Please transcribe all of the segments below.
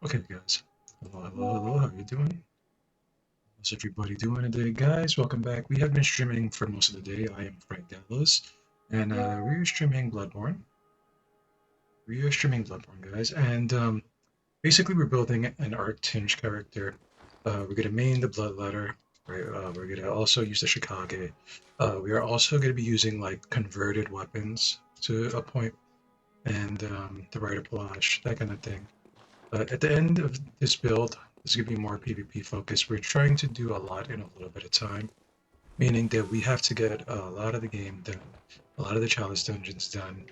Okay, guys. Hello. How are you doing? How's everybody doing today, guys? Welcome back. We have been streaming for most of the day. I am Frank Dallas, and we're streaming Bloodborne. We are streaming Bloodborne, guys, and basically we're building an Arc Tinge character. We're gonna main the Bloodletter. Right? We're gonna also use the Shikage. We are also gonna be using like converted weapons to a point, and the Rite of Palash, that kind of thing. At the end of this build, this is going to be more PvP focused. We're trying to do a lot in a little bit of time, meaning that we have to get a lot of the game done, a lot of the challenge dungeons done.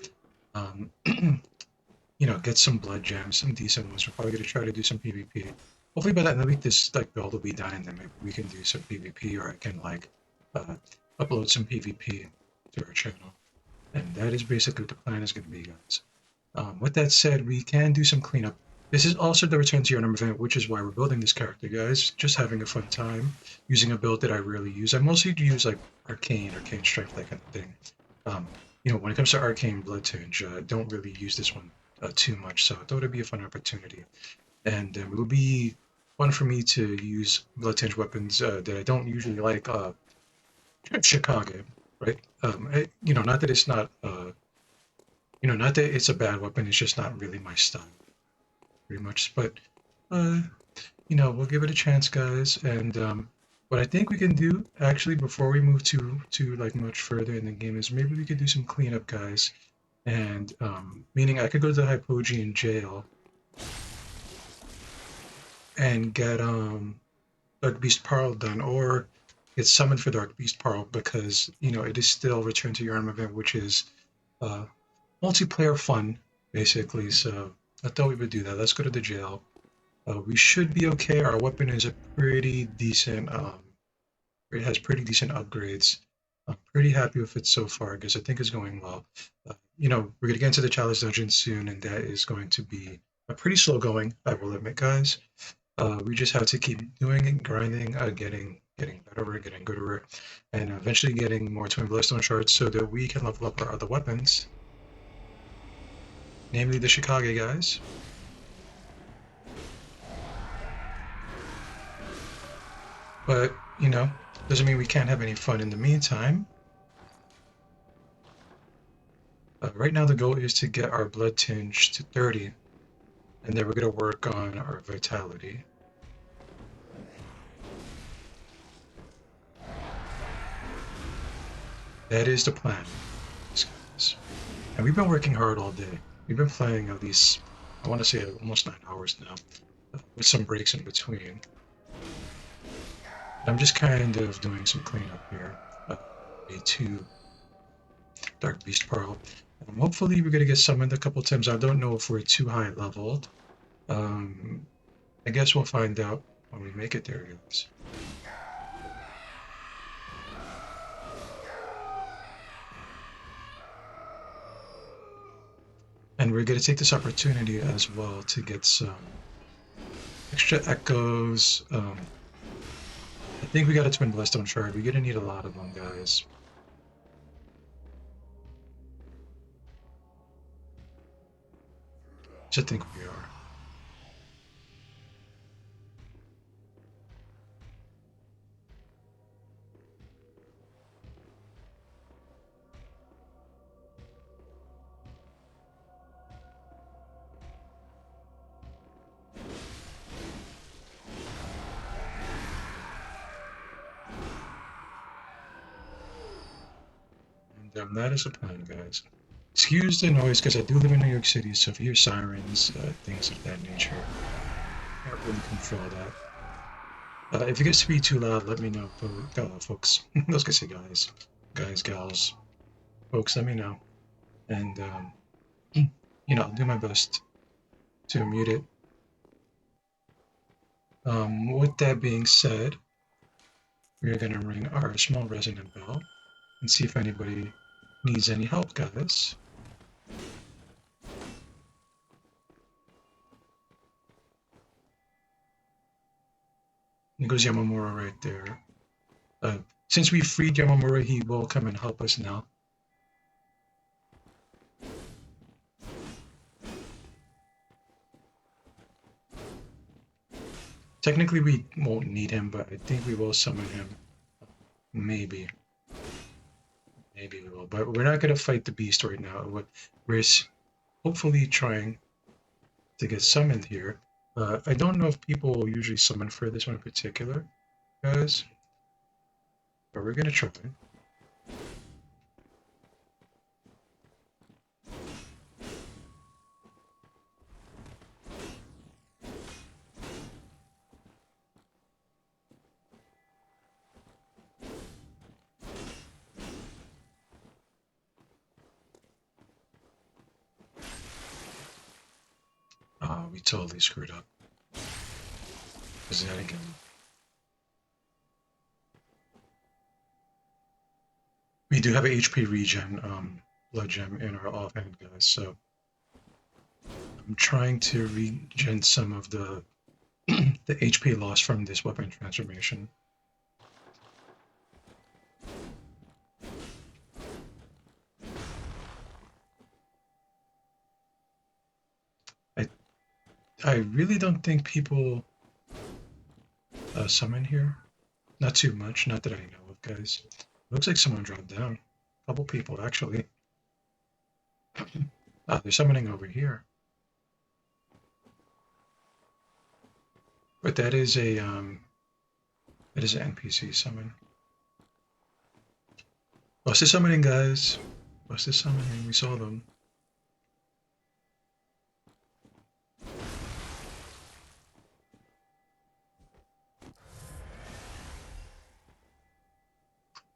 Um, get some blood gems, some decent ones. We're probably going to try to do some PvP. Hopefully by that week, this build will be done, and then maybe we can do some PvP, or I can uh, upload some PvP to our channel. And that is basically what the plan is going to be, guys. With that said, we can do some cleanup. This is also the Return to Your Number event, which is why we're building this character, guys. Just having a fun time using a build that I rarely use. I mostly use like Arcane Strength, that kind of thing. Um, when it comes to Arcane Blood Tinge, don't really use this one too much, so I thought it'd be a fun opportunity. And it would be fun for me to use Blood Tinge weapons that I don't usually like. Chicago, right? Not that it's not, not that it's a bad weapon. It's just not really my style, pretty much. But uh, we'll give it a chance, guys. And what I think we can do actually before we move to like much further in the game is maybe we could do some cleanup, guys. And meaning I could go to the Hypogean jail and get Dark Beast Pearl done, or get summoned for Dark Beast Pearl because it is still Return to Your event, which is uh, multiplayer fun basically. So I thought we would do that. Let's go to the jail. We should be okay. Our weapon is a pretty decent. It has pretty decent upgrades. I'm pretty happy with it so far because I think it's going well. We're gonna get into the challenge dungeon soon, and that is going to be pretty slow going. I will admit, guys. We just have to keep doing it, grinding, getting better, getting gooder, and eventually getting more twin bloodstone shards so that we can level up our other weapons, namely the Shikage, guys. But, doesn't mean we can't have any fun in the meantime. Right now the goal is to get our blood tinge to 30, and then we're going to work on our vitality. That is the plan, guys. And we've been working hard all day. We've been playing at least, I want to say almost 9 hours now, with some breaks in between. I'm just kind of doing some cleanup here. Day 2, Dark Beast Pearl. Hopefully we're going to get summoned a couple times. I don't know if we're too high leveled. I guess we'll find out when we make it there, guys. And we're going to take this opportunity as well to get some extra echoes. I think we got a twin bloodstone shard. We're gonna need a lot of them, guys. I think we are. And that is the plan, guys. Excuse the noise, because I do live in New York City, so if you hear sirens, things of that nature, I can't really control that. If it gets to be too loud, let me know, folks. I was gonna say guys, gals, folks, let me know, and I'll do my best to mute it. With that being said, we're gonna ring our small resonant bell and see if anybody needs any help, guys. And goes Yamamura right there. Since we freed Yamamura, he will come and help us now. Technically, we won't need him, but I think we will summon him. Maybe. Maybe we will. But we're not going to fight the beast right now. We're hopefully trying to get summoned here. I don't know if people usually summon for this one in particular, guys. But we're going to try. Oh, we totally screwed up. Is that again? We do have a HP regen blood gem in our offhand, guys, so I'm trying to regen some of the the HP loss from this weapon transformation. I I really don't think people summon here. Not too much, not that I know of, guys. Looks like someone dropped down. A couple people, actually. Ah, they're summoning over here. But that is an NPC summon. What's the summoning, guys? What's the summoning? We saw them.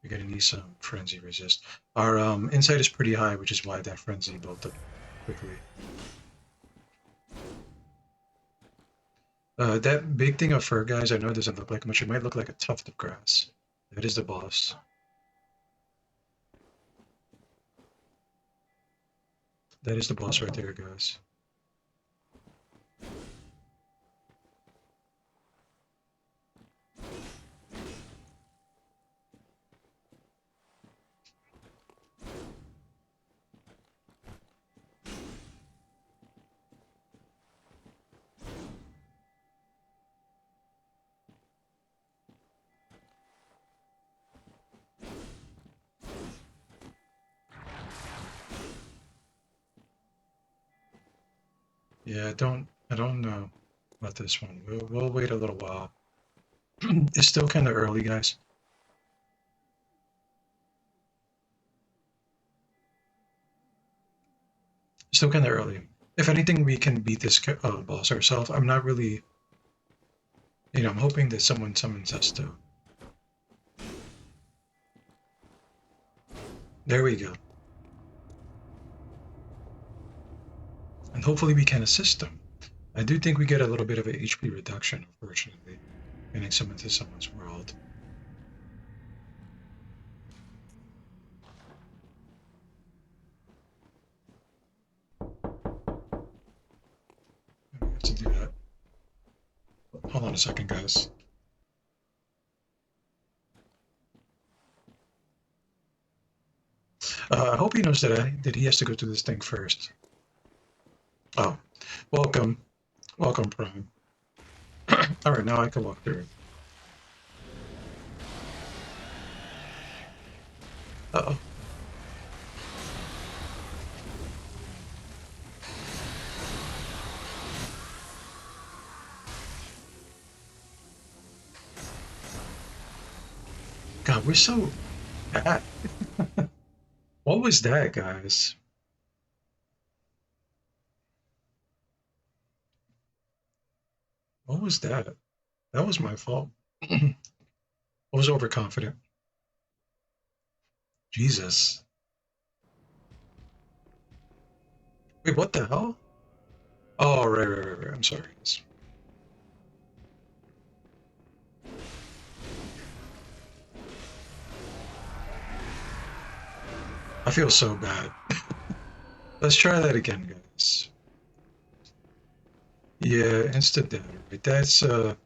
We're gonna need some frenzy resist. Our insight is pretty high, which is why that frenzy built up quickly. That big thing of fur, guys, I know it doesn't look like much. It might look like a tuft of grass. That is the boss. That is the boss right there, guys. Yeah, I don't know about this one. We'll wait a little while. It's still kind of early, guys. Still kind of early. If anything, we can beat this boss ourselves. I'm not really, I'm hoping that someone summons us too. There we go. And hopefully we can assist them. I do think we get a little bit of a HP reduction, unfortunately, getting summoned to someone's world. We have to do that. Hold on a second, guys. I hope he knows that he has to go through this thing first. Oh, welcome. Welcome, Prime. Alright, now I can walk through. Uh-oh. God, we're so bad. What was that, guys? What was that? That was my fault. I was overconfident. Jesus. Wait, what the hell? Oh, right. I'm sorry. I feel so bad. Let's try that again, guys. Yeah, instant death. Right? That's you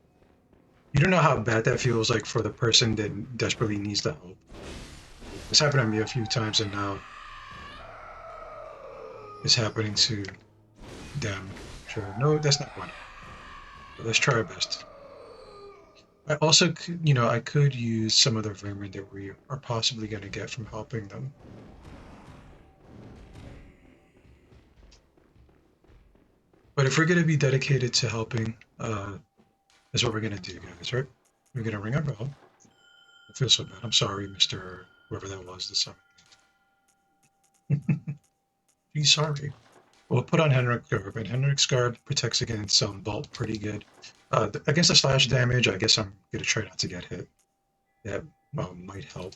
don't know how bad that feels like for the person that desperately needs the help. It's happened to me a few times, and now it's happening to them. Sure. No, that's not one. But let's try our best. I also could, you know, I could use some of the vermin that we are possibly going to get from helping them. But if we're going to be dedicated to helping, that's what we're going to do, guys, right? We're going to ring our bell. I feel so bad. I'm sorry, Mr. Whoever that was this time. He's sorry. We'll put on Henrik Garb, and Henrik's Garb protects against some bolt pretty good. Against the slash damage, I guess I'm going to try not to get hit. That might help.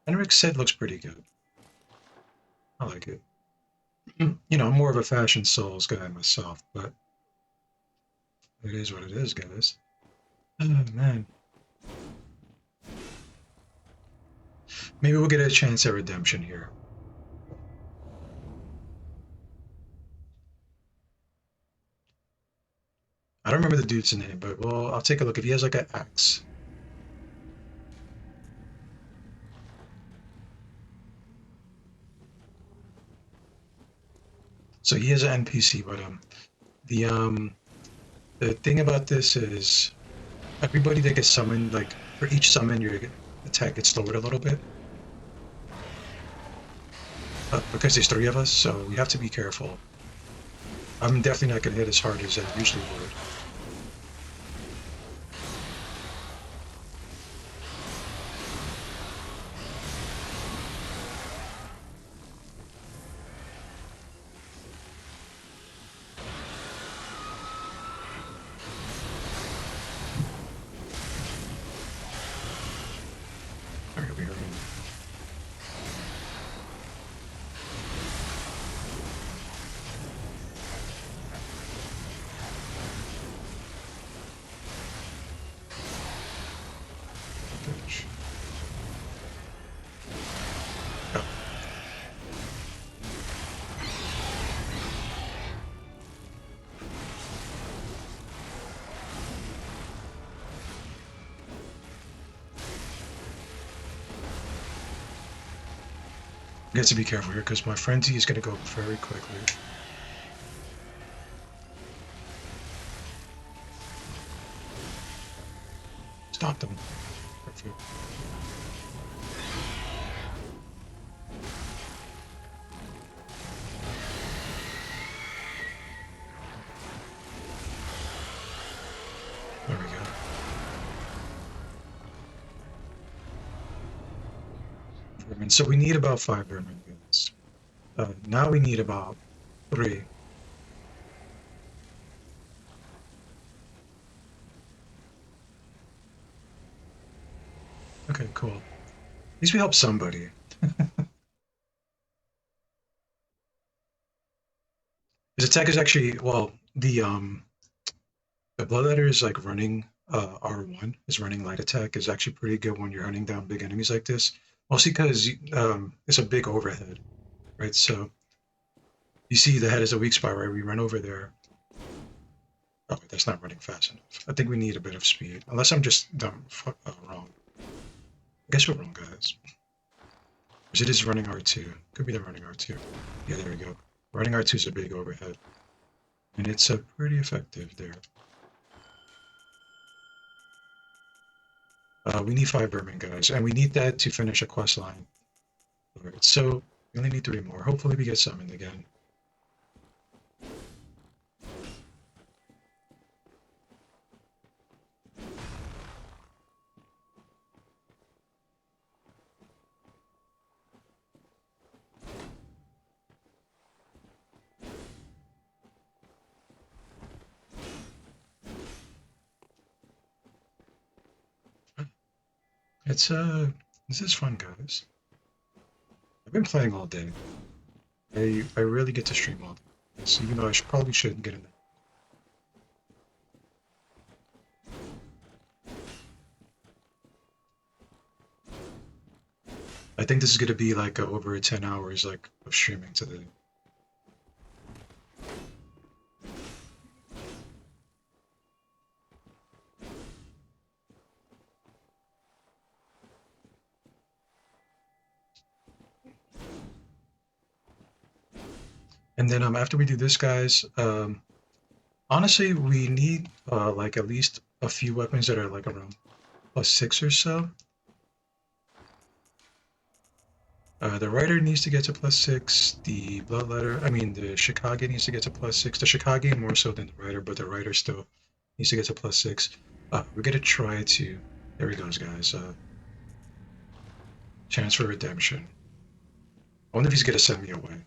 Henrik's Sid looks pretty good. I like it. You know, I'm more of a Fashion Souls guy myself, but it is what it is, guys. Oh, man. Maybe we'll get a chance at redemption here. I don't remember the dude's name, but well, I'll take a look. If he has like an axe. So he is an NPC, but the thing about this is everybody that gets summoned, like for each summon, your attack gets lowered a little bit. Because there's three of us, so we have to be careful. I'm definitely not going to hit as hard as I usually would. Alright, we are in. Oh, I got to be careful here because my frenzy is going to go very quickly. Stop them. Perfect. There we go. Vermin. So we need about 5 vermin units. Now we need about 3. Okay, cool. At least we help somebody. His attack is actually, well, the bloodletter is like running R1 is running light attack is actually pretty good when you're hunting down big enemies like this. Mostly because it's a big overhead, right? So you see the head is a weak spot, right? We run over there. Oh, that's not running fast enough. I think we need a bit of speed. Unless I'm just wrong. I guess we're wrong, guys. Because it is running R2. Could be the running R2. Yeah, there we go. Running R2 is a big overhead. And it's pretty effective there. We need 5 vermin, guys. And we need that to finish a quest line. Alright, so we only need 3 more. Hopefully we get summoned again. It's this is fun, guys. I've been playing all day. I really get to stream all day. Yes, even though probably shouldn't get in there. I think this is gonna be like over 10 hours like of streaming today. And then after we do this, guys, honestly, we need like at least a few weapons that are like around +6 or so. The Rider needs to get to +6. The Bloodletter, I mean the Chicago needs to get to +6. The Chicago more so than the Rider, but the Rider still needs to get to +6. We're gonna try to. There he goes, guys. Chance for redemption. I wonder if he's gonna send me away.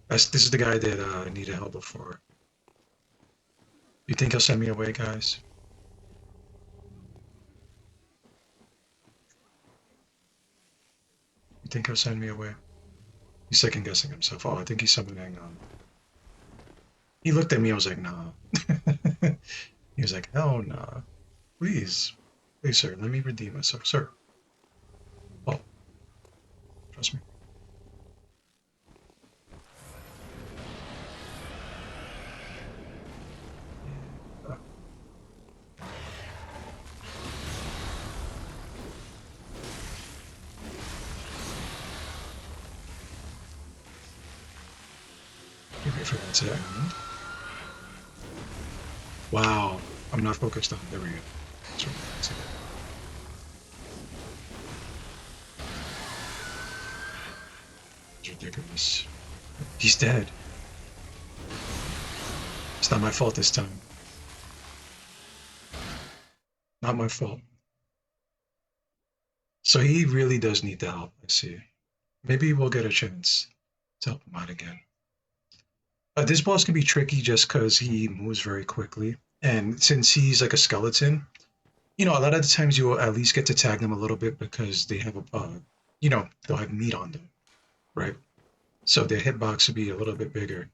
This is the guy that I needed help before. You think he'll send me away, guys? You think he'll send me away? He's second guessing himself. Oh, I think he's summoning. He looked at me. I was like, nah. He was like, hell nah. Please, please, sir. Let me redeem myself, sir. Oh, trust me. Yeah. Wait for that to end. Wow, I'm not focused on. There we go. That's right. That's it. It's ridiculous. He's dead. It's not my fault this time. Not my fault. So he really does need the help. I see. Maybe we'll get a chance to help him out again. This boss can be tricky just because he moves very quickly. And since he's like a skeleton, a lot of the times you will at least get to tag them a little bit because they have they'll have meat on them, right? So their hitbox will be a little bit bigger.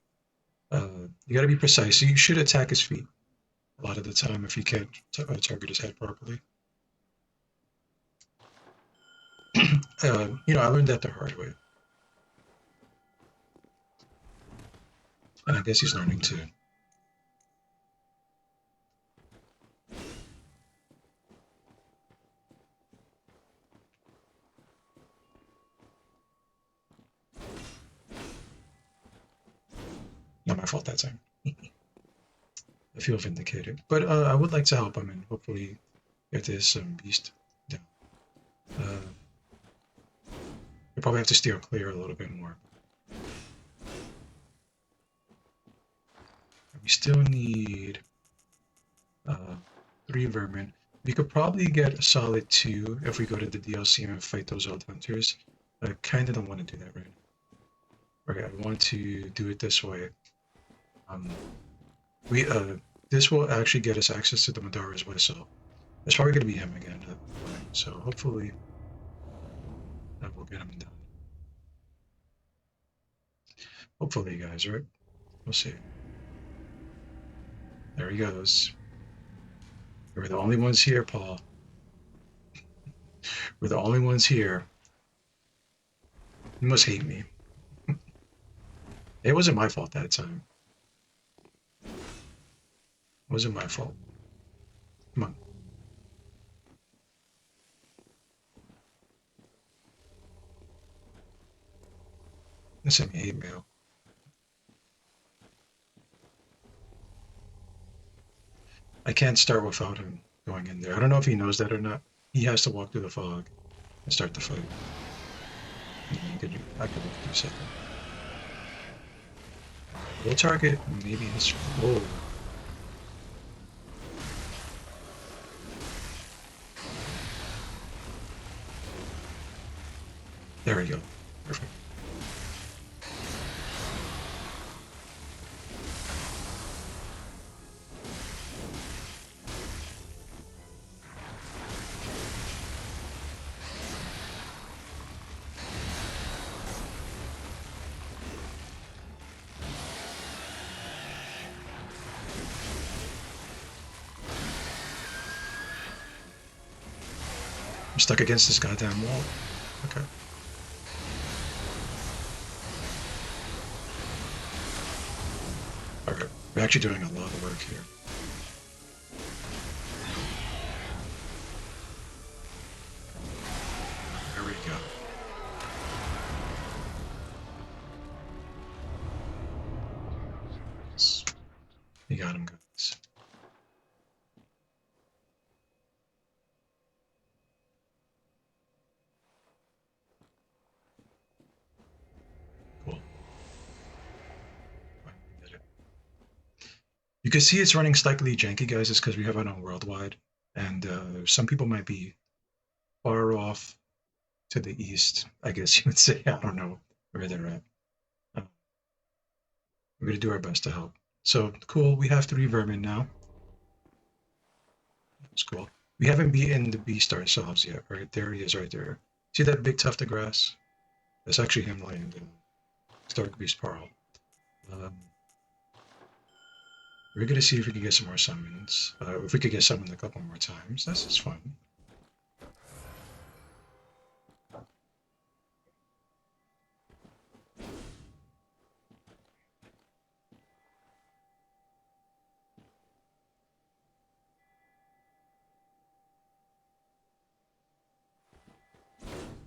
You got to be precise. So you should attack his feet a lot of the time if you can't target his head properly. I learned that the hard way. And I guess he's learning too. Not my fault that time. I feel vindicated. But I would like to help him and hopefully get this beast down. You probably have to steer clear a little bit more. We still need 3 vermin. We could probably get a solid 2 if we go to the DLC and fight those old hunters. I kind of don't want to do that right now. Okay, I want to do it this way. This will actually get us access to the Madara's Whistle. It's probably going to be him again. So hopefully that will get him done. Hopefully, guys, right? We'll see. There he goes. We're the only ones here, Paul. We're the only ones here. You must hate me. It wasn't my fault that time. It wasn't my fault. Come on. Send me hate mail. I can't start without him going in there. I don't know if he knows that or not. He has to walk through the fog and start the fight. I could do something. We'll target maybe his. Whoa. There we go. Perfect. I'm stuck against this goddamn wall. Okay. Alright, we're actually doing a lot of work here. There we go. You got him, guys. You can see it's running slightly janky, guys. It's because we have it on worldwide, and some people might be far off to the east, I guess you would say. I don't know where they're at. Uh, we're gonna do our best to help. So cool. We have 3 vermin now. That's cool. We haven't beaten the beast ourselves yet, right? There he is, right there. See that big tuft of grass? That's actually him laying down. Stark Beast Pearl. Um, we're gonna see if we can get some more summons. If we could get summoned a couple more times, that's just fun.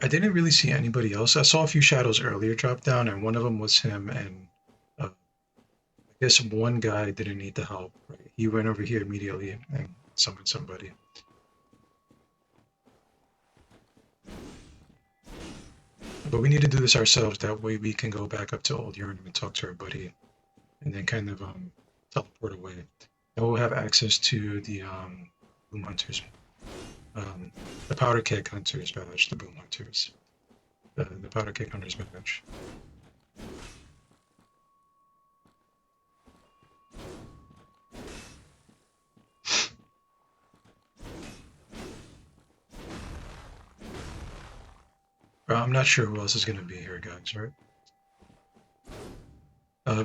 I didn't really see anybody else. I saw a few shadows earlier drop down, and one of them was him. And I guess one guy didn't need the help. Right? He went over here immediately and summoned somebody. But we need to do this ourselves. That way we can go back up to Old Yharnam and talk to our buddy, and then kind of teleport away. And we'll have access to the Boom Hunters, the Powder Keg Hunters badge, the Boom Hunters, the Powder Keg Hunters badge. I'm not sure who else is going to be here, guys, right?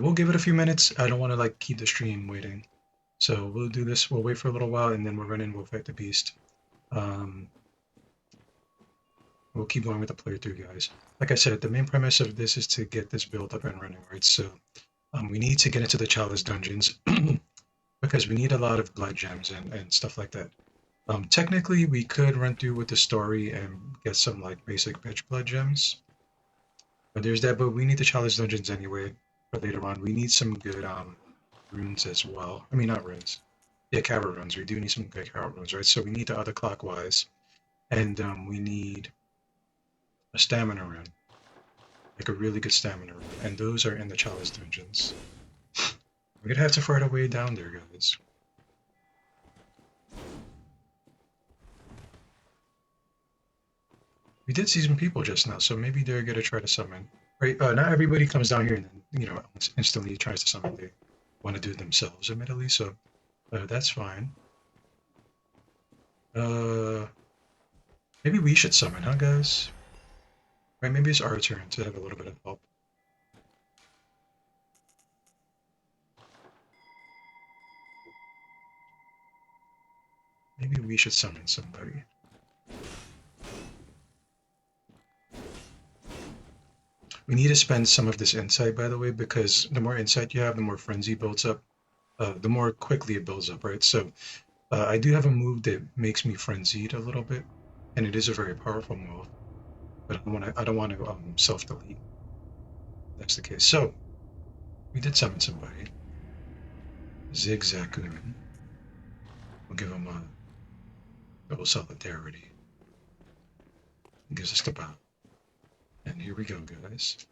We'll give it a few minutes. I don't want to like keep the stream waiting. So we'll do this. We'll wait for a little while, and then we'll run in. We'll fight the beast. We'll keep going with the playthrough, guys. Like I said, the main premise of this is to get this build up and running, right? So we need to get into the chalice dungeons because we need a lot of blood gems and stuff like that. Technically, we could run through with the story and get some like basic bitch blood gems. But there's that, but we need the challenge dungeons anyway for later on. We need some good runes as well. I mean, not runes. Yeah, carrot runes. We do need some good carrot runes, right? So we need the other clockwise, and we need a stamina rune, like a really good stamina rune, and those are in the chalice dungeons. We're gonna have to fight our way down there, guys. We did see some people just now, so maybe they're gonna try to summon. Right? Not everybody comes down here and then, instantly tries to summon. They want to do it themselves, admittedly. So that's fine. Maybe we should summon, huh, guys? Right? Maybe it's our turn to have a little bit of help. Maybe we should summon somebody. We need to spend some of this insight, by the way, because the more insight you have, the more frenzy builds up. The more quickly it builds up, right? So I do have a move that makes me frenzied a little bit, and it is a very powerful move. But I don't want to self-delete. That's the case. So we did summon somebody. Zigzagoon. We'll give him a double solidarity. It gives us the bow. And here we go, guys.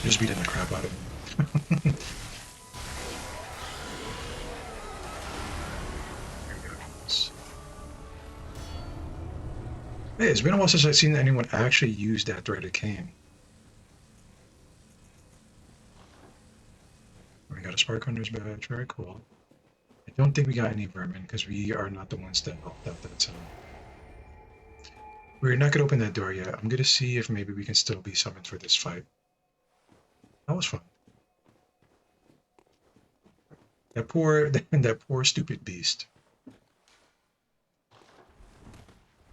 Just beating the crap out of him. Hey, it's been a while since I've seen anyone actually use that threaded cane. We got a Spark Hunter's badge, very cool. I don't think we got any vermin because we are not the ones that helped out that time. We're not gonna open that door yet. I'm gonna see if maybe we can still be summoned for this fight. That was fun. That poor, that poor stupid beast.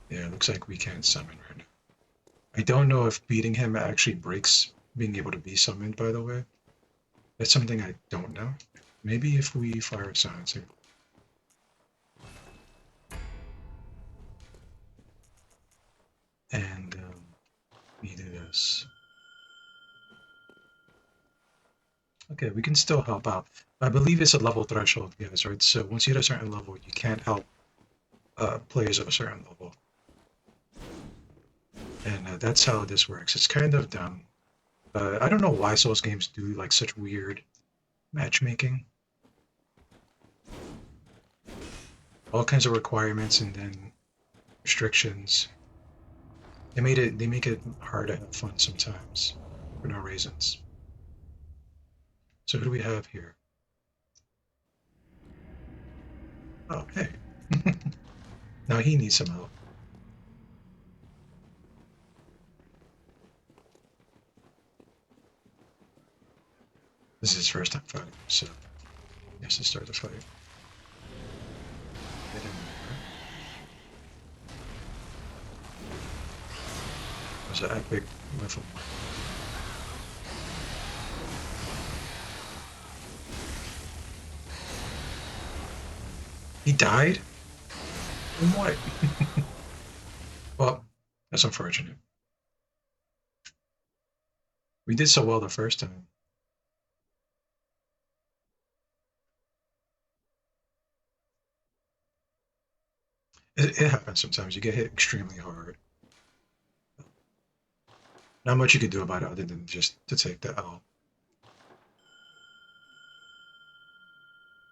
Yeah, it looks like we can't summon right now. I don't know if beating him actually breaks being able to be summoned, by the way. That's something I don't know. Maybe if we fire a silencer. And we do this. Okay, we can still help out. I believe it's a level threshold, guys, right? So once you hit a certain level, you can't help players of a certain level. And that's how this works. It's kind of dumb. I don't know why Souls games do like such weird matchmaking. All kinds of requirements and then restrictions. They make it hard to have fun sometimes for no reasons. So who do we have here? Oh, hey. Now he needs some help. This is his first time fighting, so he has to start the fight. Get in there. There's an epic rifle. He died? From what? Well, that's unfortunate. We did so well the first time. It happens sometimes. You get hit extremely hard. Not much you could do about it other than just to take the L.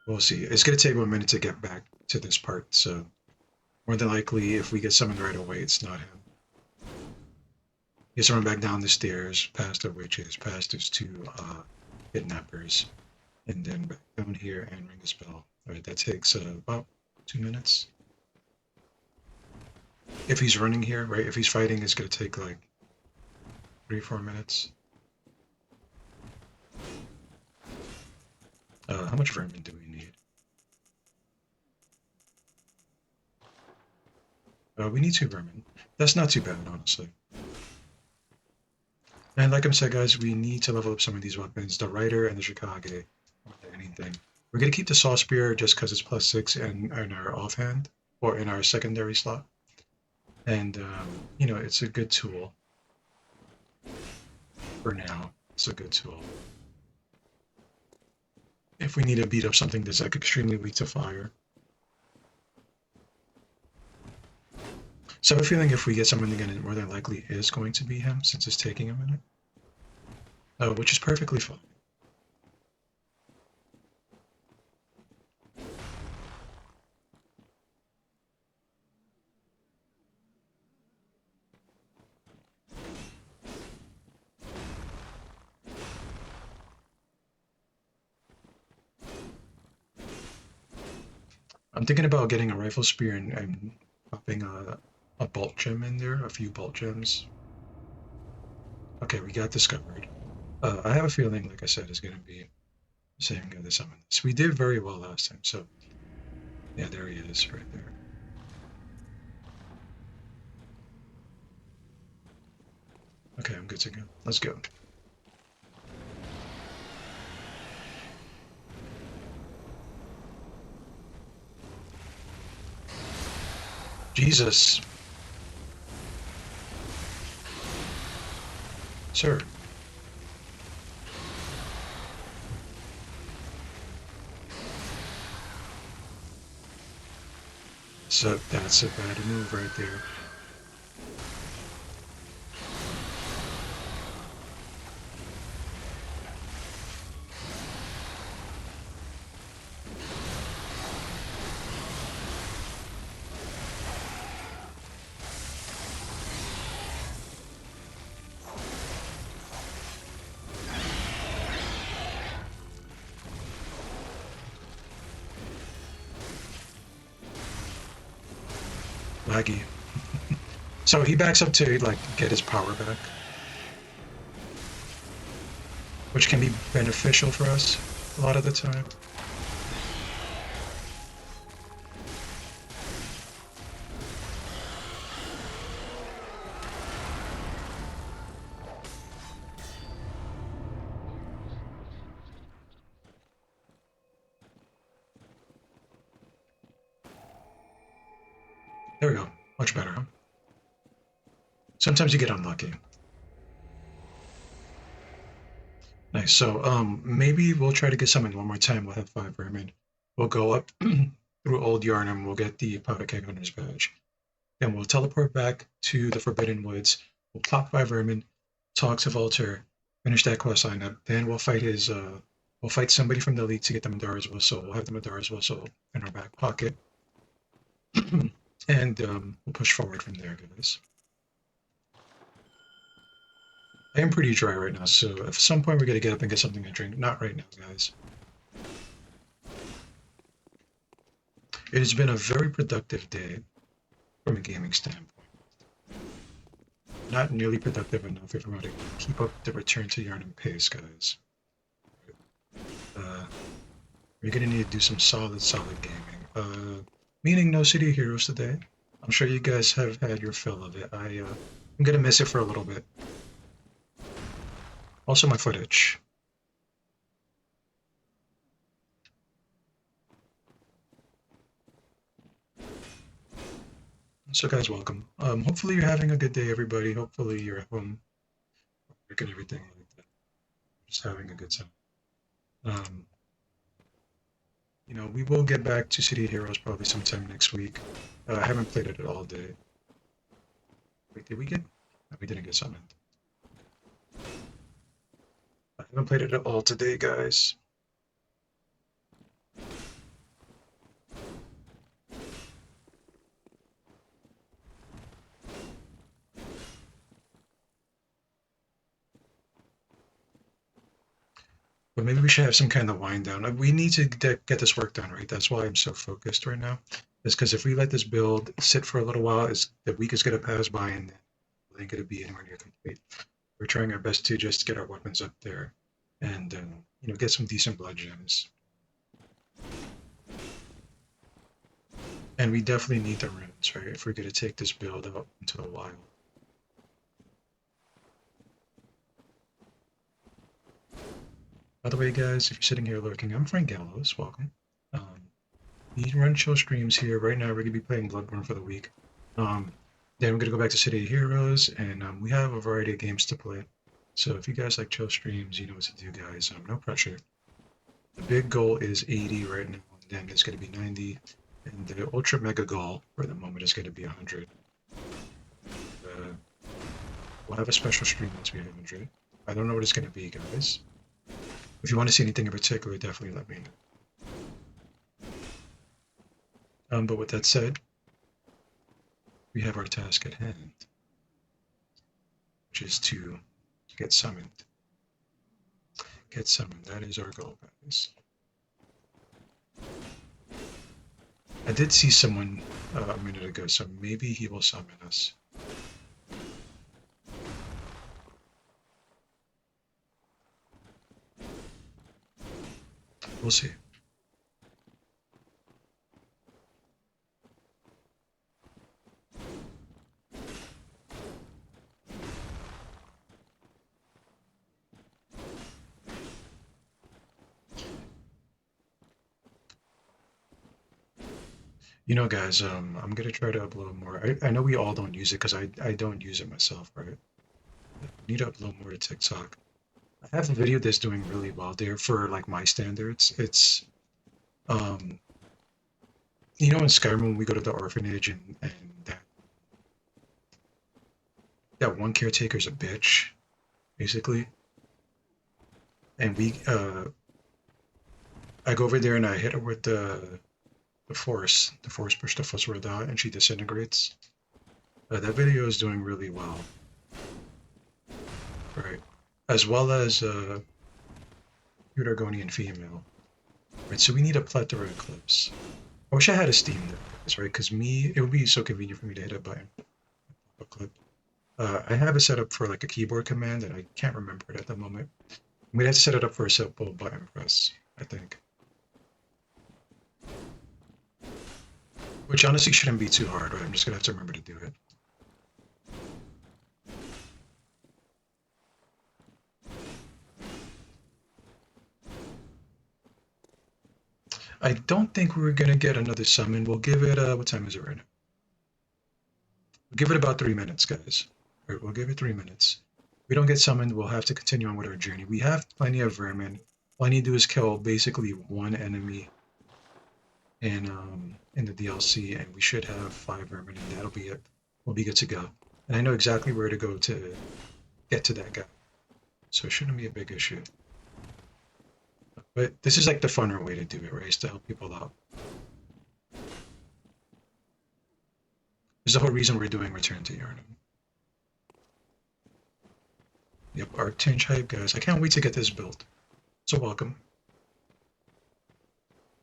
We'll see. It's going to take 1 minute to get back to this part, so more than likely, if we get summoned right away, it's not him. He has to run back down the stairs, past the witches, past those two kidnappers, and then back down here and ring this bell. Alright, that takes about 2 minutes. If he's running here, right, if he's fighting, it's going to take like 3-4 minutes. How much vermin do we need? We need 2 vermin. That's not too bad, honestly. And like I said, guys, we need to level up some of these weapons. The Rider and the Shikage, more than anything. We're going to keep the Saw Spear just because it's +6 in our offhand, or in our secondary slot. And, you know, it's a good tool. For now, it's a good tool. If we need to beat up something that's like extremely weak to fire. So I have a feeling if we get someone again, it more than likely is going to be him, since it's taking a minute. Which is perfectly fine. I'm thinking about getting a rifle spear and popping a bolt gem in there, a few bolt gems. Okay, we got discovered. I have a feeling, like I said, is going to be the same guy that summoned this. We did very well last time, so yeah, there he is, right there. Okay, I'm good to go. Let's go. Jesus. Sir. So that's a bad move right there. Laggy. So he backs up to like get his power back, which can be beneficial for us a lot of the time. There we go. Much better, huh? Sometimes you get unlucky. Nice. So maybe we'll try to get something one more time. We'll have 5 vermin. We'll go up through Old Yarnum. We'll get the Powder Keg Hunter's Badge. Then we'll teleport back to the Forbidden Woods. We'll pop 5 vermin, talk to Volter, finish that quest line up. Then we'll fight somebody from the elite to get the Madara's Whistle. We'll have the Madara's Whistle in our back pocket. And we'll push forward from there, guys. I am pretty dry right now, so at some point we're gonna get up and get something to drink. Not right now, guys. It has been a very productive day from a gaming standpoint. Not nearly productive enough if we want to keep up the return to Yarnum pace, guys. We're gonna need to do some solid gaming. Meaning no City of Heroes today. I'm sure you guys have had your fill of it. I'm gonna miss it for a little bit. Also my footage. So guys, welcome. Hopefully you're having a good day, everybody. Hopefully you're at home, work and everything like that. Just having a good time. Um, we will get back to City of Heroes probably sometime next week. I haven't played it all day. Wait, did we get? No, we didn't get summoned. I haven't played it at all today, guys. But maybe we should have some kind of wind down. We need to get this work done, right? That's why I'm so focused right now. Is because if we let this build sit for a little while, the week is going to pass by and it ain't going to be anywhere near complete. We're trying our best to just get our weapons up there and get some decent blood gems. And we definitely need the runes, right? If we're going to take this build out into the wild. By the way, guys, if you're sitting here lurking, I'm Frank Gallows. Welcome. We run chill streams here. Right now, we're going to be playing Bloodborne for the week. Then we're going to go back to City of Heroes, and we have a variety of games to play. So if you guys like chill streams, you know what to do, guys. No pressure. The big goal is 80 right now, and then it's going to be 90. And the ultra mega goal for the moment is going to be 100. We'll have a special stream once we hit 100. I don't know what it's going to be, guys. If you want to see anything in particular, definitely let me know. But with that said, we have our task at hand, which is to get summoned. Get summoned. That is our goal, guys. I did see someone a minute ago, so maybe he will summon us. We'll see. Guys, I'm gonna try to upload more. I know we all don't use it because I don't use it myself, right? I need to upload more to TikTok. I have a video that's doing really well there for like my standards. It's in Skyrim when we go to the orphanage and that one caretaker's a bitch, basically. And I go over there and I hit her with the force push the Fuzzword out and she disintegrates. That video is doing really well. Right. As well as Argonian female. Right, so we need a plethora of clips. I wish I had a Steam Deck, guys, right? Because it would be so convenient for me to hit a button, a clip. I have it set up for like a keyboard command, and I can't remember it at the moment. I'm gonna have to set it up for a simple button press, I think. Which honestly shouldn't be too hard, right? I'm just gonna have to remember to do it. I don't think we're gonna get another summon. We'll give it, what time is it right now? We'll give it about 3 minutes, guys. All right, we'll give it 3 minutes. If we don't get summoned, we'll have to continue on with our journey. We have plenty of vermin. All I need to do is kill basically one enemy in the DLC, and we should have 5 vermin, and that'll be it. We'll be good to go. And I know exactly where to go to get to that guy, so it shouldn't be a big issue. But this is like the funner way to do it, right? Is to help people out. There's the whole reason we're doing Return to Yharnam. Yep, our Tinge hype, guys. I can't wait to get this built. So welcome.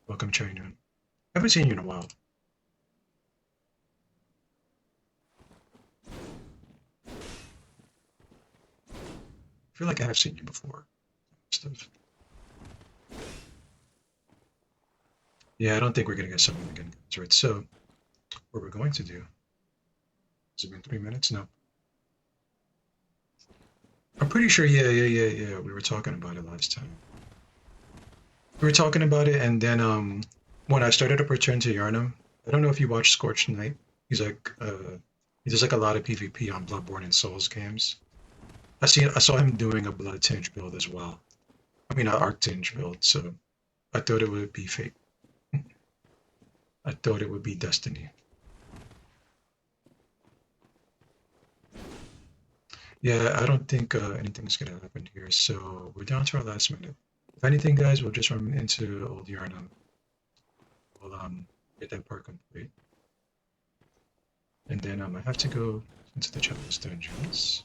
Welcome, China. I haven't seen you in a while. I feel like I have seen you before. Stuff. Yeah, I don't think we're gonna get something again, guys. Right. So what we're going to do. Has it been 3 minutes? No. I'm pretty sure. Yeah. We were talking about it last time. We were talking about it, and then when I started up Return to Yharnam, I don't know if you watched Scorched Knight. He's like he does like a lot of PvP on Bloodborne and Souls games. I saw him doing a Blood Tinge build as well. I mean, an Arc Tinge build. So I thought it would be fate. I thought it would be destiny. Yeah, I don't think anything's gonna happen here. So we're down to our last minute. If anything, guys, we'll just run into Old Yharnam. We'll get that part complete. And then I have to go into the challenge dungeons.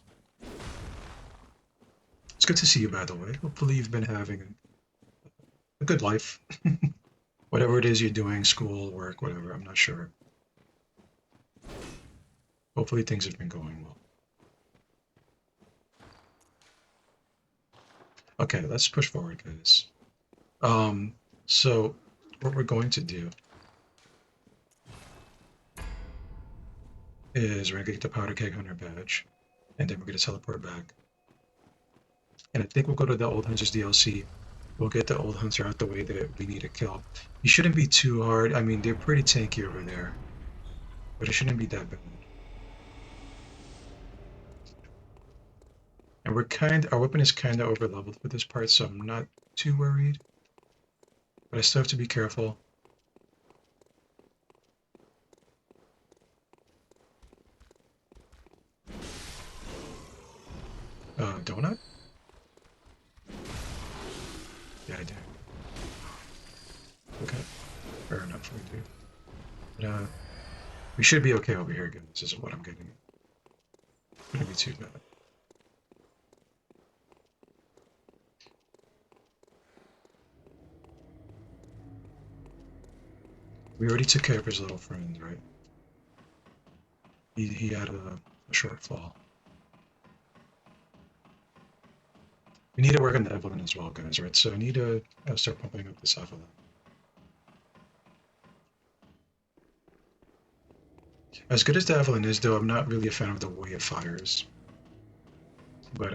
It's good to see you, by the way. Hopefully you've been having a good life. Whatever it is you're doing, school, work, whatever, I'm not sure. Hopefully things have been going well. Okay, let's push forward, guys. So what we're going to do is we're gonna get the Powder Keg Hunter badge, and then we're gonna teleport back. And I think we'll go to the Old Hunters DLC. We'll get the Old Hunter out the way that we need to kill. He shouldn't be too hard. I mean, they're pretty tanky over there, but it shouldn't be that bad. And our weapon is kind of over leveled for this part, so I'm not too worried. But I still have to be careful. Donut? Yeah, I do. Okay, fair enough, we do. But, we should be okay over here, guys. This is what I'm getting. Shouldn't be too bad. We already took care of his little friend, right? He had a short fall. We need to work on the Evelyn as well, guys, right? So I need to start pumping up this Evelyn. As good as the Evelyn is, though, I'm not really a fan of the way it fires. But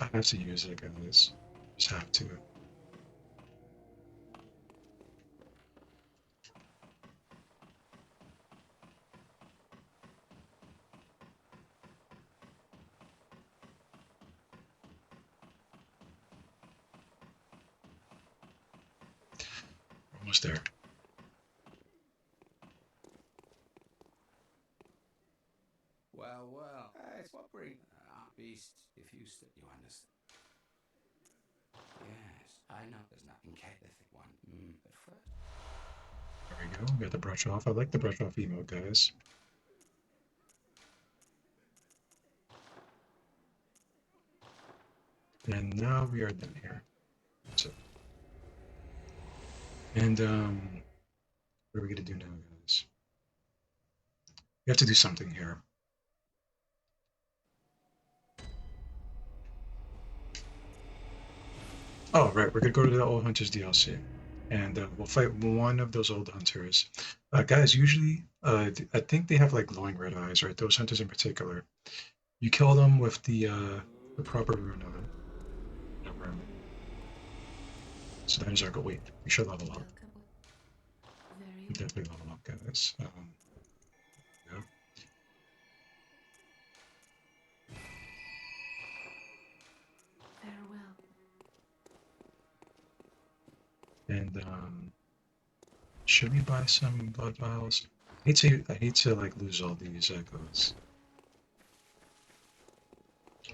I have to use it, guys. Just have to. Almost there. Well, it's what bring beast if you you understand. Yes, I know there's nothing the thick one. But first. There we go. Got the brush off. I like the brush off emote, guys. And now we are done here. So And what are we gonna do now, guys? We have to do something here. Oh, right, we're gonna go to the Old Hunters DLC, and we'll fight one of those old hunters. Guys, usually, I think they have like glowing red eyes, right? Those hunters in particular. You kill them with the proper rune of it. Whatever. So that is our goal. Wait, we should level up. We definitely level up, guys. Yeah. Farewell. And should we buy some blood vials? I hate to like lose all these echoes.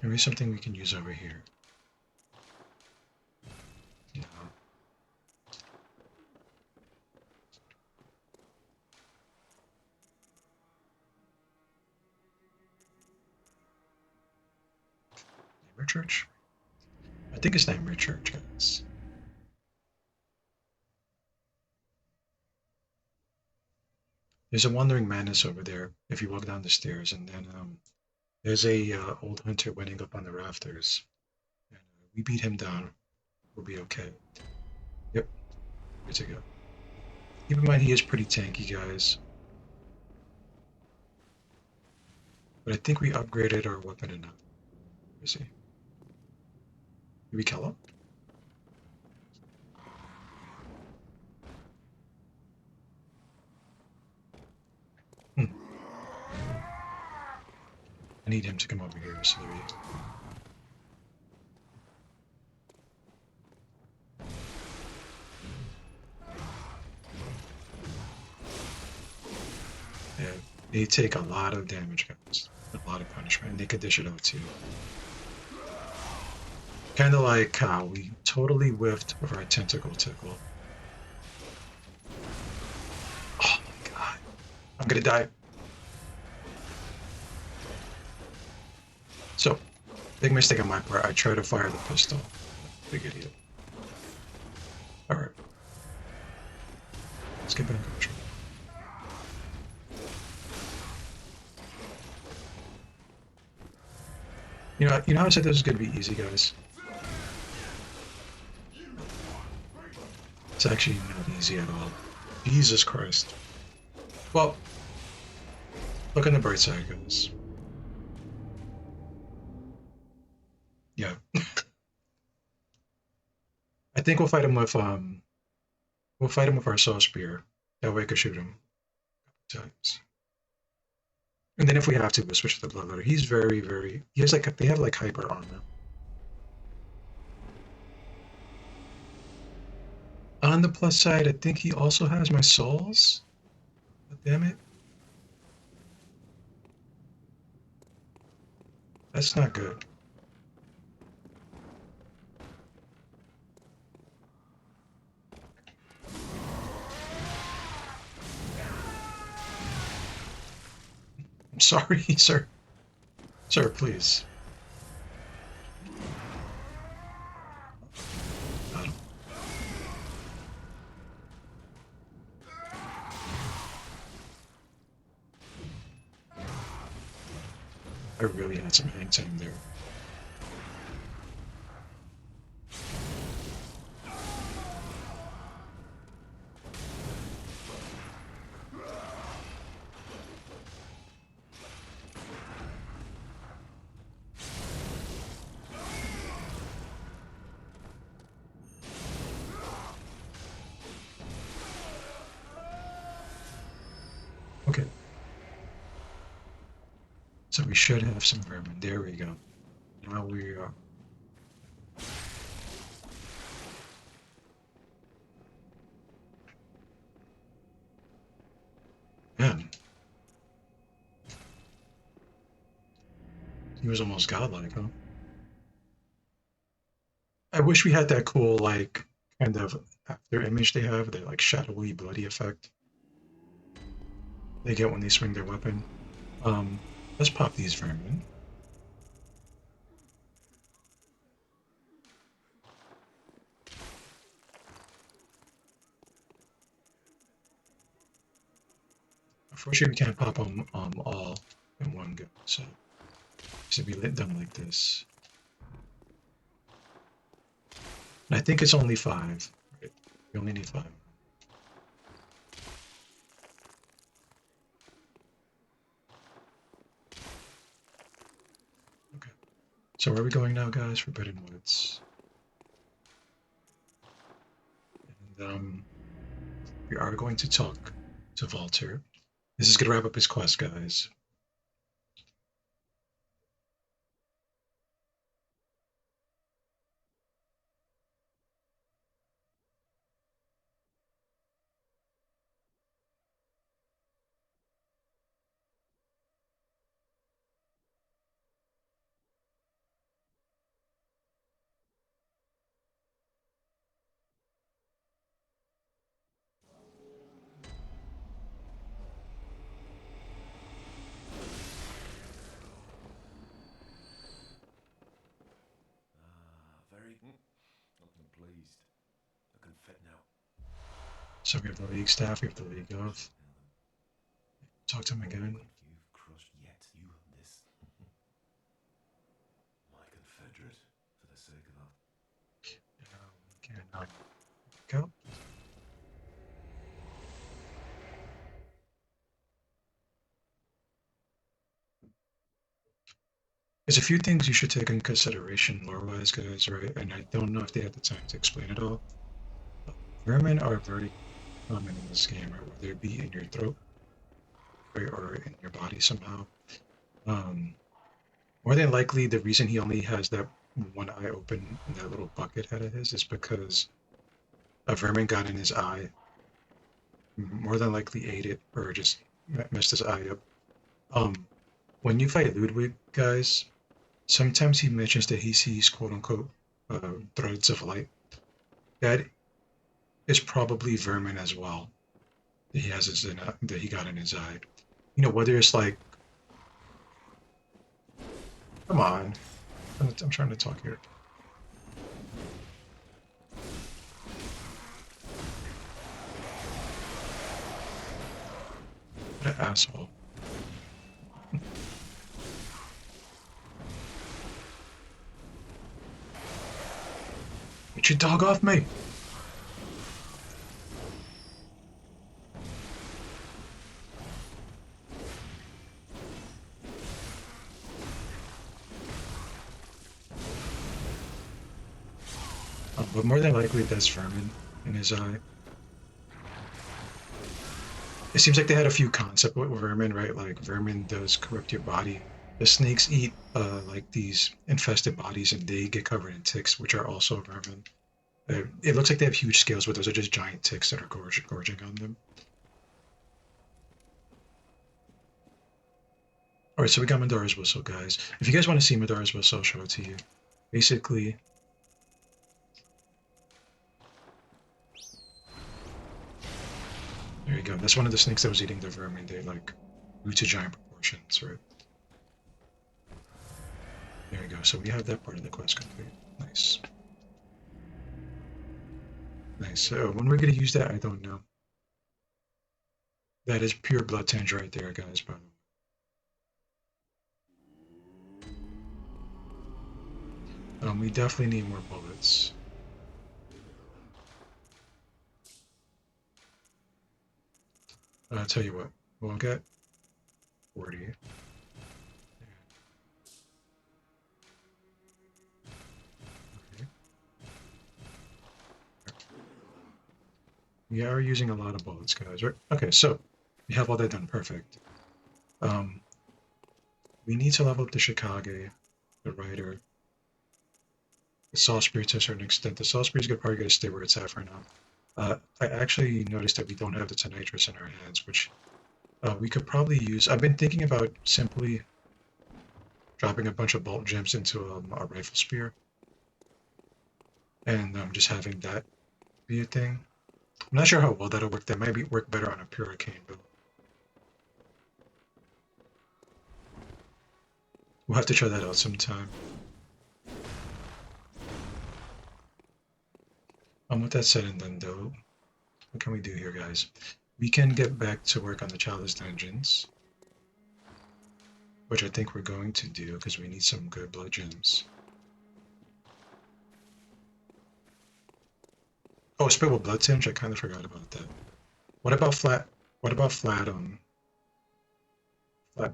Maybe something we can use over here. You know, Nightmare Church? I think it's Nightmare Church, guys. There's a wandering madness over there if you walk down the stairs, and then there's a old hunter waiting up on the rafters. And we beat him down. We'll be okay. Yep, good to go. Keep in mind he is pretty tanky, guys. But I think we upgraded our weapon enough. Where is he? Did we kill him? Hmm. I need him to come over here so that we... Yeah, they take a lot of damage, guys. A lot of punishment, and they could dish it out too. Kind of like how we totally whiffed with our tentacle tickle. Oh my god. I'm gonna die. So, big mistake on my part. I tried to fire the pistol. Big idiot. Alright. Let's get back on track. You know how I said this was gonna be easy, guys? It's actually not easy at all. Jesus Christ. Well, look on the bright side, guys. Yeah. I think we'll fight him with our soul spear. That way I could shoot him times. And then if we have to, we'll switch to the bloodletter. He's he has like they have like hyper armor. On the plus side, I think he also has my souls. God damn it. That's not good. I'm sorry, sir. Sir, please. Got him. I really had some hang time there. Okay. So we should have some vermin. There we go. Now we are. Man, he was almost godlike, huh? I wish we had that cool, like, kind of after image they have, that like shadowy, bloody effect they get when they swing their weapon. Let's pop these vermin. unfortunately, we can't pop them all in one go, so it's gonna be lit done like this. And I think it's only 5. Right? We only need 5. Okay. So where are we going now, guys? Forbidden Woods. And we are going to talk to Walter. This is gonna wrap up his quest, guys. Very. I'm pleased. I can fit now. So we have the League staff, we have the League of. Talk to him again. You've crushed yet, you this. My confederate, for the sake of that. Can go. There's a few things you should take in consideration lore-wise, guys, right? And I don't know if they have the time to explain it all. Vermin are very common in this game, right? Whether it be in your throat, right, or in your body somehow. Um, More than likely, the reason he only has that one eye open in that little bucket head of his is because a vermin got in his eye. More than likely ate it or just messed his eye up. Um, when you fight Ludwig, guys, sometimes he mentions that he sees quote unquote threads of light. That is probably vermin as well. That he has his that he got in his eye. You know, whether it's like, come on, I'm trying to talk here. What an asshole. Get your dog off me! But more than likely, that's vermin in his eye. It seems like they had a few concept with vermin, right? Like vermin does corrupt your body. The snakes eat like these infested bodies, and they get covered in ticks, which are also vermin. It looks like they have huge scales, but those are just giant ticks that are gorging on them. All right, so we got Madara's whistle, guys. If you guys want to see Madara's whistle, I'll show it to you. Basically, there you go. That's one of the snakes that was eating the vermin. They like grew to giant proportions, right? There you go. So we have that part of the quest complete. Nice. Nice. So when we're gonna use that, I don't know. That is pure blood tinge right there, guys, by the way. We definitely need more bullets. I'll tell you what, we'll get 40. Okay. We are using a lot of bullets, guys, right? Okay, so we have all that done. Perfect. We need to level up the Shikage, the Rider, the Saw Spear to a certain extent. The Saw Spear is probably going to stay where it's at for now. I actually noticed that we don't have the Tonitrus in our hands, which we could probably use. I've been thinking about simply dropping a bunch of bolt gems into a rifle spear and just having that be a thing. I'm not sure how well that'll work. That might work better on a pure arcane build. We'll have to try that out sometime. With that said and done, though, what can we do here, guys? we can get back to work on the chalice dungeons, which I think we're going to do because we need some good blood gems. Oh, spit with blood tinge. I kind of forgot about that. What about flat? What about flat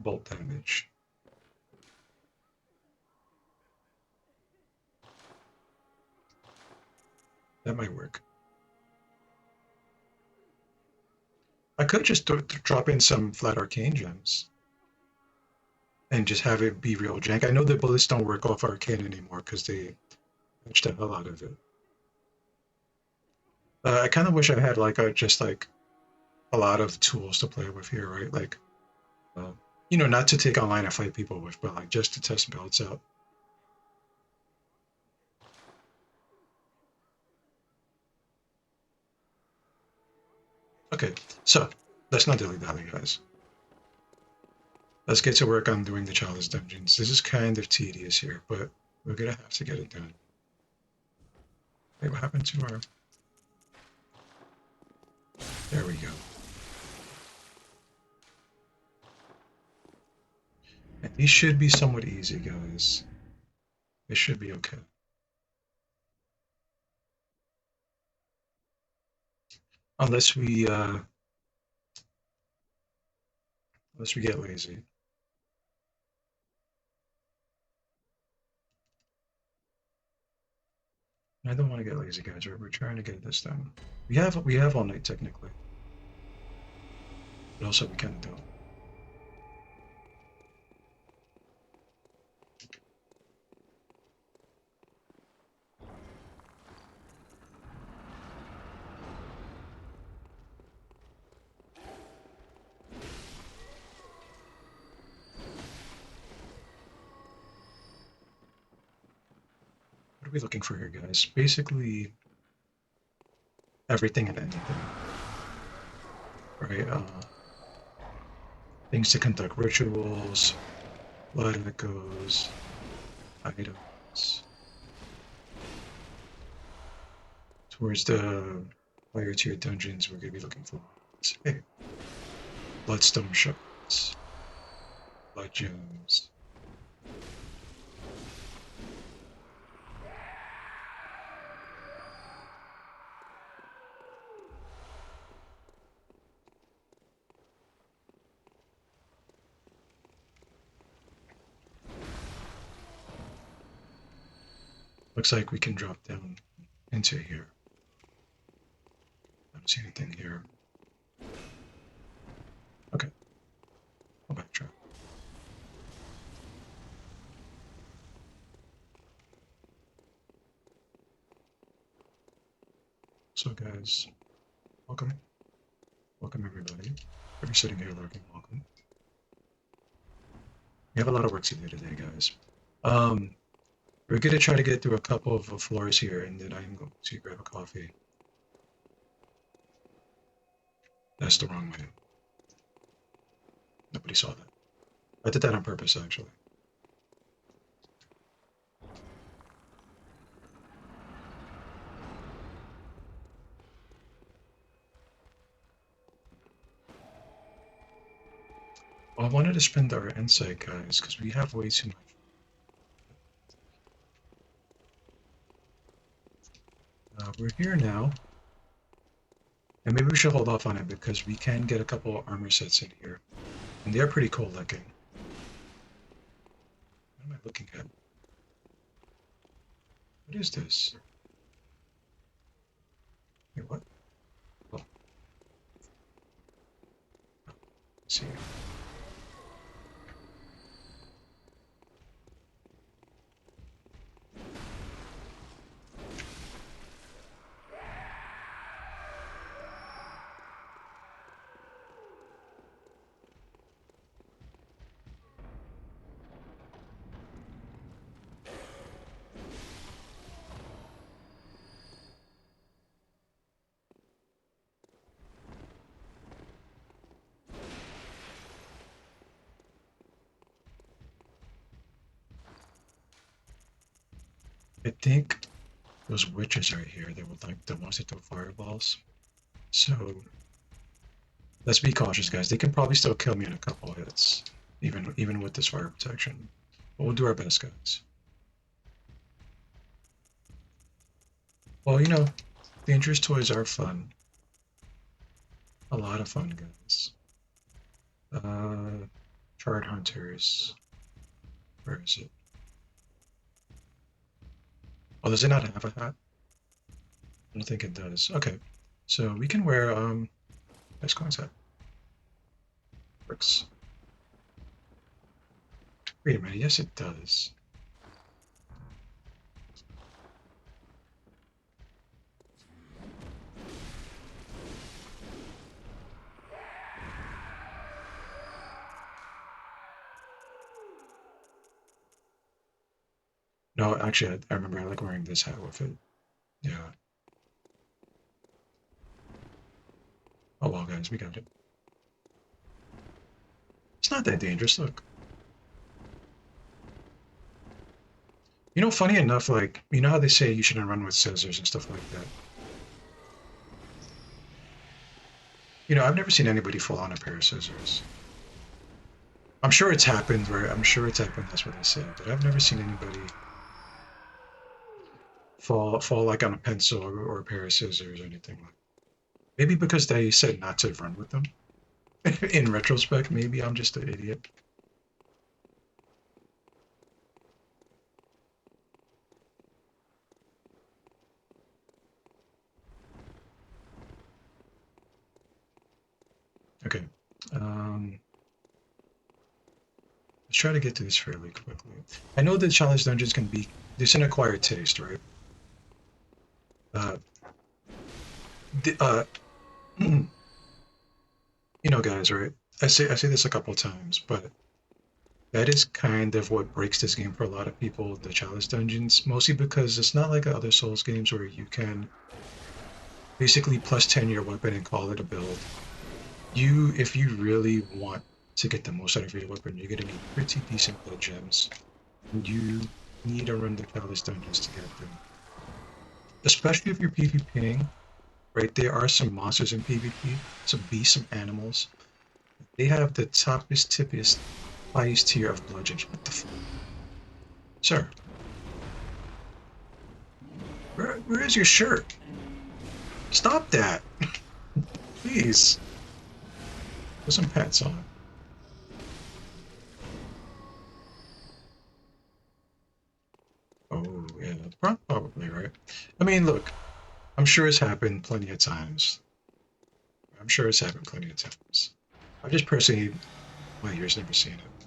bolt damage? That might work. I could just drop in some flat arcane gems and just have it be real jank. I know the bullets don't work off arcane anymore because they patched the hell out of it. I kind of wish I had like just like a lot of tools to play with here, right? Like, uh, not to take online and fight people with, but like just to test builds out. Okay, so let's not dilly-dally, guys. Let's get to work on doing the chalice dungeons. This is kind of tedious here, but we're gonna have to get it done. Wait, what happened to our... There we go. And these should be somewhat easy, guys. It should be okay. Unless we get lazy. I don't want to get lazy, guys. We're trying to get this done. We have all night technically, but also we kind of don't. What are we looking for here, guys? Basically everything and anything, right? Things to conduct rituals, blood echoes, items. Towards the higher tier dungeons, we're going to be looking for, hey, bloodstone shards, blood gems. Looks like we can drop down into here. I don't see anything here. Okay, I'll backtrack. So guys, welcome. Welcome everybody. If you're sitting here lurking, welcome. We have a lot of work to do today, guys. Um, we're gonna try to get through a couple of floors here, and then I'm going to grab a coffee. That's the wrong way. Nobody saw that. I did that on purpose, actually. Well, I wanted to spend our insight, guys, because we have way too much. We're here now, and maybe we should hold off on it because we can get a couple of armor sets in here, and they're pretty cool looking. What am I looking at? What is this? Wait, what? Oh, let's see. I think those witches right here, they were like the ones that throw fireballs. So Let's be cautious, guys. They can probably still kill me in a couple hits, even with this fire protection. But we'll do our best, guys. Well, dangerous toys are fun. A lot of fun, guys. Uh, Chart hunters. Where is it? Oh, does it not have a hat? I don't think it does. Okay, so we can wear ice coins hat. Works. Wait a minute. Yes, it does. No, actually, I remember I like wearing this hat with it. Yeah. Oh well, guys, we got it. It's not that dangerous. Look. Funny enough, like how they say you shouldn't run with scissors and stuff like that. I've never seen anybody fall on a pair of scissors. I'm sure it's happened. Where I'm sure it's happened. That's what they say. But I've never seen anybody fall like on a pencil or a pair of scissors or anything like. Maybe because they said not to run with them. In retrospect, maybe I'm just an idiot. Okay. Um, let's try to get to this fairly quickly. I know that challenge dungeons can be there's an acquired taste, right? Uh, the, guys, right? I say this a couple of times, but that is kind of what breaks this game for a lot of people, the challenge dungeons, mostly because it's not like other Souls games where you can basically plus 10 your weapon and call it a build. If you really want to get the most out of your weapon, you're gonna need pretty decent blood gems. And you need to run the challenge dungeons to get them. Especially if you're PvPing, right? There are some monsters in PvP, some beasts, some animals. They have the toppest, tippiest, highest tier of blood gems. What the fuck? Sir, where is your shirt? Stop that, please. Put some pants on. Oh yeah, probably right. I mean, look, I'm sure it's happened plenty of times. I'm sure it's happened plenty of times. I've just personally, my years, never seen it.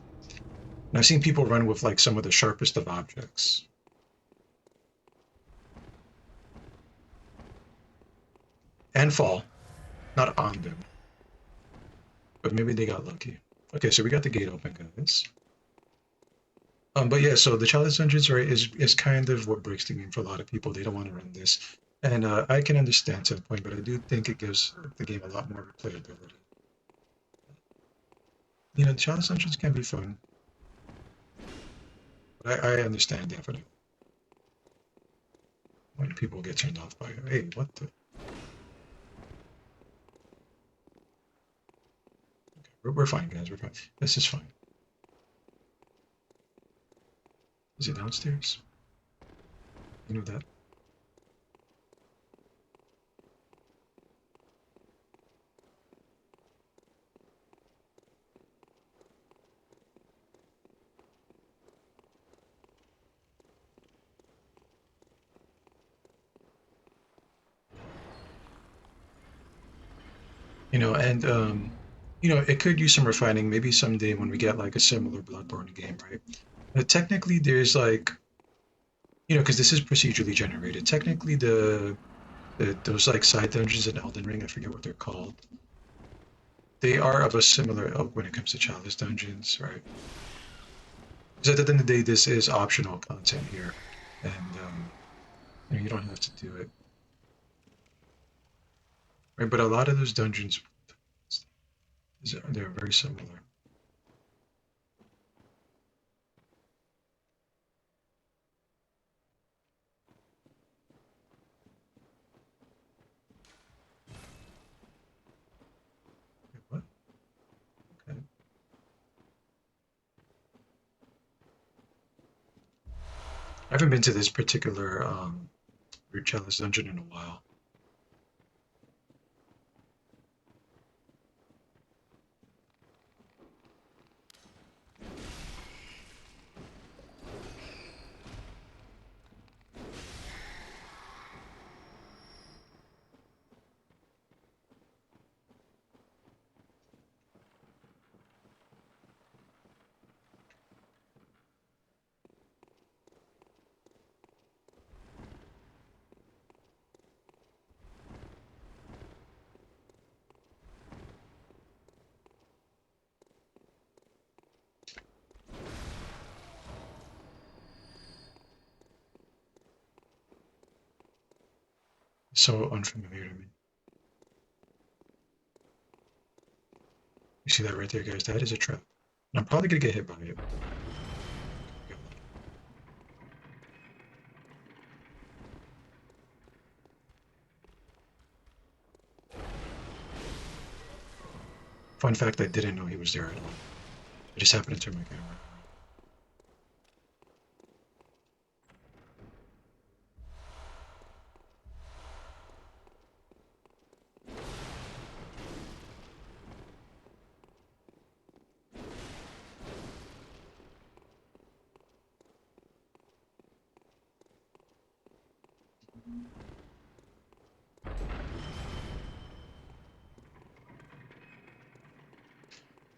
And I've seen people run with like some of the sharpest of objects and fall, not on them, but maybe they got lucky. Okay, so we got the gate open, guys. But yeah, so the challenge dungeons, right, is kind of what breaks the game for a lot of people. They don't want to run this, and I can understand to a point, but I do think it gives the game a lot more replayability. The challenge dungeons can be fun, but I understand definitely when people get turned off by, hey, what the? We're fine, guys. We're fine. This is fine. Is it downstairs? You know that? And it could use some refining. Maybe someday when we get like a similar Bloodborne game, right? But technically, there's like, because this is procedurally generated. Technically, those like side dungeons in Elden Ring, I forget what they're called. They are of a similar ilk when it comes to chalice dungeons, right? Because at the end of the day, this is optional content here, and you don't have to do it, right? But a lot of those dungeons, they're very similar. I haven't been to this particular Root Chalice dungeon in a while. So unfamiliar to me. You see that right there, guys? That is a trap. And I'm probably gonna get hit by it. Fun fact, I didn't know he was there at all. I just happened to turn my camera.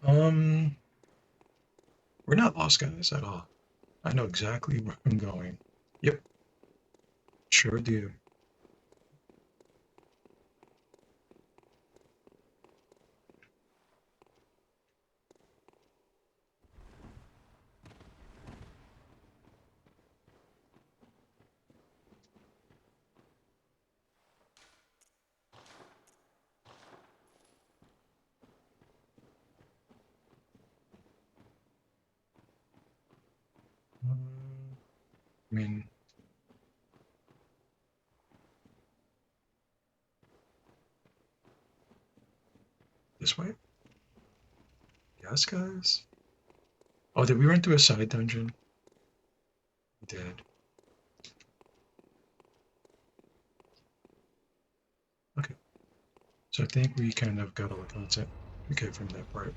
Um, we're not lost guys at all. I know exactly where I'm going. Yep, sure do. I mean, this way? Yes, guys. Oh, did we run through a side dungeon? We did. Okay. So I think we kind of got all the content we could from that part.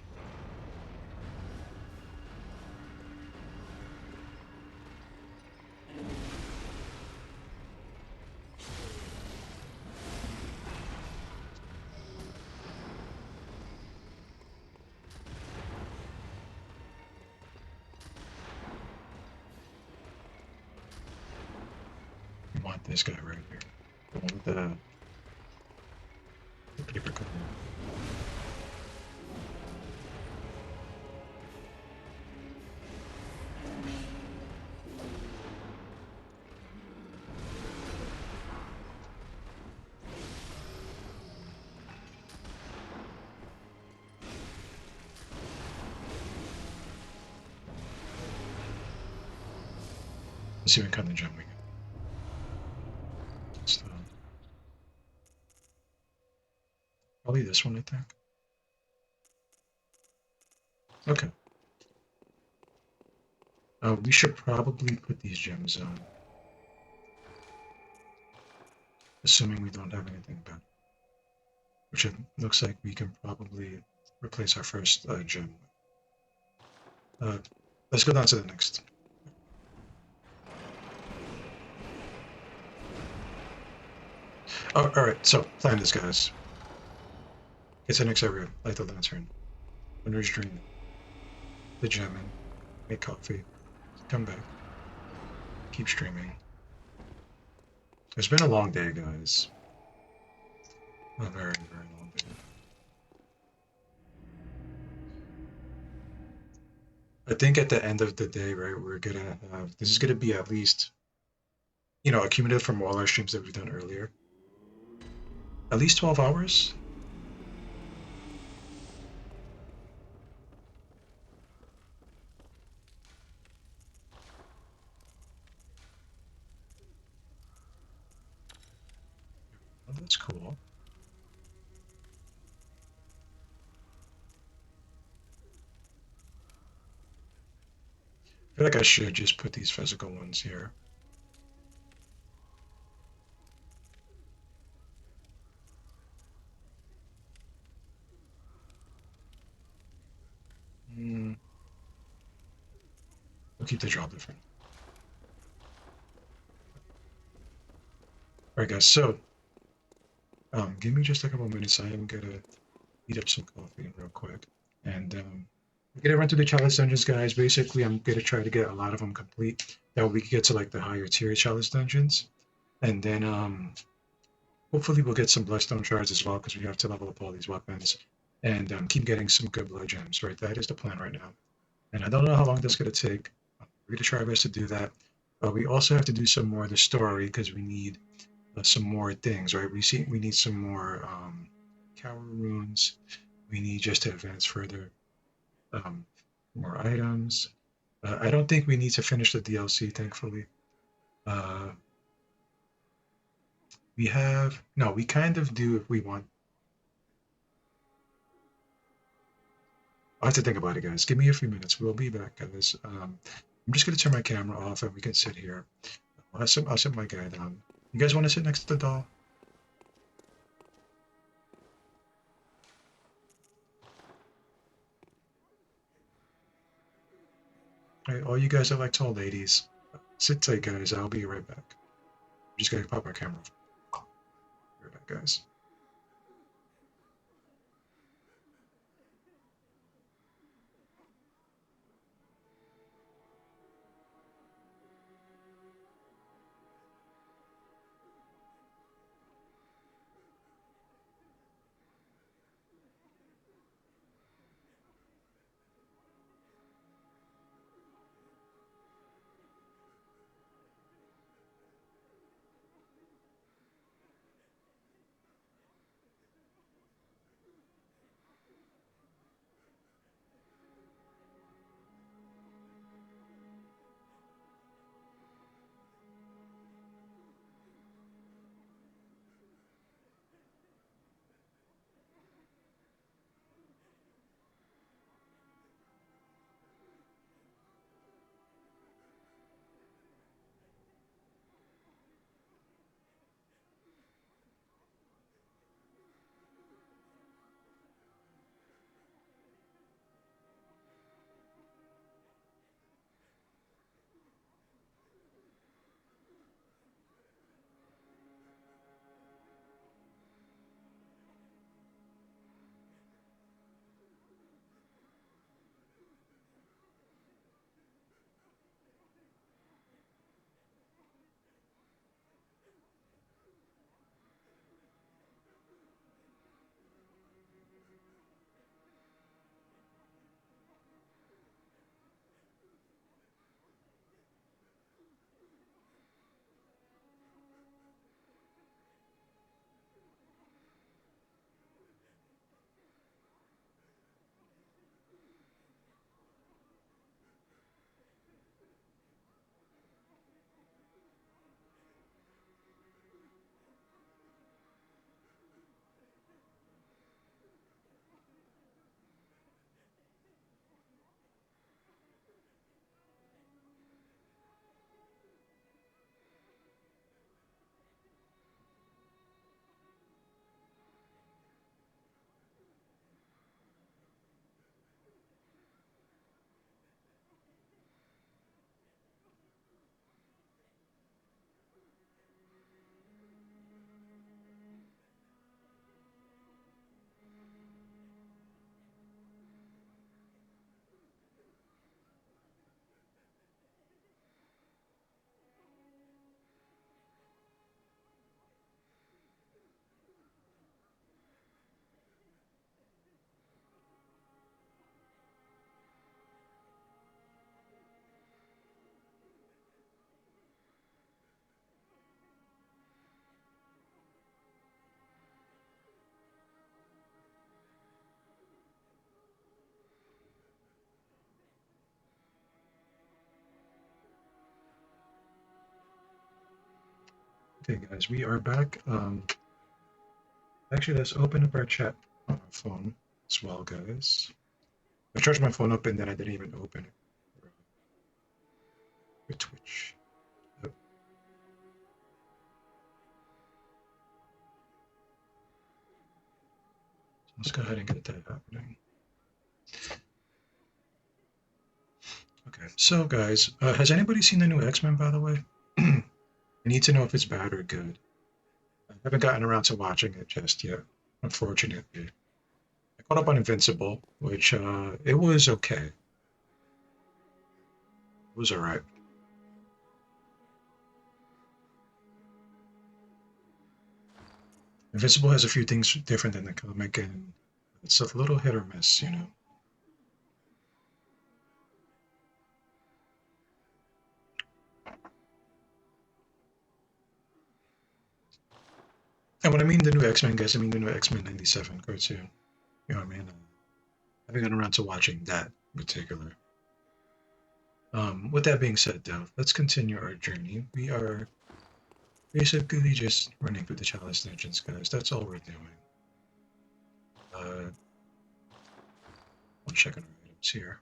We want this guy right here. The one with the paper cutter. Let's see what kind of gem we get. It's, probably this one, I think. Okay. We should probably put these gems on, assuming we don't have anything bad. Which it looks like we can probably replace our first gem. Uh, let's go down to the next. Oh, all right. So plan this, guys. Get to the next area. Light the lantern. Winter's dream. The gem in. Make coffee. Come back. Keep streaming. It's been a long day, guys. A very, very long day. I think at the end of the day, right, we're gonna have this is gonna be at least, accumulated from all our streams that we've done earlier. At least 12 hours. Oh, that's cool. I feel like I should just put these physical ones here. We'll keep the draw different. All right, guys. So, give me just a couple minutes. I am gonna heat up some coffee real quick, and we're gonna run through the challenge dungeons, guys. Basically, I'm gonna try to get a lot of them complete. That way we can get to like the higher tier challenge dungeons, and then hopefully we'll get some bloodstone shards as well because we have to level up all these weapons and keep getting some good blood gems. Right, that is the plan right now. And I don't know how long that's gonna take. We're gonna try our best to do that. But we also have to do some more of the story because we need some more things, right? We need some more cower runes. We need just to advance further, um, more items. I don't think we need to finish the DLC, thankfully. Uh, we have no, we kind of do if we want. I have to think about it, guys. Give me a few minutes. We'll be back, guys. I'm just gonna turn my camera off and we can sit here. I'll sit my guy down. You guys want to sit next to the doll? All right, all you guys are like tall ladies. Sit tight, guys. I'll be right back. I'm just gonna pop my camera off. Be right back, guys. Okay, guys, we are back. Actually, let's open up our chat on our phone as well, guys. I charged my phone up and then I didn't even open it for Twitch. Yep. So let's go ahead and get that happening. Okay, So, guys, has anybody seen the new X-Men, by the way? I need to know if it's bad or good. I haven't gotten around to watching it just yet, unfortunately. I caught up on Invincible, which it was okay. It was all right. Invincible has a few things different than the comic, and it's a little hit or miss, you know. And when I mean the new X-Men, guys, I mean the new X-Men '97 cartoon. You know what I mean? I haven't gotten around to watching that in particular. With that being said, though, let's continue our journey. We are basically just running through the chalice dungeons, guys. That's all we're doing. I'll check on our items here.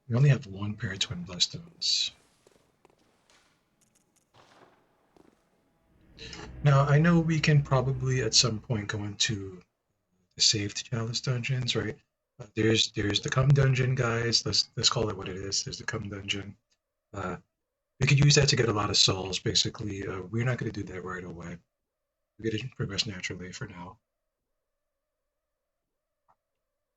We only have one pair of twin bloodstones. Now, I know we can probably at some point go into the saved chalice dungeons, right? There's the cum dungeon, guys. Let's call it what it is. There's the cum dungeon. Uh, we could use that to get a lot of souls. Basically, we're not going to do that right away. We're going to progress naturally for now.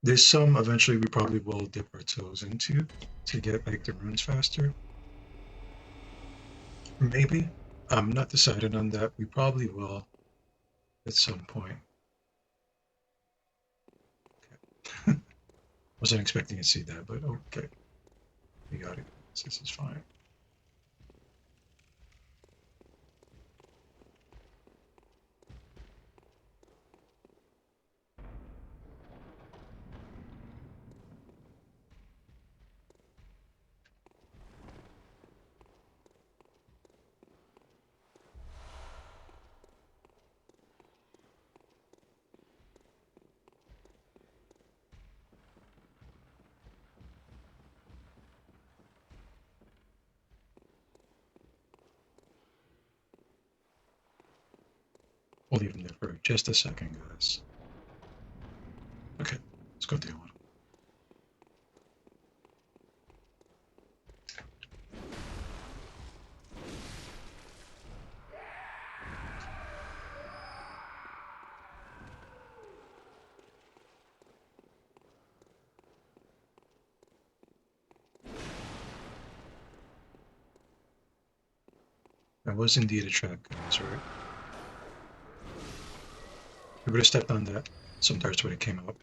There's some eventually we probably will dip our toes into to get like the runes faster. Maybe. I'm not decided on that. We probably will at some point. Okay. Wasn't expecting to see that, but okay. We got it. This is fine. We'll leave them there for just a second, guys. Okay, let's go deal with them. That was indeed a trap, guys, right? We would have stepped on that. Some darts would have came out.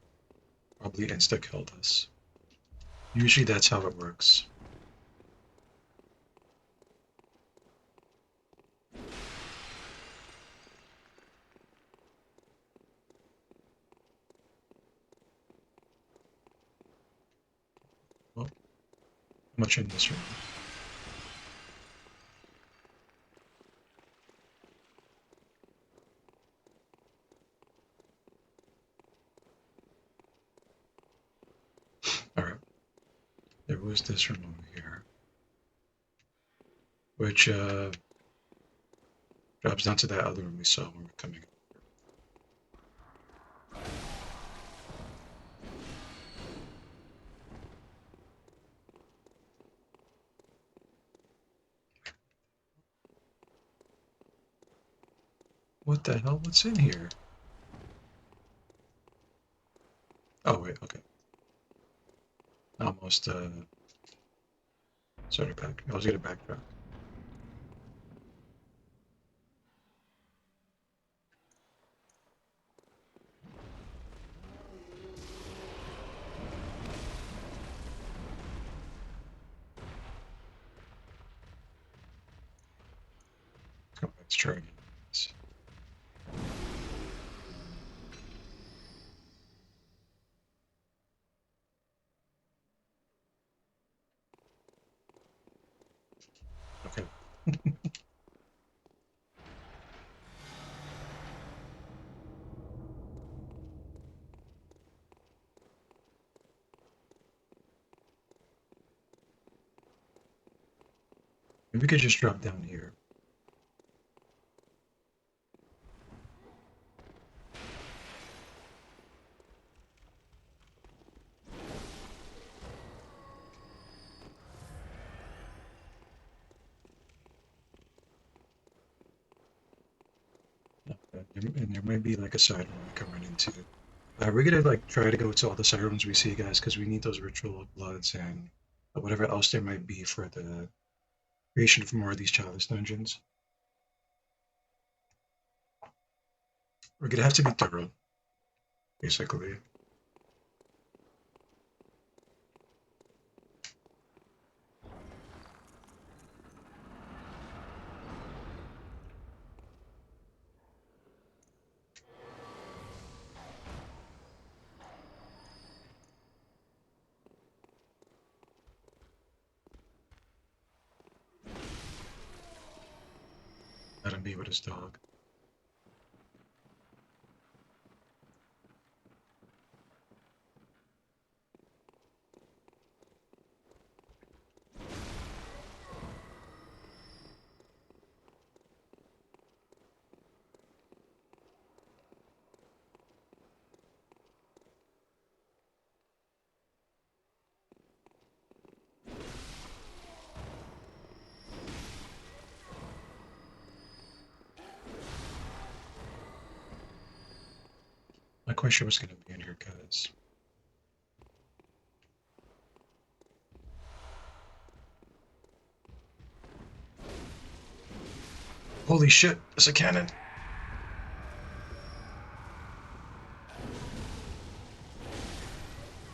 Probably insta-killed us. Usually that's how it works. Well, how much in this room? Alright. There was this room over here. Which drops down to that other room we saw when we were coming. What the hell? What's in here? Oh wait, okay. Almost started back. I was gonna backtrack. Let's go back. Let's try again. Okay. Maybe we could just drop down here. And there might be like a side room we can run into. We're gonna like try to go to all the side rooms we see, guys, because we need those ritual bloods and whatever else there might be for the creation of more of these chalice dungeons. We're gonna have to be thorough, basically. Let him be with his dog. My question was gonna be in here, guys. Holy shit! It's a cannon.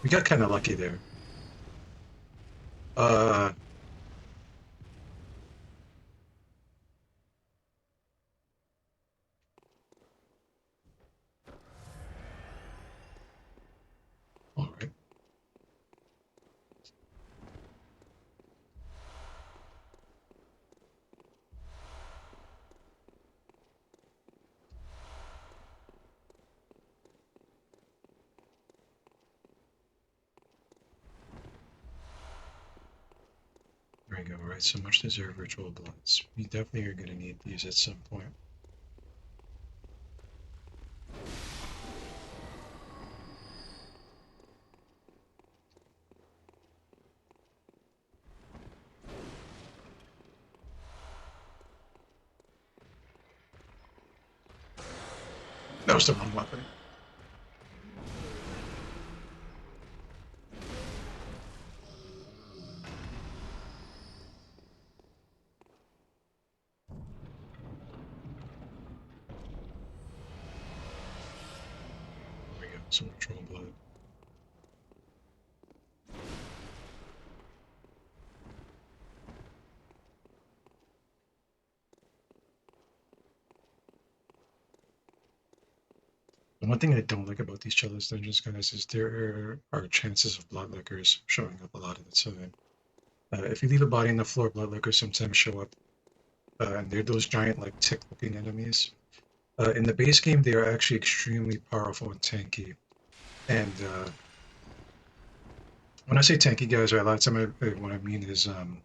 We got kind of lucky there. Uh, all right. There we go. All right, so much deserved ritual bloods. We definitely are gonna need these at some point. That was the wrong weapon. There we go. Some ritual blood. The one thing I don't like about these chalice dungeons, guys, is there are chances of blood lickers showing up a lot of the time. If you leave a body on the floor, blood lickers sometimes show up, and they're those giant, like, tick-looking enemies. In the base game, they are actually extremely powerful and tanky. And when I say tanky, guys, right, a lot of time what I mean is, on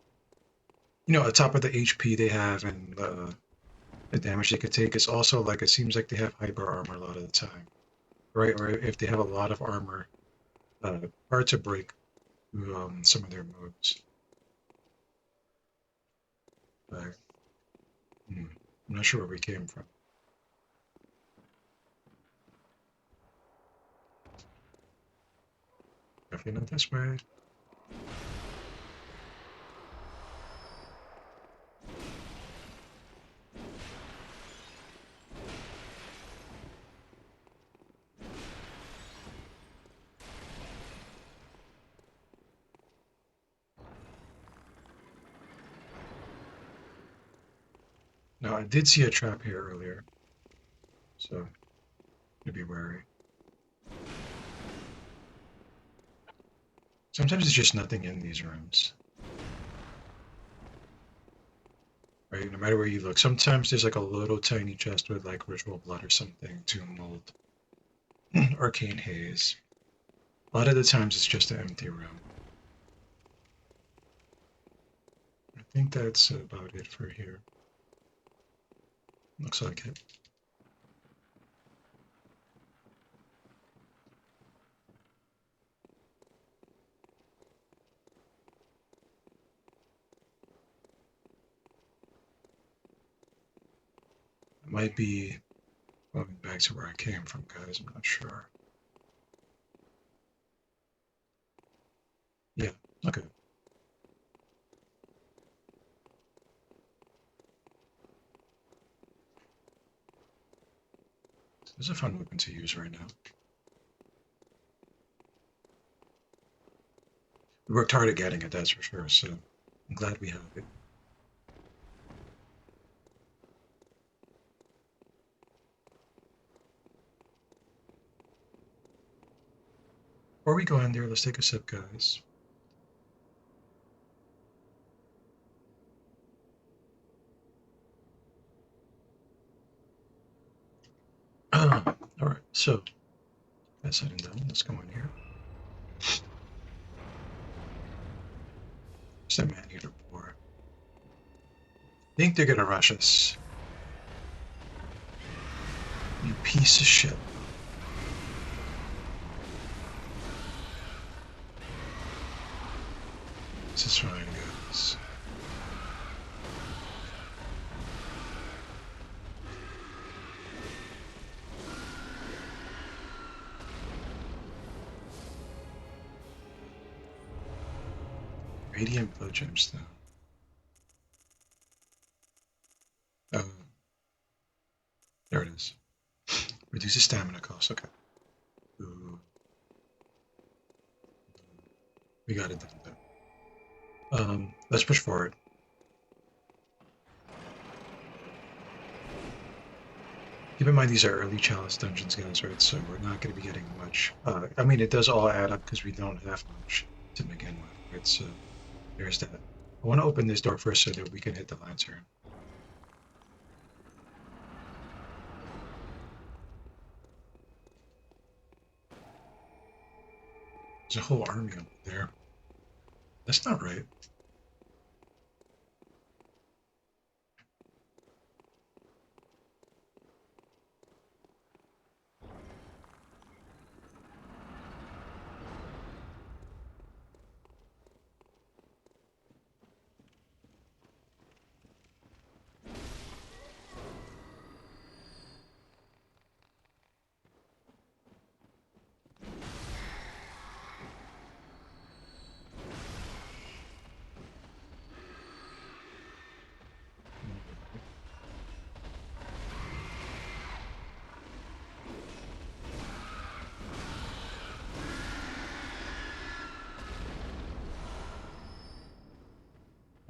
top of the HP they have and the damage they could take, it's also like it seems like they have hyper armor a lot of the time, right? Or if they have a lot of armor, hard to break through some of their moves. But, I'm not sure where we came from. Definitely not this way. Now, I did see a trap here earlier, so to be wary. Sometimes it's just nothing in these rooms, right? No matter where you look. Sometimes there's like a little tiny chest with like ritual blood or something, tomb mold, arcane haze. A lot of the times it's just an empty room. I think that's about it for here. Looks like it. It might be going back to where I came from, guys. I'm not sure. Yeah, okay. This is a fun weapon to use right now. We worked hard at getting it, that's for sure, so I'm glad we have it. Before we go in there, let's take a sip, guys. Alright, so that's setting down. Let's go in here. What's that man eater for? I think they're gonna rush us. You piece of shit. This is fine, guys. Radiant blood gemstone. Oh, there it is. Reduces stamina cost. Okay. Ooh, we got it done though. Let's push forward. Keep in mind these are early challenge dungeons, guys, right? So we're not going to be getting much. I mean, it does all add up because we don't have much to begin with, right? So there's that. I want to open this door first so that we can hit the lantern. There's a whole army up there. That's not right.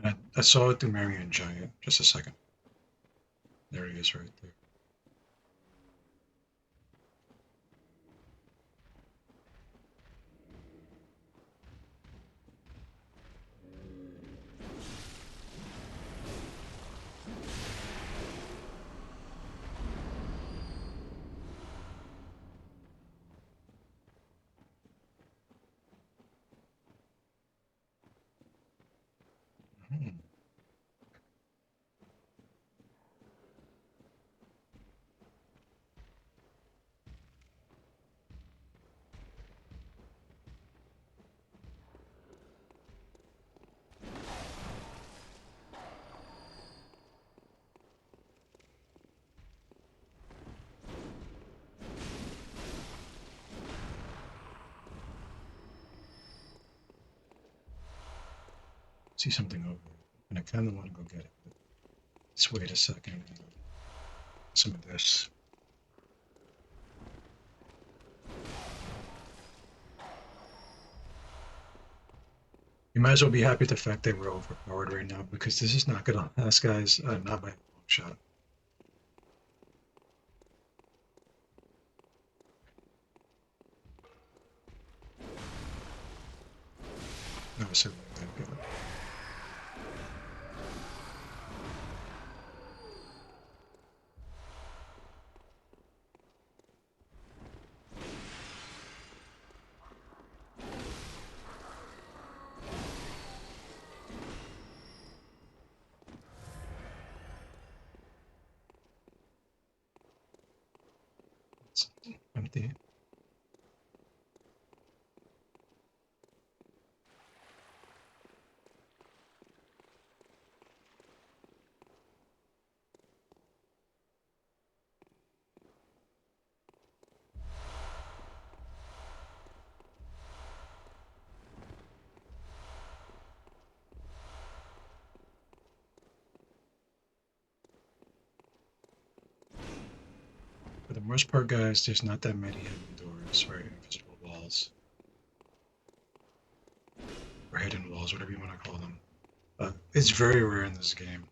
And I saw it through Marion Giant. Just a second. There he is right there. Hmm. See something over there. And I kind of want to go get it. But let's wait a second. Some of this. You might as well be happy with the fact that we're overpowered right now because this is not gonna last, guys. Not by a long shot. No, so good. It's empty. most part, guys, there's not that many hidden doors or invisible walls or hidden walls, whatever you want to call them. It's very rare in this game.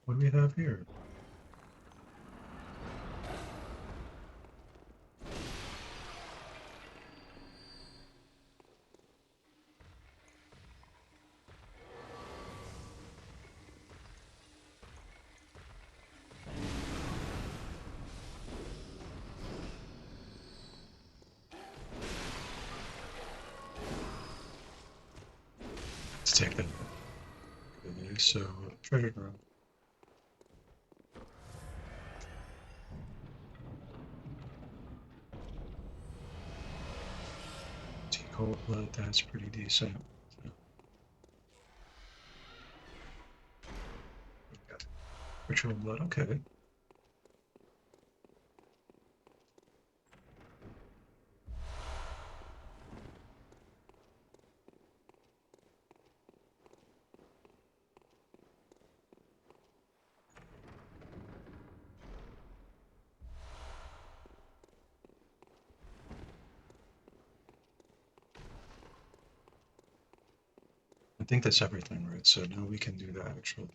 What do we have here? Let's take that. Okay, so treasure room. Cold blood, that's pretty decent. So, okay. Ritual blood, okay. I think that's everything, right? So now we can do the actual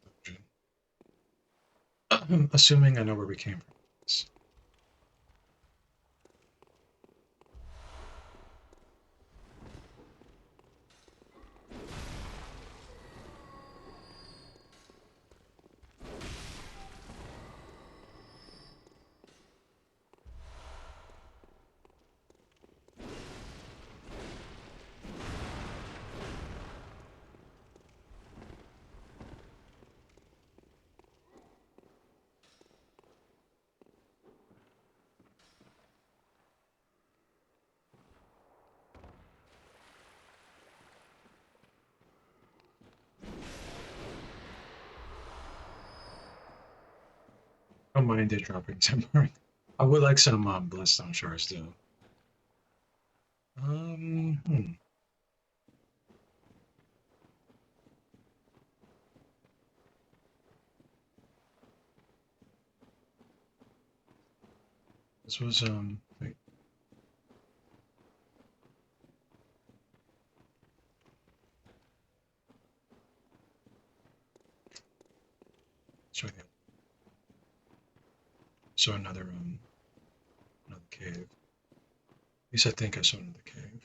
dungeon. Assuming I know where we came from. I don't mind it dropping temporary. I would like some bloodstone shards though. Hmm. This was wait, sorry. So another cave. At least I think I saw another cave.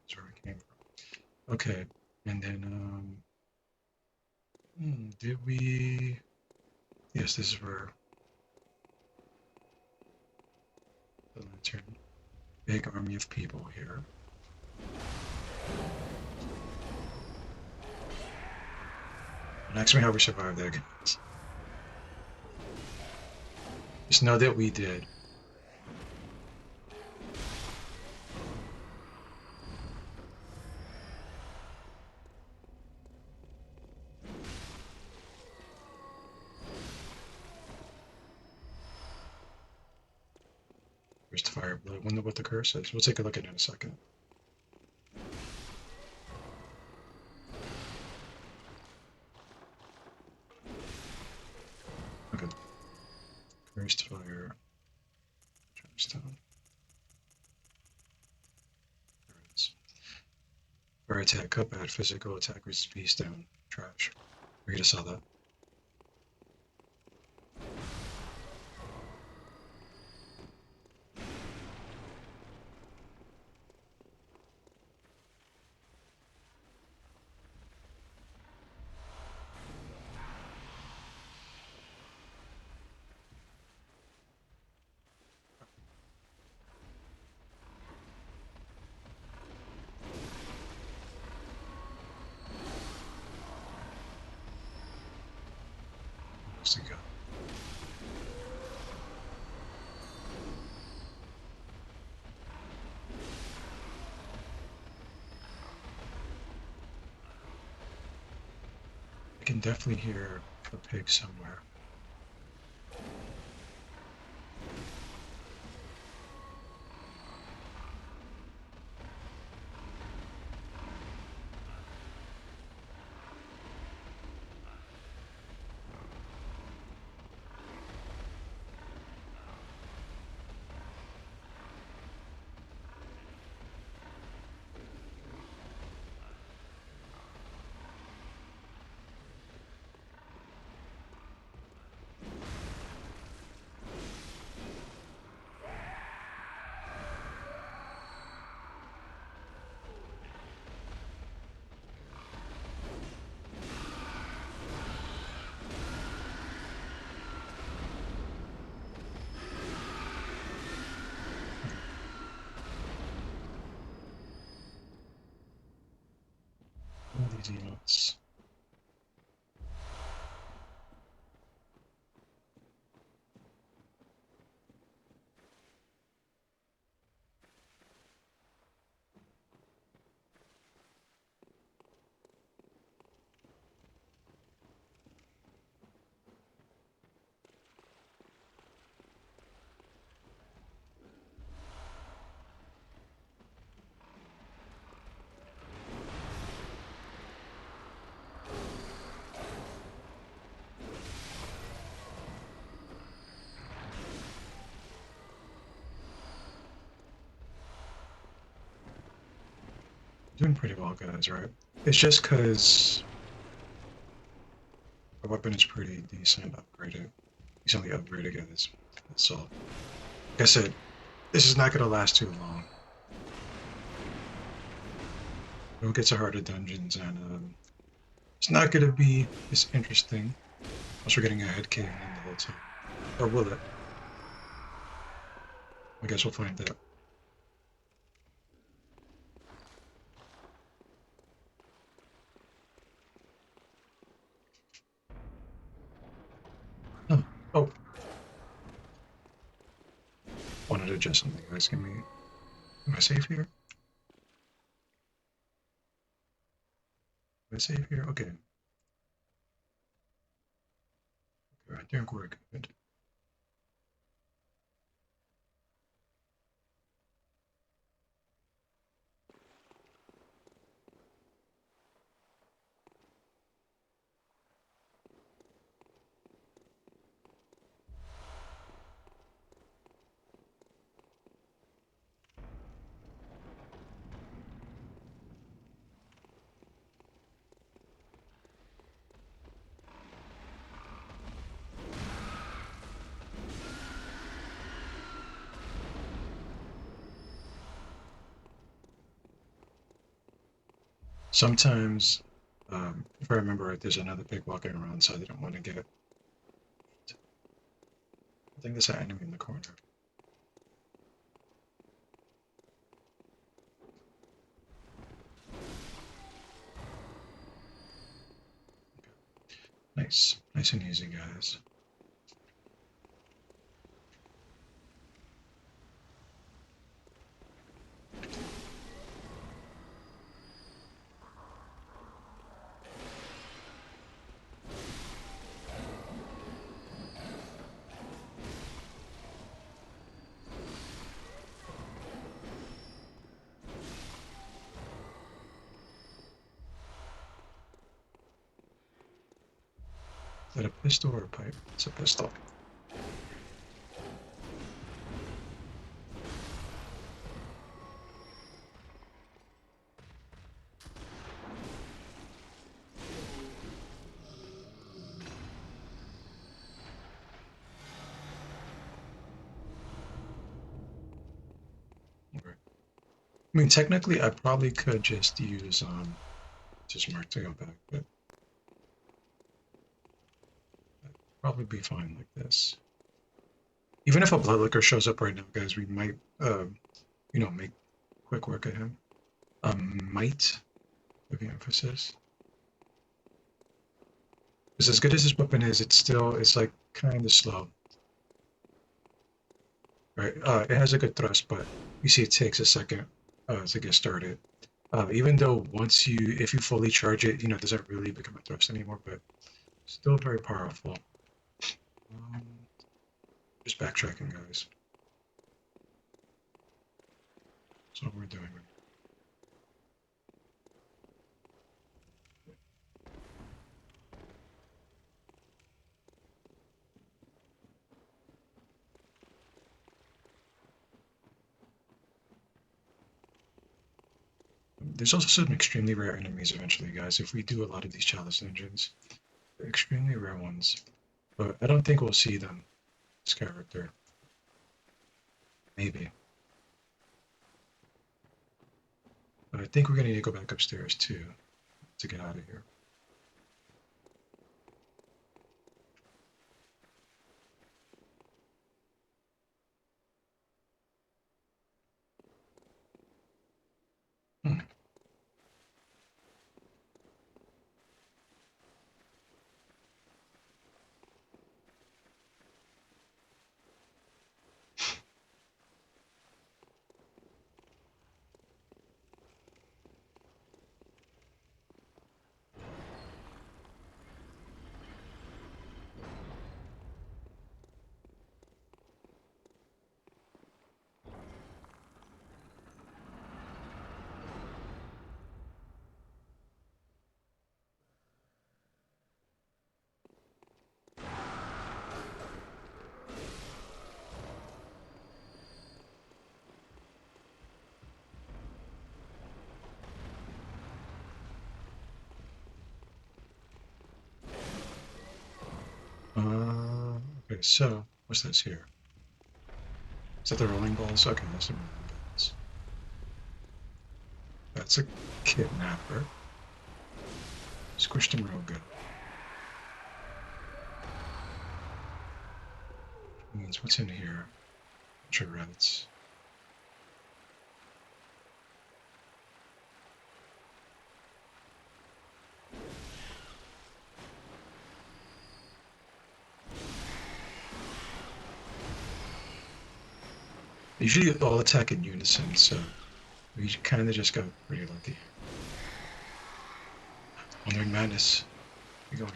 That's where we came from. Okay, and then did we? Yes, this is where the lantern. Big army of people here. And ask me how we survived that, guys. Just know that we did. Where's the fire blood? Wonder what the curse is. We'll take a look at it in a second. Okay. Cursed fire. Gemstone. There it is. Fire attack, cut bad, physical attack, resist beast down. Trash. We're gonna sell that. supposed to go. I can definitely hear a pig somewhere. All these emotes. Doing pretty well, guys, right? It's just because our weapon is pretty decent, upgraded. Recently upgraded, guys. So, like I said, this is not going to last too long. We'll get to harder dungeons, and it's not going to be as interesting unless we're getting a head caving in the whole time. Or will it? I guess we'll find out. Oh, oh. Wanted to adjust something, guys. Give me. Am I safe here? Am I safe here? Okay. I think we're good. Sometimes, if I remember right, there's another pig walking around, so I didn't want to get. I think there's an enemy in the corner. Nice. Nice and easy, guys. Is that a pistol or a pipe? It's a pistol. Okay. I mean, technically, I probably could just use just mark to go back, but I'd probably be fine like this. Even if a bloodlicker shows up right now, guys, we might, make quick work of him. Might, with the emphasis. Because as good as this weapon is, it's like kind of slow, right? It has a good thrust, but you see it takes a second to get started. Even though if you fully charge it, it doesn't really become a thrust anymore, but still very powerful. Um, just backtracking, guys. That's what we're doing. There's also some extremely rare enemies eventually, guys. If we do a lot of these chalice dungeons, they're extremely rare ones. But I don't think we'll see them. This character, maybe. But I think we're gonna need to go back upstairs too to get out of here. Hmm. Okay, so what's this here? Is that the rolling balls? Okay, that's the rolling balls. That's a kidnapper. Squished him real good. Means what's in here? Bunch of rats. They usually all attack in unison, so we kind of just got pretty lucky. Wandering Madness. Keep going.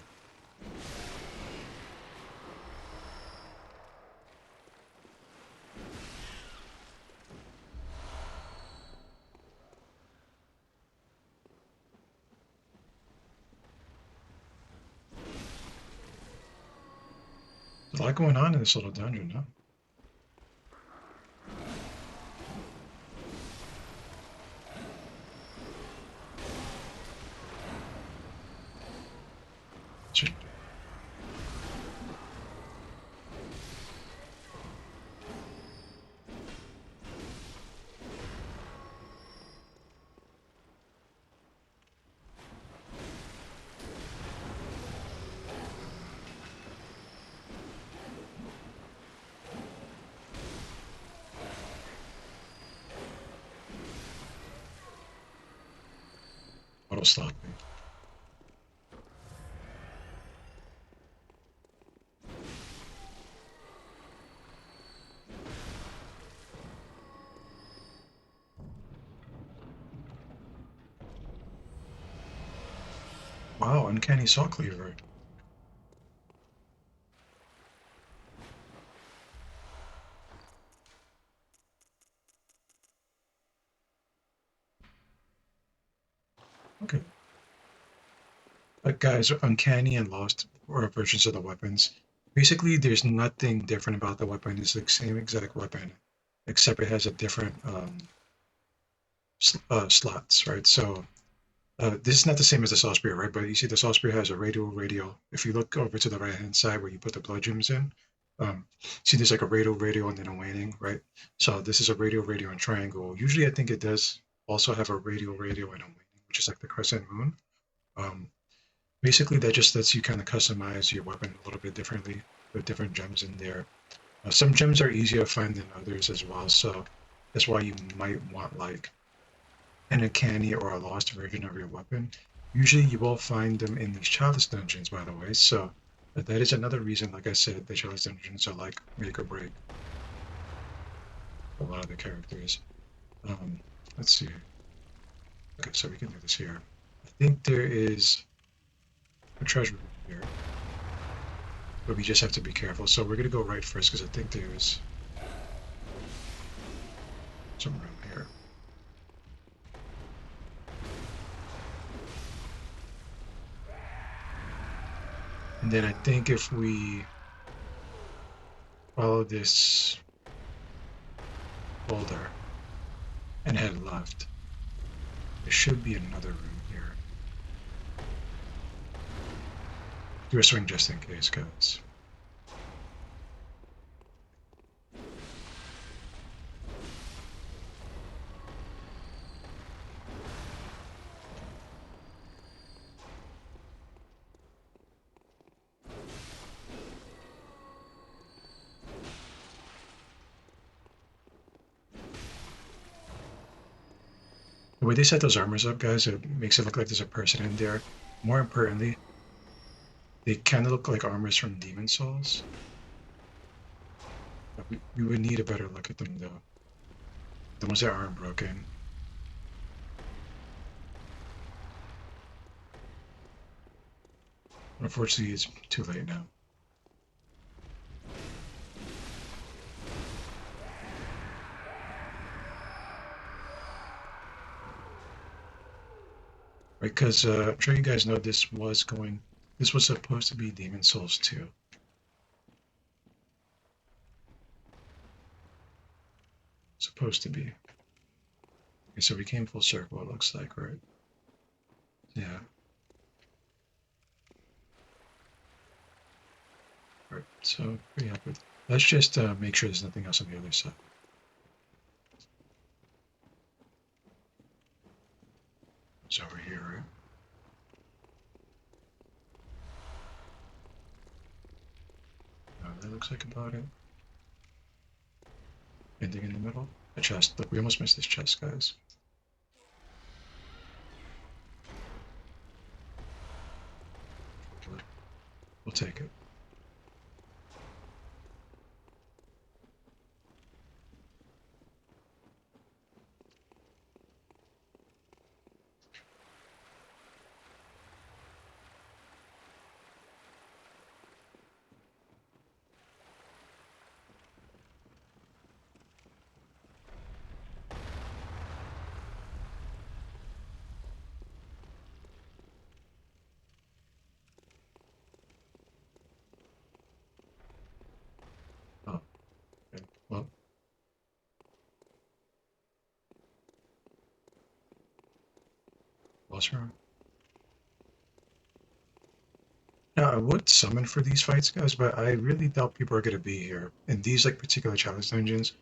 There's a lot going on in this little dungeon, huh? Should auto slot me. Wow, uncanny saw cleaver. Okay. Guys, uncanny and lost or versions of the weapons. Basically, there's nothing different about the weapon. It's the same exact weapon, except it has a different slots, right? So this is not the same as the saw spear, right? But you see the saw spear has a radial. If you look over to the right-hand side where you put the blood gems in, see there's like a radial, and then a waning, right? So this is a radial, and triangle. Usually I think it does also have a radial, and a waning, which is like the crescent moon. Um, Basically, that just lets you kind of customize your weapon a little bit differently with different gems in there. Some gems are easier to find than others as well, so that's why you might want like an uncanny or a lost version of your weapon. Usually you will find them in these chalice dungeons, by the way. So that is another reason, like I said, the chalice dungeons are like make or break a lot of the characters. Um, let's see. Okay, so we can do this here. I think there is a treasure room here, but we just have to be careful. So we're gonna go right first because I think there's some room here. And then I think if we follow this boulder and head left, there should be another room here. Do a swing just in case, guys. The way they set those armors up, guys, it makes it look like there's a person in there. More importantly, they kind of look like armors from Demon Souls. But we would need a better look at them, though. The ones that aren't broken. Unfortunately, it's too late now. Right, because I'm sure you guys know this was supposed to be Demon Souls 2. Supposed to be. Okay, so we came full circle, it looks like, right? Yeah. Right, so pretty happy with. Let's just make sure there's nothing else on the other side. It's over here, right? That looks like about it. Ending in the middle. A chest. Look, we almost missed this chest, guys. We'll take it. Oh, okay. Well, lost room. Now, I would summon for these fights, guys, but I really doubt people are going to be here. In these like particular challenge dungeons,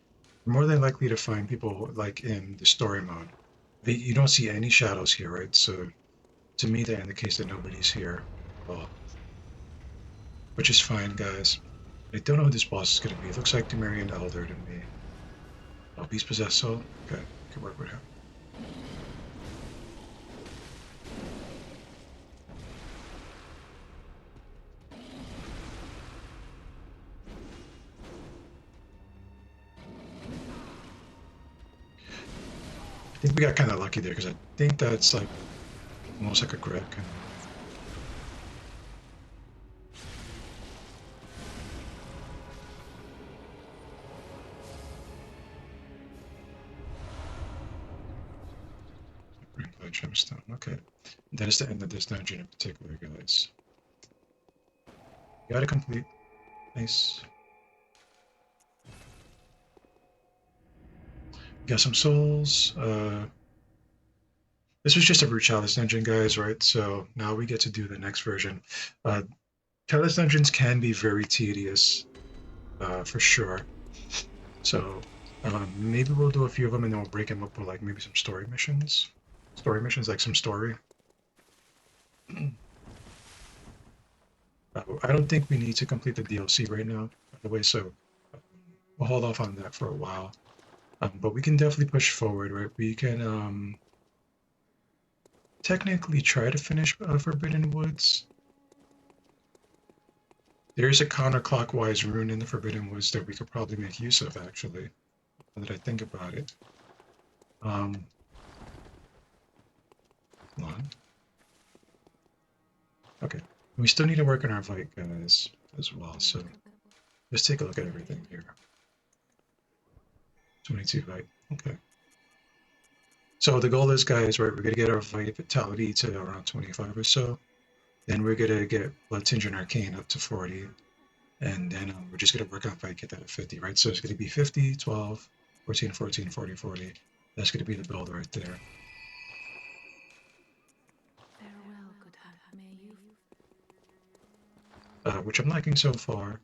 you're more than likely to find people like in the story mode. You don't see any shadows here, right? So to me, that indicates that nobody's here. Well, which is fine, guys. I don't know who this boss is going to be. It looks like Demarian Elder to me. Oh, Beast Possessed Soul? Okay, can work with him. I think we got kind of lucky there because I think that's like almost like a grid kind of. Green gemstone. Okay, that is the end of this dungeon in particular, guys. Got it complete. Nice. Got some souls. This was just a root chalice dungeon, guys, right? So now we get to do the next version. Chalice dungeons can be very tedious, for sure. So maybe we'll do a few of them and then we'll break them up with like maybe some story missions. Story missions, like some story. I don't think we need to complete the DLC right now, by the way, so we'll hold off on that for a while. But we can definitely push forward, right? We can technically try to finish Forbidden Woods. There's a counterclockwise rune in the Forbidden Woods that we could probably make use of, actually, now that I think about it. Um, Hold on. Okay. We still need to work on our fight, guys, as well, so let's take a look at everything here. 22 fight. Okay. So the goal is, guys, right, we're going to get our fight vitality to around 25 or so. Then we're going to get Blood Tinge and Arcane up to 40. And then we're just going to work on fight, get that at 50, right? So it's going to be 50, 12, 14, 14, 40, 40. That's going to be the build right there. Farewell, good heart, may you. Which I'm liking so far.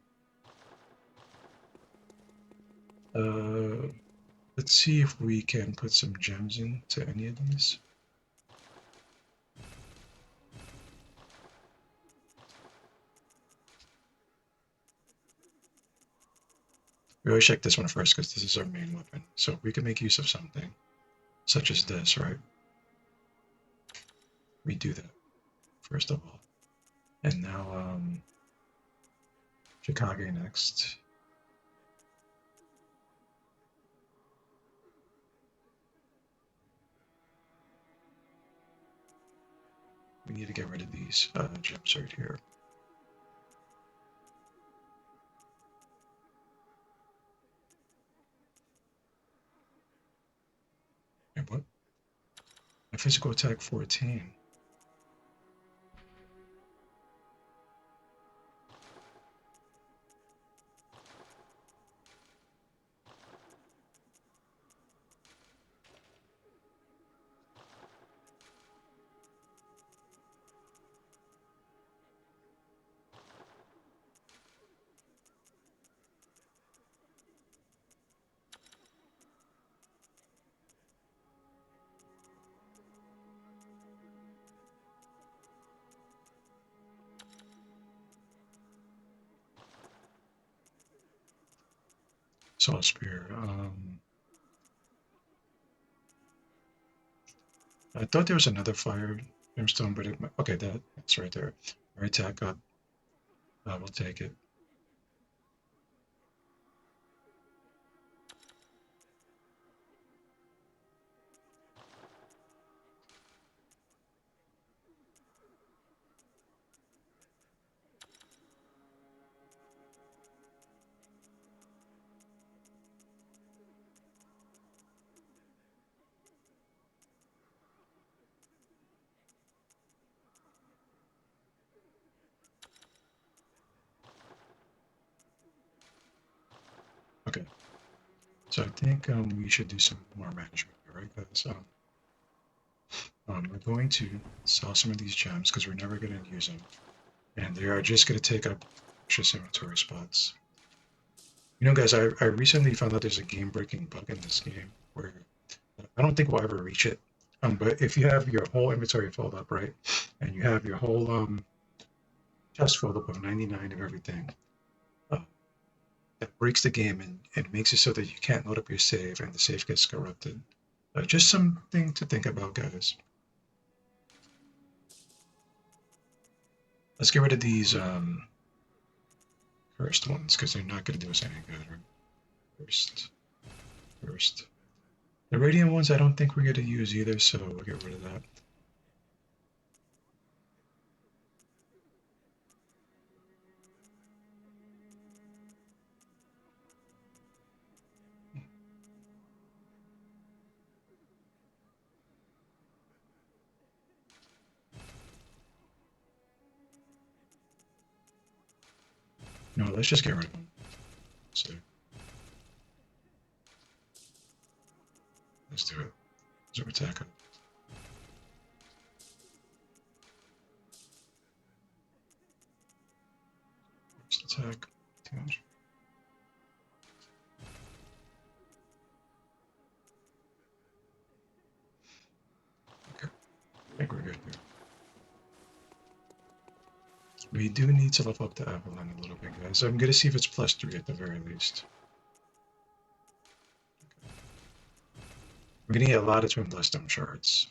Let's see if we can put some gems into any of these. We always check this one first because this is our main weapon. So we can make use of something, such as this, right? We do that, first of all. And now, Chicago next. We need to get rid of these gems right here. And what? My physical attack 14. Saw spear. I thought there was another fire brimstone, but okay, that's right there. Our attack up. We'll take it. Okay. So I think we should do some more management here, right? Because we're going to sell some of these gems because we're never going to use them. And they are just going to take up precious inventory spots. You know, guys, I recently found out there's a game-breaking bug in this game where I don't think we'll ever reach it. But if you have your whole inventory filled up, right, and you have your whole chest filled up with 99 of everything, uh, that breaks the game and it makes it so that you can't load up your save and the save gets corrupted. Just something to think about, guys. Let's get rid of these cursed ones because they're not going to do us any good. Right? First. The radiant ones I don't think we're going to use either, so we'll get rid of that. No, let's just get rid of them. So, let's do it. So attack it. First attack. Damage. Okay. I think we're good here. We do need to level up the Avalon a little bit, guys. I'm going to see if it's +3 at the very least. We're going to get a lot of twin bloodstone shards.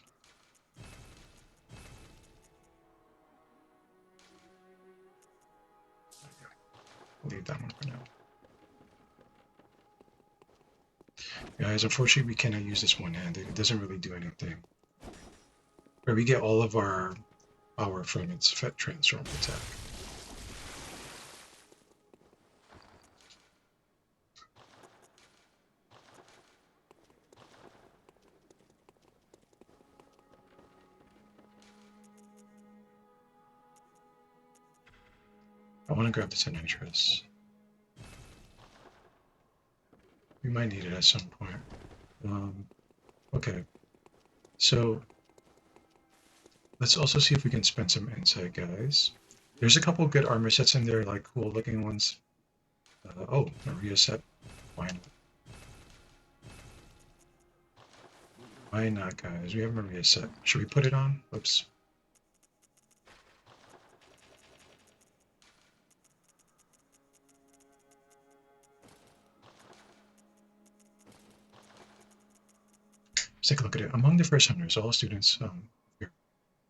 for now. Guys, unfortunately, we cannot use this one-handed. It doesn't really do anything. But we get all of our power from its Fet Transform attack. I want to grab the Tinnitrus. We might need it at some point. Okay, so let's also see if we can spend some insight, guys. There's a couple good armor sets in there, like cool looking ones. Oh, Maria set. Why not? Why not, guys? We have Maria set. Should we put it on? Oops. Let's take a look at it. Among the first hunters, all students here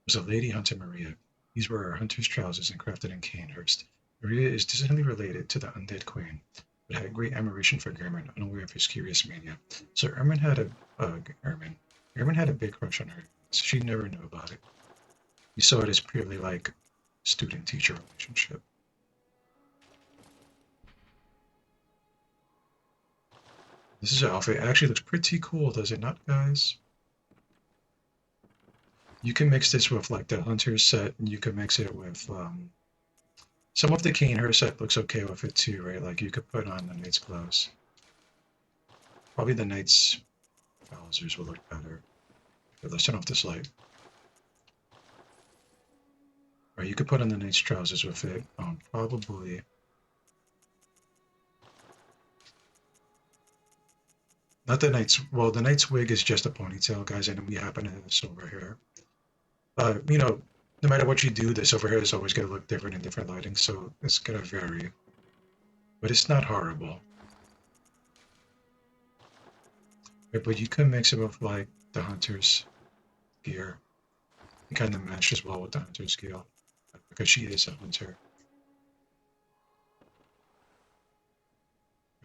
was a lady hunter Maria. These were her hunter's trousers and crafted in Canehurst. Maria is distantly related to the undead queen, but had great admiration for German, unaware of his curious mania. So Ermin had a big crush on her. So she never knew about it. We saw it as purely like student-teacher relationship. This is her outfit. It actually looks pretty cool, does it not, guys? You can mix this with like the hunter's set, and you can mix it with some of the Canehurst set looks okay with it too, right? Like you could put on the knight's clothes. Probably the knight's trousers will look better. But let's turn off this light. Or you could put on the knight's trousers with it. Probably. Not the knight's. Well, the knight's wig is just a ponytail, guys, and we happen to have silver hair. You know, no matter what you do, the silver hair is always going to look different in different lighting, so it's going to vary. But it's not horrible. Right, but you can mix it with like the hunter's gear. It kind of matches well with the hunter's gear because she is a hunter.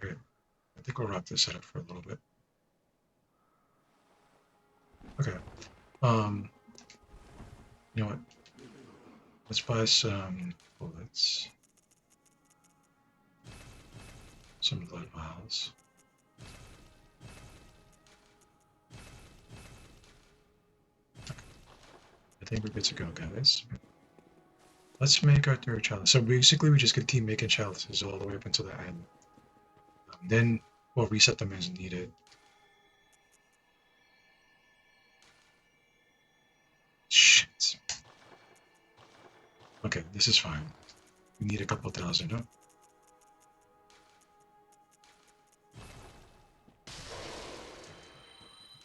Right. I think we'll wrap this up for a little bit. Okay. You know what? Let's buy some bullets. Some blood vials. Okay. I think we're good to go, guys. Let's make our third chalice. So basically, we just could keep making chalices all the way up until the end. Then we'll reset them as needed. Shit. Okay, this is fine. We need a couple thousand, huh?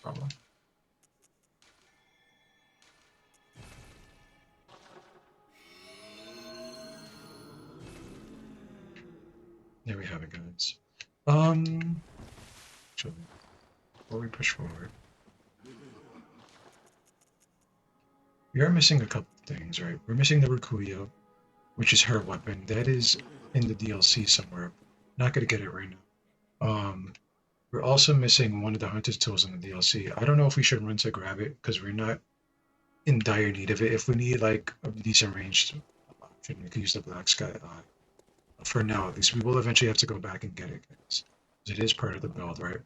Problem. There we have it, guys. Actually, before we push forward, we are missing a couple things, right? We're missing the Rukuyo, which is her weapon. That is in the DLC somewhere. Not gonna get it right now. We're also missing one of the hunter's tools in the DLC. I don't know if we should run to grab it because we're not in dire need of it. If we need like a decent ranged option, we could use the Black Sky Eye. For now, at least, we will eventually have to go back and get it, guys. It is part of the build, right?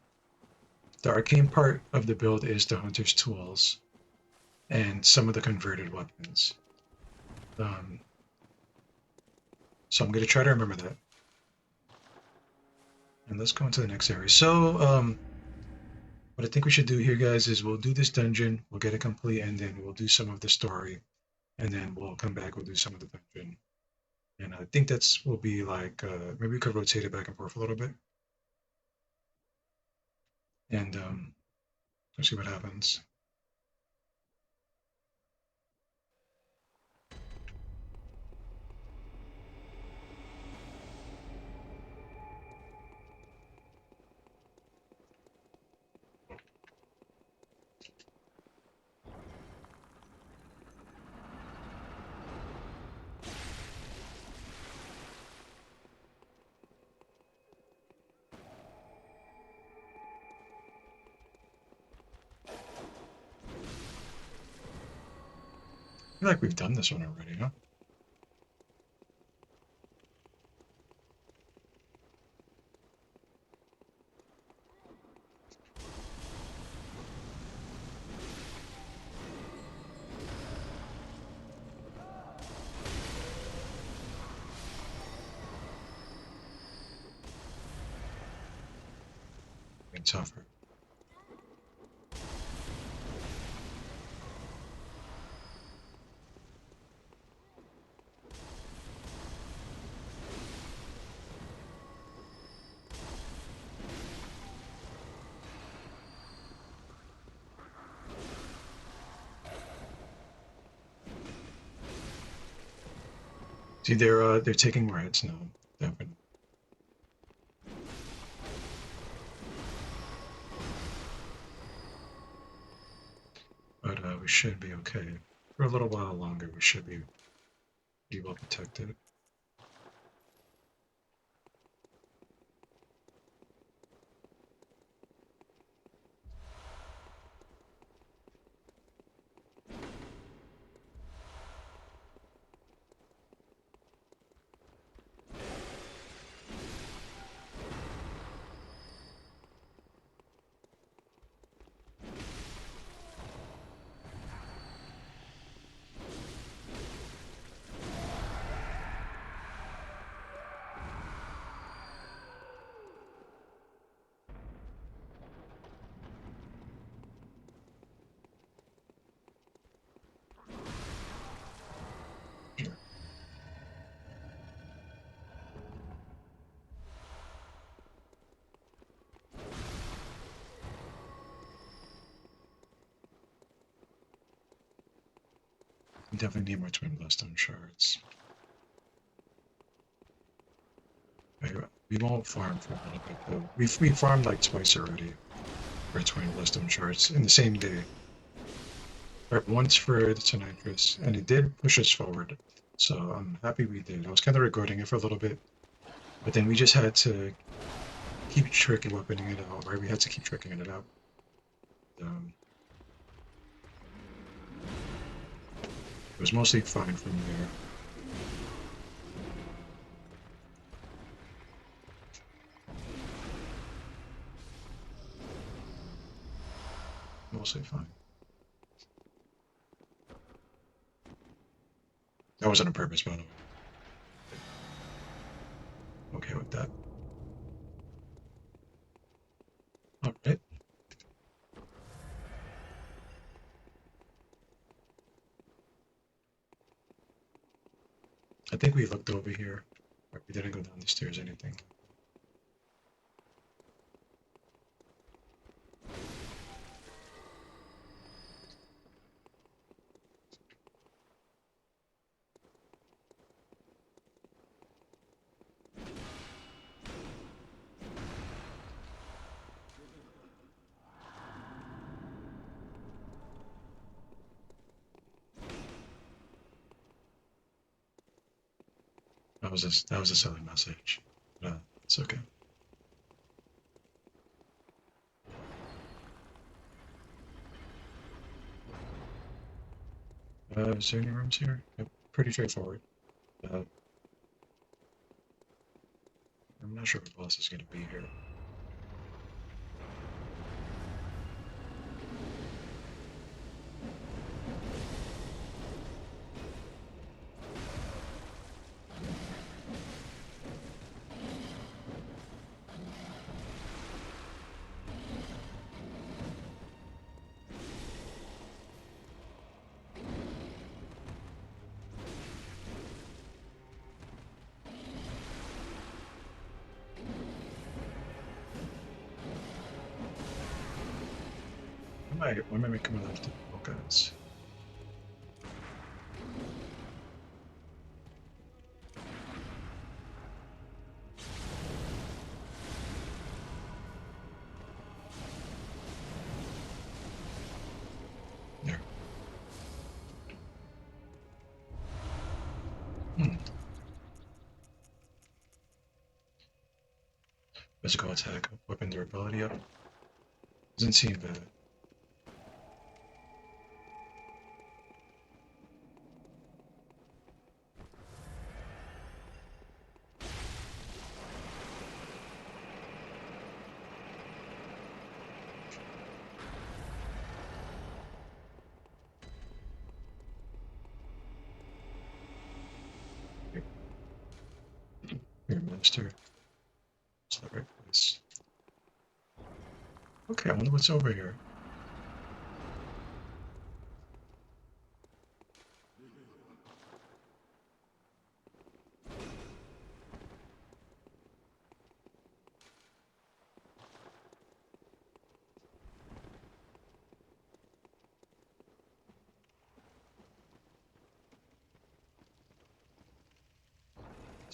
The arcane part of the build is the hunter's tools and some of the converted weapons. So I'm going to try to remember that. And let's go into the next area. So, what I think we should do here, guys, is we'll do this dungeon, we'll get it complete, and then we'll do some of the story. And then we'll come back, we'll do some of the dungeon. And I think that's will be like, maybe we could rotate it back and forth a little bit. And let's see what happens. feel like we've done this one already, huh? Getting tougher. See, they're taking more hits now. Definitely. But we should be okay. For a little while longer, we should be well protected. Here. We definitely need more twin bloodstone shards. We won't farm for a little bit though. We farmed like twice already for twin bloodstone shards in the same day. Or once for the Tonitrus, and it did push us forward. So I'm happy we did. I was kind of regretting it for a little bit, but then we just had to keep tricking weaponing it out, right? We had to keep tricking it out. It was mostly fine from there. Mostly fine. That wasn't on purpose, by the way. Okay with that. All right. I think we looked over here. We didn't go down the stairs or anything. That was a silly message. It's okay. Is there any rooms here? Yep, pretty straightforward. I'm not sure what boss is gonna be here. Why am I making my life difficult, guys? There. Hmm. Physical attack, weapon durability up. Doesn't seem bad. Master. It's the right place. Okay, I wonder what's over here.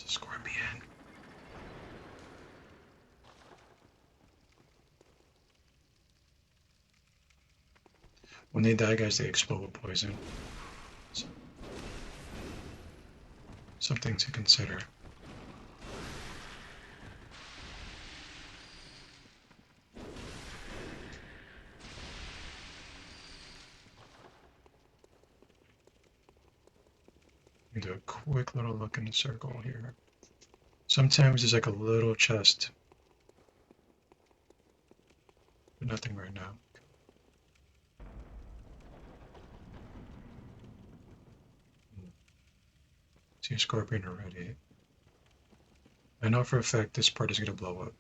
It's a scorpion. When they die, guys, they explode with poison. So, something to consider. Do a quick little look in the circle here. Sometimes there's like a little chest, but nothing right now. See a scorpion already. I know for a fact this part is going to blow up.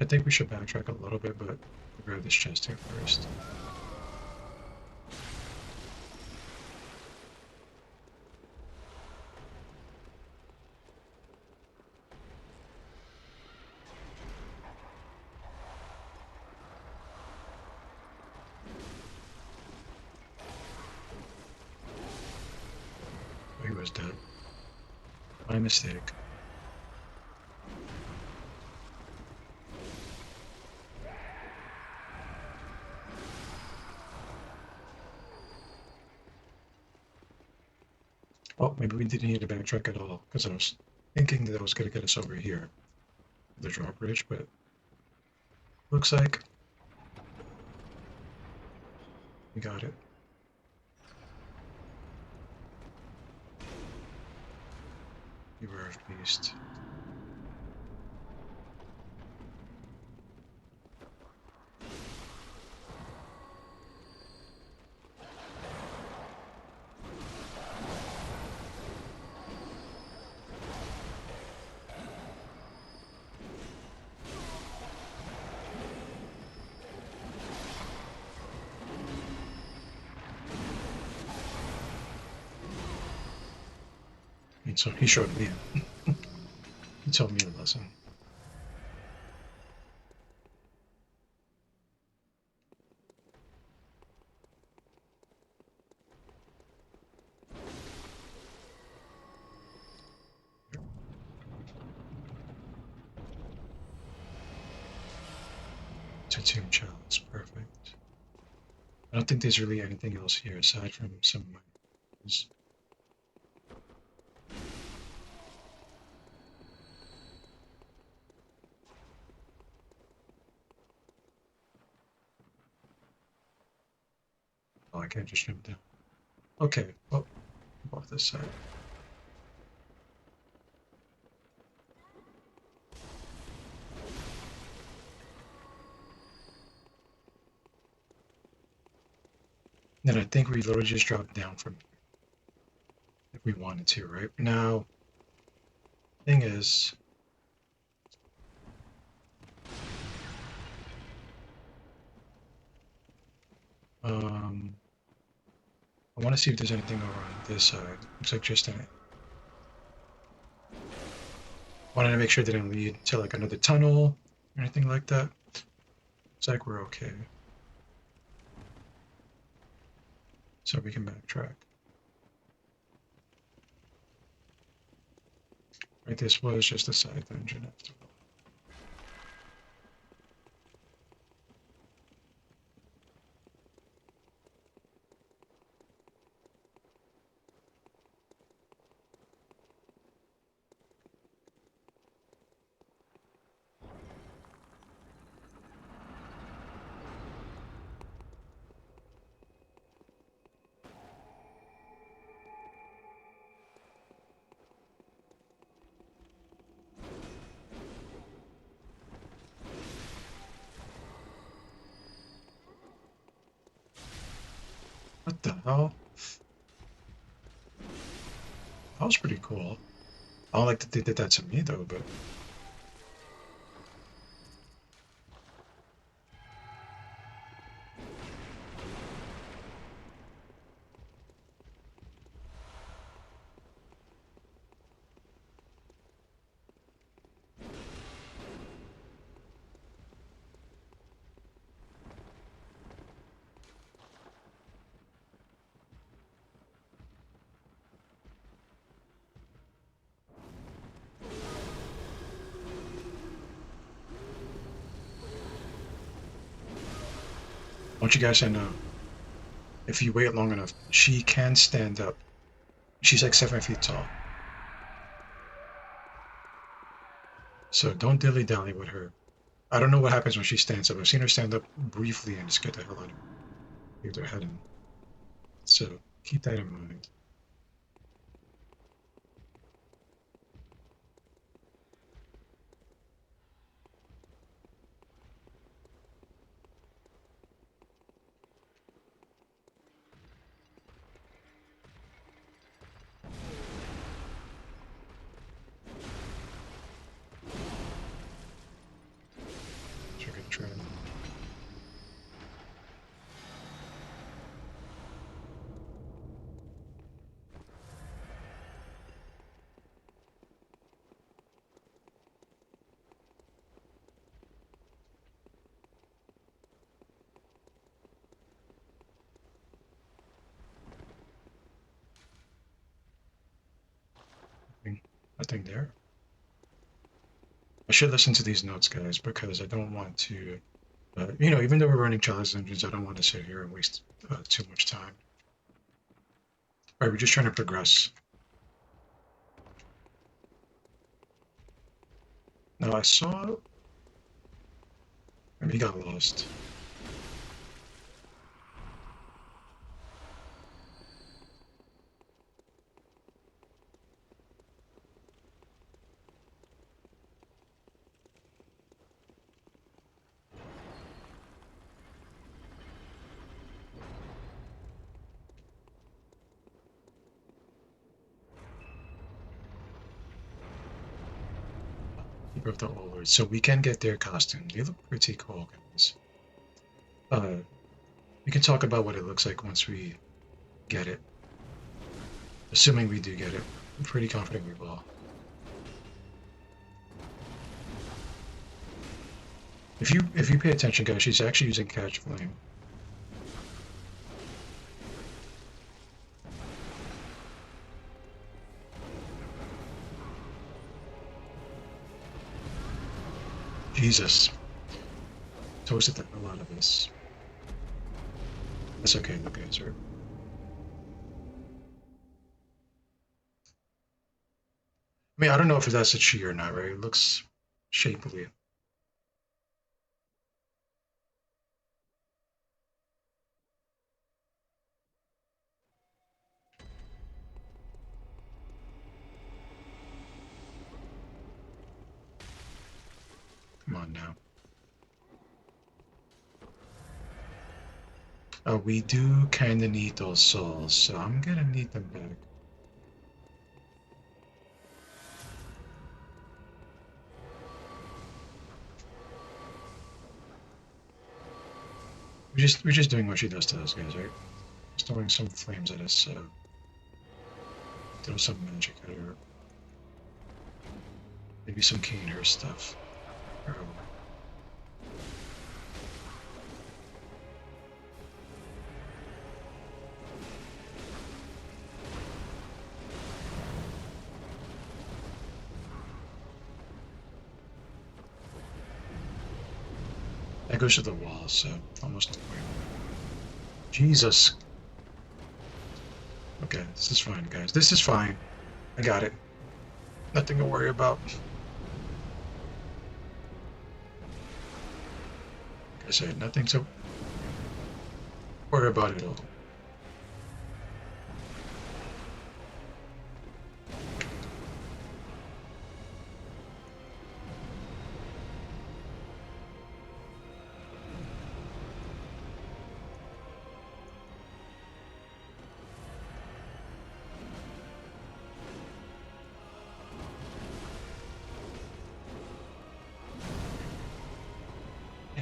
I think we should backtrack a little bit, but grab this chest here first. Oh, he was dead. My mistake. Oh, maybe we didn't need to backtrack at all, because I was thinking that it was going to get us over here, the drawbridge, but looks like we got it. Beware of beast. And so he showed me. He told me a lesson. Tomb chalice, perfect. I don't think there's really anything else here aside from some miners. Oh, I can't just jump down. Okay, well, off this side. Then I think we literally just drop down from here if we wanted to, right? Now, thing is, um, I want to see if there's anything over on this side. Looks like just an. Wanted to make sure it didn't lead to like another tunnel or anything like that. Looks like we're okay. So we can backtrack. Right, this was just a side dungeon after all. What the hell? That was pretty cool. I don't like that they did that to me though, but I want you guys to know, if you wait long enough, she can stand up. She's like 7 feet tall. So don't dilly-dally with her. I don't know what happens when she stands up. I've seen her stand up briefly and just get the hell out of her. Leave their head in. So keep that in mind. So we're gonna try and nothing there. I should listen to these notes, guys, because I don't want to, even though we're running challenge engines, I don't want to sit here and waste too much time. All right, we're just trying to progress. Now I saw, maybe he got lost. Keeper of the Old Lord. So we can get their costume. They look pretty cool, guys. We can talk about what it looks like once we get it. Assuming we do get it. I'm pretty confident we will. If you pay attention, guys, she's actually using Catch Flame. Jesus. Toasted the hell out of this. That's okay, look guys, her. I mean, I don't know if that's a she or not, right? It looks shapely. Come on now. We do kind of need those souls, so I'm gonna need them back. We're just doing what she does to us, guys, right? Just throwing some flames at us, so throw some magic at her. Maybe some cane her stuff. Or, that goes to the wall, so almost no point. Jesus. Okay, this is fine, guys. This is fine. I got it. Nothing to worry about. Like I said, nothing to worry about at all.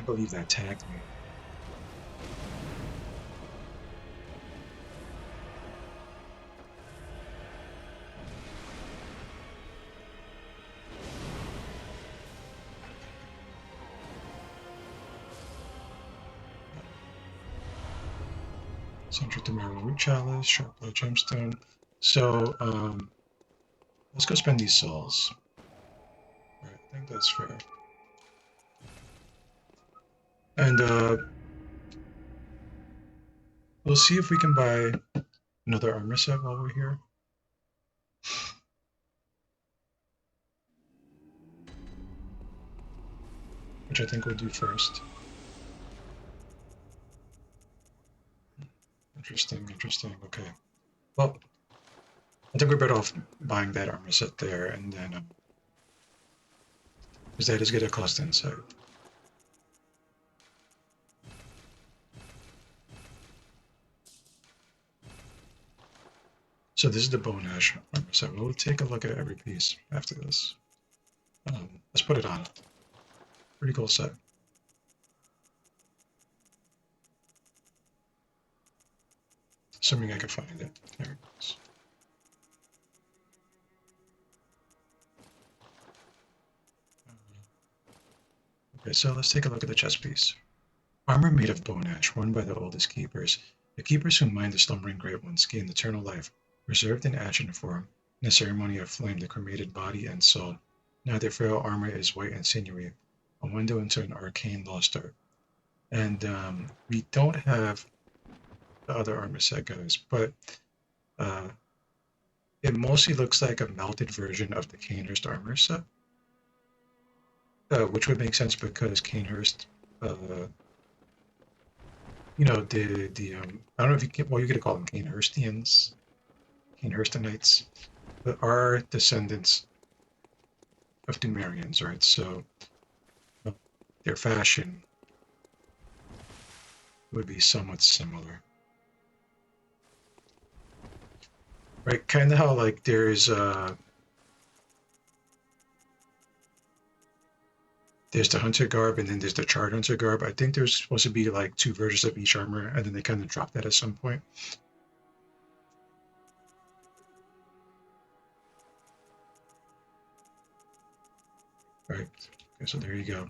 believe that tagged me. Central Tamara Root Chalice, Sharp Blood Gemstone. So, let's go spend these souls. Right, I think that's fair. And we'll see if we can buy another armor set while we're here. Which I think we'll do first. Interesting, interesting. Okay. Well, I think we're better off buying that armor set there, and then because that is get a cost insight. So this is the Bone Ash armor set. We'll take a look at every piece after this. Let's put it on. Pretty cool set. Assuming I can find it. There it goes. Okay, so let's take a look at the chest piece. Armor made of bone ash, worn by the oldest keepers. The keepers who mine the slumbering great ones gain eternal life, reserved in ashen form, in a ceremony of flame the cremated body and soul. Now their frail armor is white and sinewy, a window into an arcane lost art. And we don't have the other armor set, guys, but uh, it mostly looks like a melted version of the Canehurst armor set, which would make sense because Canehurst, you know, the I don't know if you can, well, you're gonna call them Canehurstians, Canehurstonites, but are descendants of Dumerians, right? So their fashion would be somewhat similar. Right, kind of how like there's the hunter garb and then there's the charred hunter garb. I think there's supposed to be like two versions of each armor, and then they kind of dropped that at some point. Right. Okay, so there you go.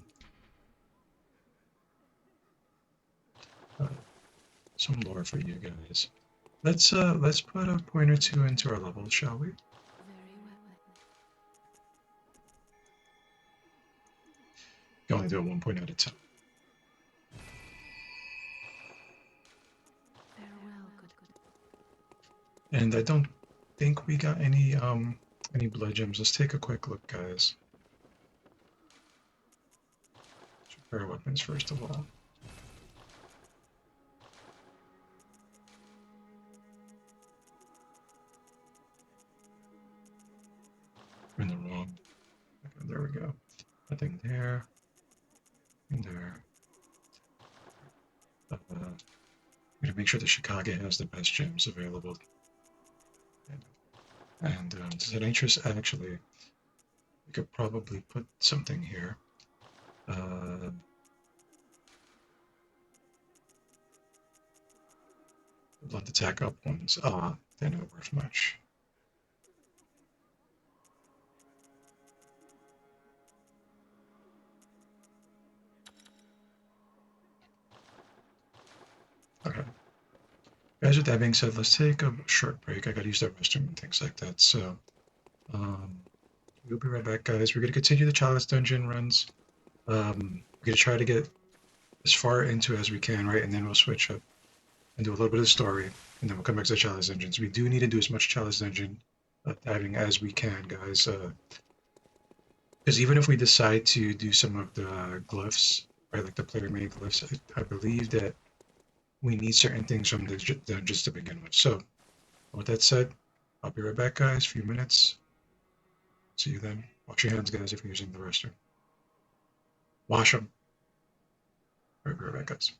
Some lore for you guys. Let's put a point or two into our levels, shall we? Very well. You can only do it 1 point at a time. Farewell, good. And I don't think we got any blood gems. Let's take a quick look, guys. Repair weapons first of all. We're in the wrong. Okay, there we go. Nothing there. And there. I'm gonna make sure the Chicago has the best gems available. And does that interest actually? We could probably put something here. Blunt attack up ones. They're not worth much. Okay. Guys, with that being said, let's take a short break. I gotta use the restroom and things like that. So, we'll be right back, guys. We're gonna continue the Chalice Dungeon runs. We're gonna try to get as far into as we can, right? And then we'll switch up and do a little bit of the story, and then we'll come back to the Chalice Dungeons. We do need to do as much Chalice Dungeon diving as we can, guys. Because even if we decide to do some of the glyphs, right, like the player-made glyphs, I believe that we need certain things from the dungeons to begin with. So, with that said, I'll be right back, guys. A few minutes. See you then. Wash your hands, guys, if you're using the restroom. Wash them. All right, be right back, guys.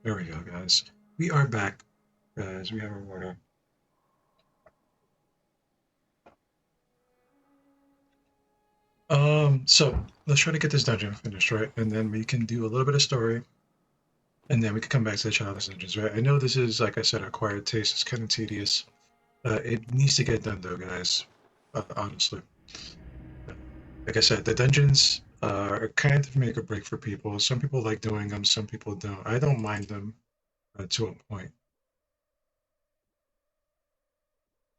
There we go, guys. We are back, guys. We have our water. So let's try to get this dungeon finished, right? And then we can do a little bit of story, and then we can come back to the childless dungeons, right? I know this is, like I said, acquired taste. It's kind of tedious. It needs to get done, though, guys. Honestly, Uh, like I said, the dungeons are kind of make or break for people. Some people like doing them, some people don't. I don't mind them to a point.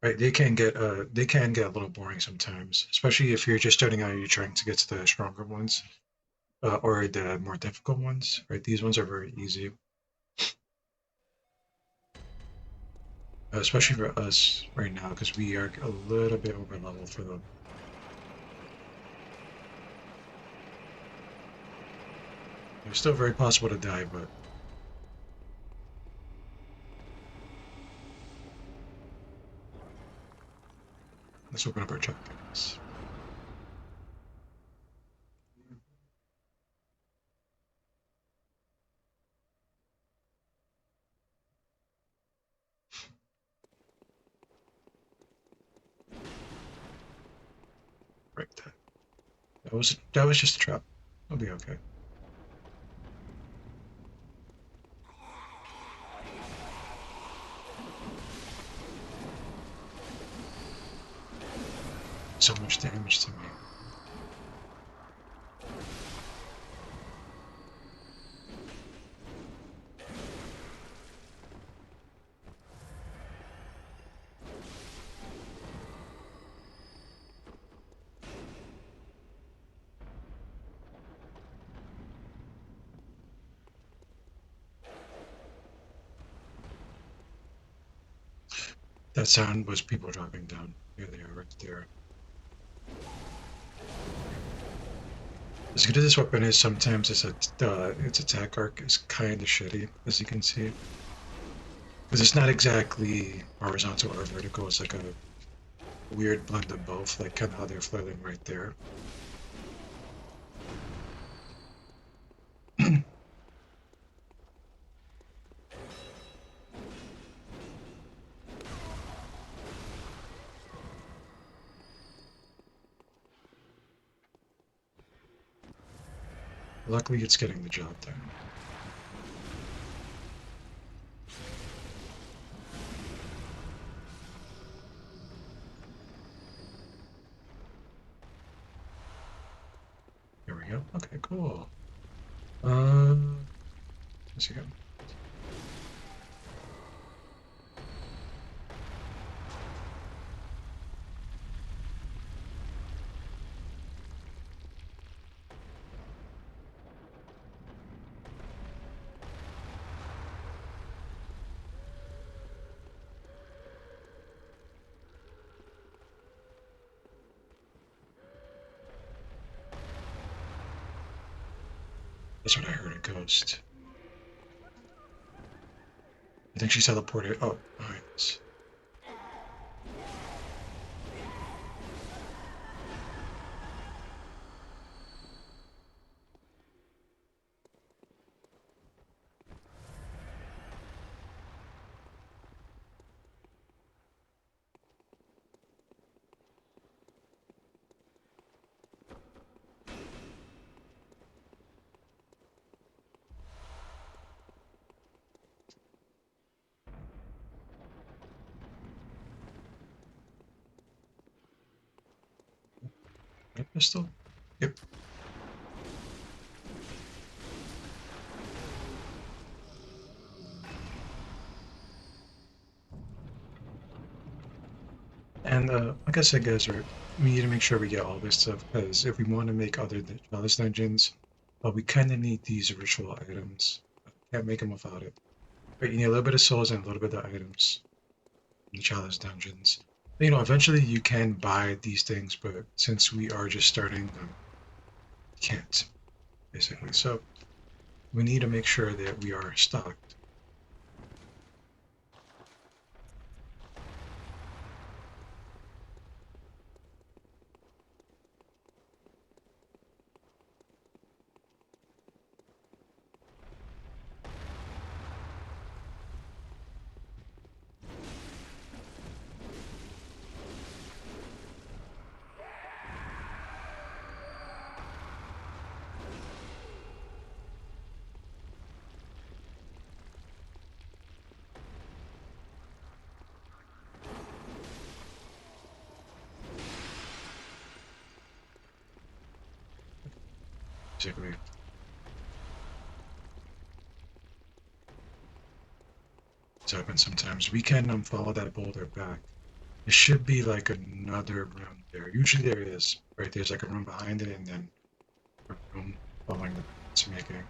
Right, they can get a little boring sometimes, especially if you're just starting out and you're trying to get to the stronger ones or the more difficult ones. Right, these ones are very easy, especially for us right now because we are a little bit over level for them. It's still very possible to die, but let's open up our checkpoints. Right, that was just a trap. I'll be okay. So much damage to me. That sound was people dropping down. Here they are, right there. As good as this weapon is, sometimes its attack arc is kind of shitty, as you can see, because it's not exactly horizontal or vertical. It's like a weird blend of both, like kind of how they're flailing right there. Luckily, it's getting the job done. Here we go. Okay, cool. Uh, let's see. That's what I heard. A ghost. I think she's teleported. Oh, behind us. A pistol. Yep. And like I said, guys, right, we need to make sure we get all this stuff because if we want to make other chalice dungeons, we kind of need these ritual items. Can't make them without it. Right, you need a little bit of souls and a little bit of items in the chalice dungeons. Eventually you can buy these things, but since we are just starting, you can't basically. So we need to make sure that we are stocked. Basically, it's happened sometimes. We can follow that boulder back. There should be like another room there. Usually there is, right? There's like a room behind it and then a room following the it's making.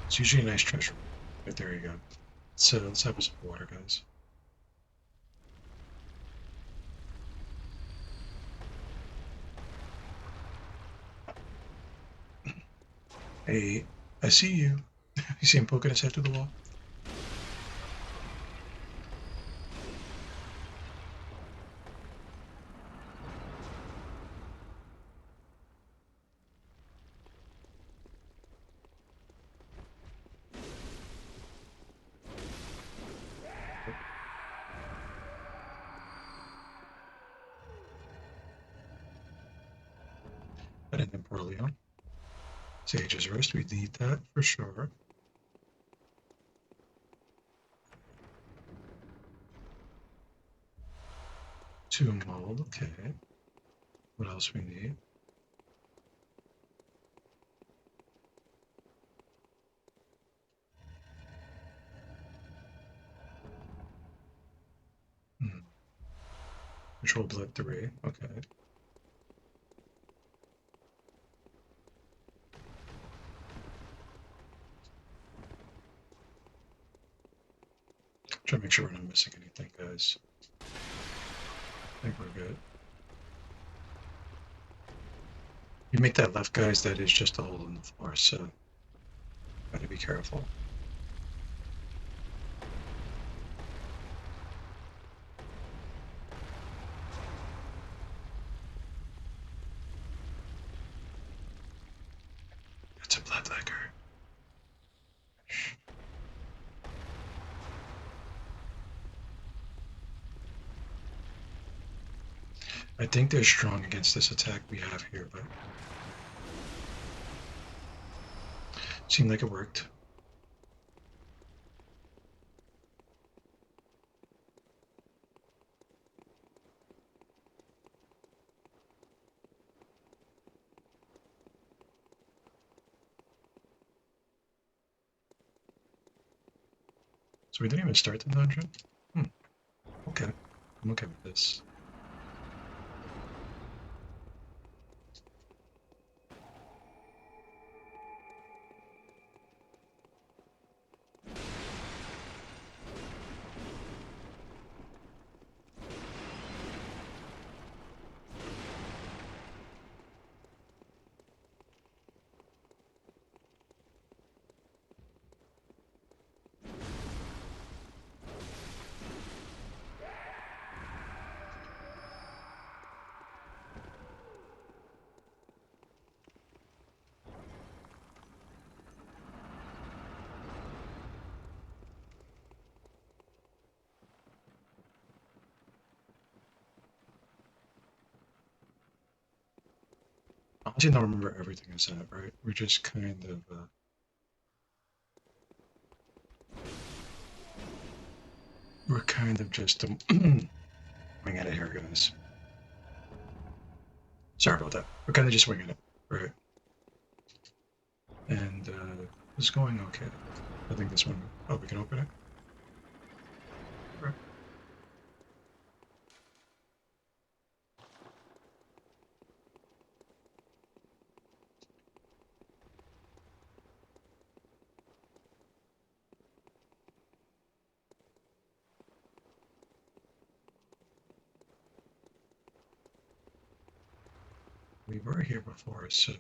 It's usually a nice treasure. But there you go. So let's have some water, guys. Hey, I see you. You see him poking his head through the wall? I didn't then poorly on. Sage's Rest, we need that for sure. Two mold, okay. What else we need? Hmm. Control blood 3, okay. Try to make sure we're not missing anything, guys. I think we're good. You make that left, guys, that is just a hole in the floor, so gotta be careful. That's a bloodlegger. I think they're strong against this attack we have here, but seemed like it worked. So we didn't even start the dungeon? Hmm, okay. I'm okay with this. Honestly, don't remember everything I said, right? We're just kind of, we're kind of just winging it here, guys. Sorry about that. We're kind of just winging it, right? And it's going okay. I think this one. Oh, we can open it. Right. We were here before, so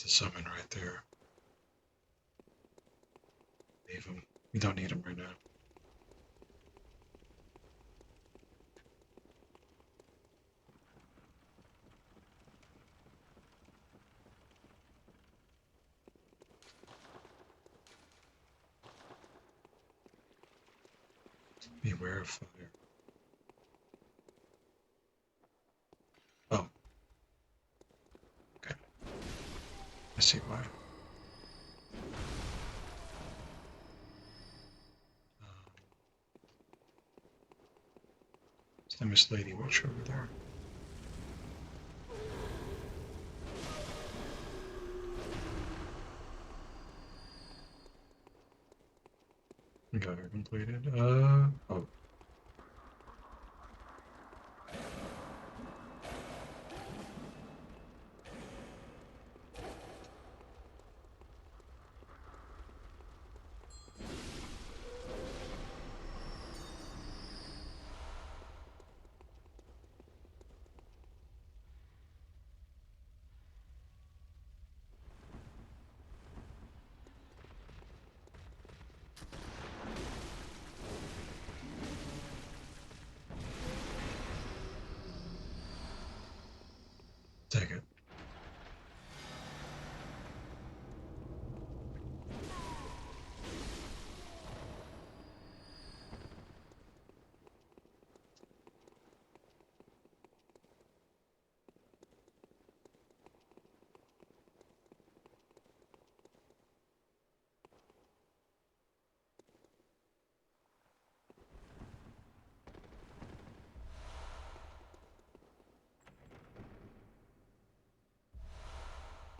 To summon right there. Leave him. We don't need him right now. Beware of fire. Oh, okay. I see why. It's the Miss Lady Witch over there. We got her completed. Oh. Take it.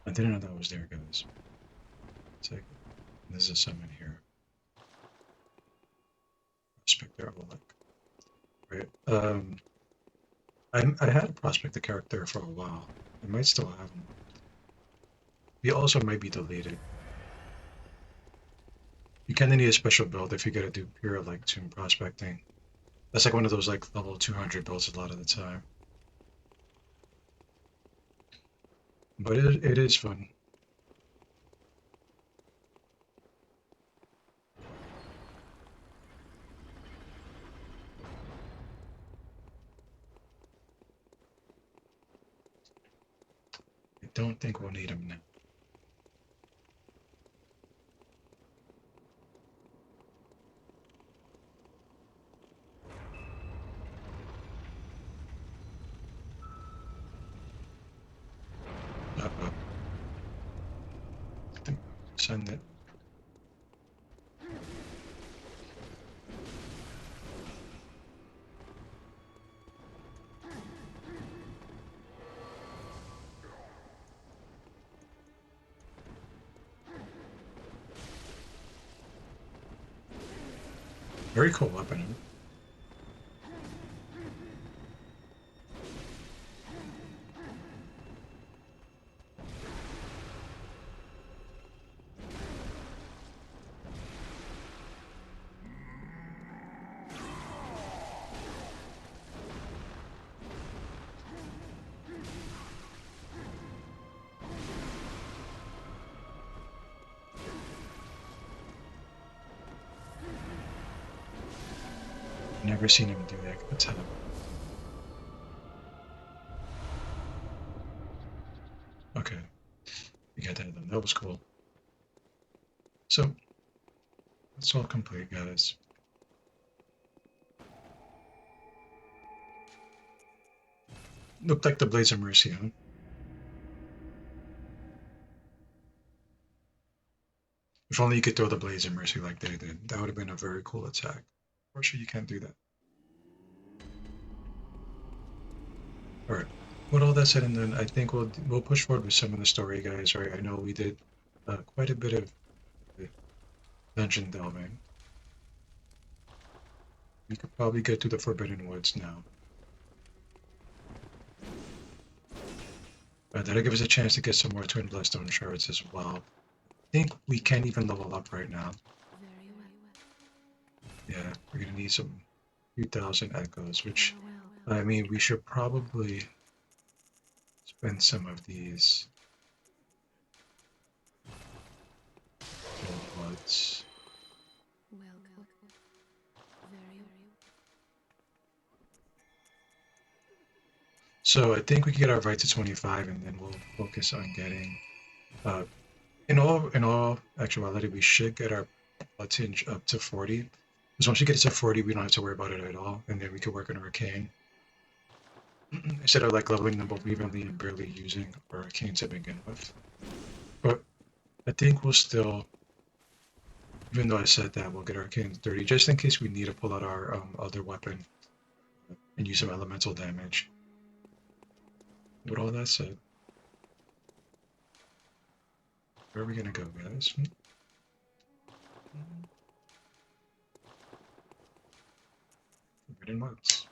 I didn't know that was there, guys. Take it. There's a summon here. Prospect there, right. I had a prospect the character for a while. I might still have him. He also might be deleted. You kind of need a special build if you gotta do pure like tomb prospecting. That's like one of those like level 200 builds a lot of the time. But it is fun. I don't think we'll need him now. Uh-oh. I think send it. Very cool weapon. Never seen him do that attack. Okay, we got that done. That was cool. So that's all complete, guys. Looked like the Blades of Mercy, huh? If only you could throw the Blades of Mercy like they did. That would have been a very cool attack. Unfortunately, you can't do that. Alright. With all that said and done, I think we'll push forward with some of the story, guys. Right? I know we did quite a bit of dungeon delving. We could probably get to the Forbidden Woods now. That'll give us a chance to get some more Twin Bloodstone shards as well. I think we can even level up right now. Very well. Yeah, we're gonna need some few thousand echoes, which I mean we should probably spend some of these So I think we can get our right to 25, and then we'll focus on getting. Uh, in all actuality, we should get our tinge up to 40. Because once we get it to 40, we don't have to worry about it at all, and then we can work on arcane instead of like leveling them both evenly and barely using our arcane to begin with. But I think we'll still, even though I said that, we'll get arcane 30 just in case we need to pull out our other weapon and use some elemental damage. With all that said, where are we gonna go, guys? Forbidden Woods.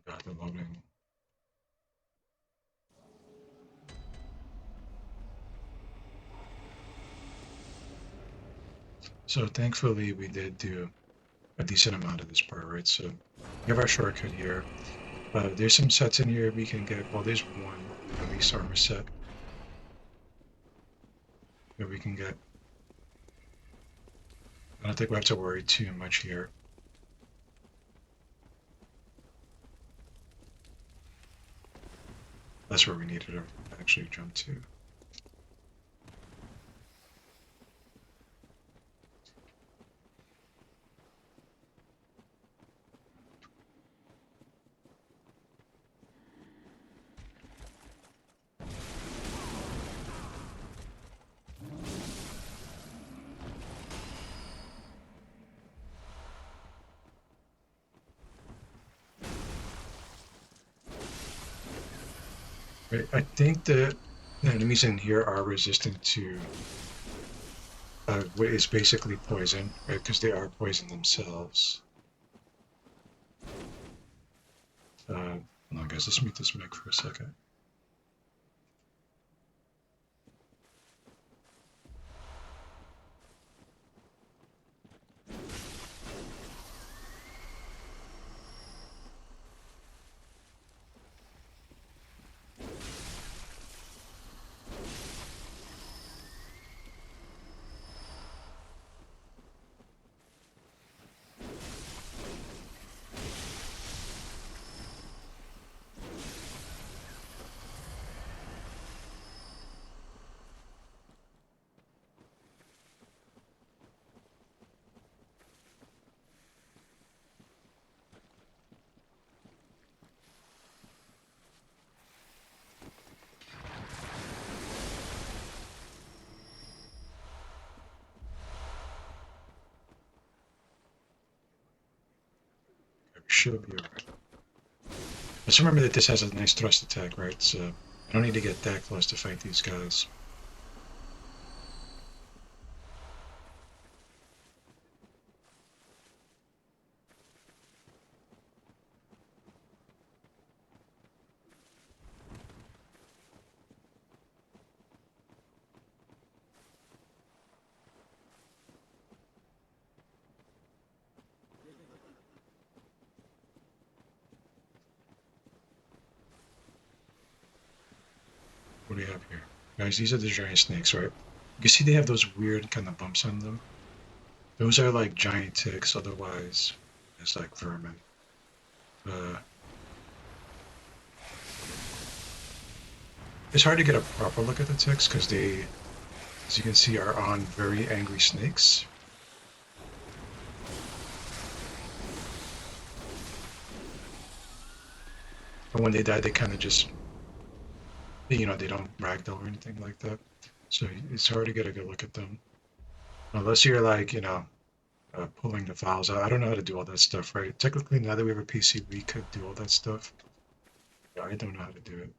God, the loading. So thankfully we did do a decent amount of this part, right? So we have our shortcut here. There's some sets in here we can get. Well, there's one at least armor set that we can get. I don't think we have to worry too much here. That's where we needed to actually jump to. Right, I think that the enemies in here are resistant to what is basically poison, right? Because they are poison themselves. Hold on, guys, let's mute this mic for a second. We should be alright. Let's remember that this has a nice thrust attack, right? So I don't need to get that close to fight these guys. What do we have here? Guys, these are the giant snakes, right? You can see they have those weird kind of bumps on them. Those are like giant ticks, otherwise it's like vermin. Uh, it's hard to get a proper look at the ticks because they, as you can see, are on very angry snakes. But when they die, they kind of just, they don't ragdoll or anything like that. So it's hard to get a good look at them. Unless you're like, pulling the files out. I don't know how to do all that stuff, right? Technically, now that we have a PC, we could do all that stuff. Yeah, I don't know how to do it.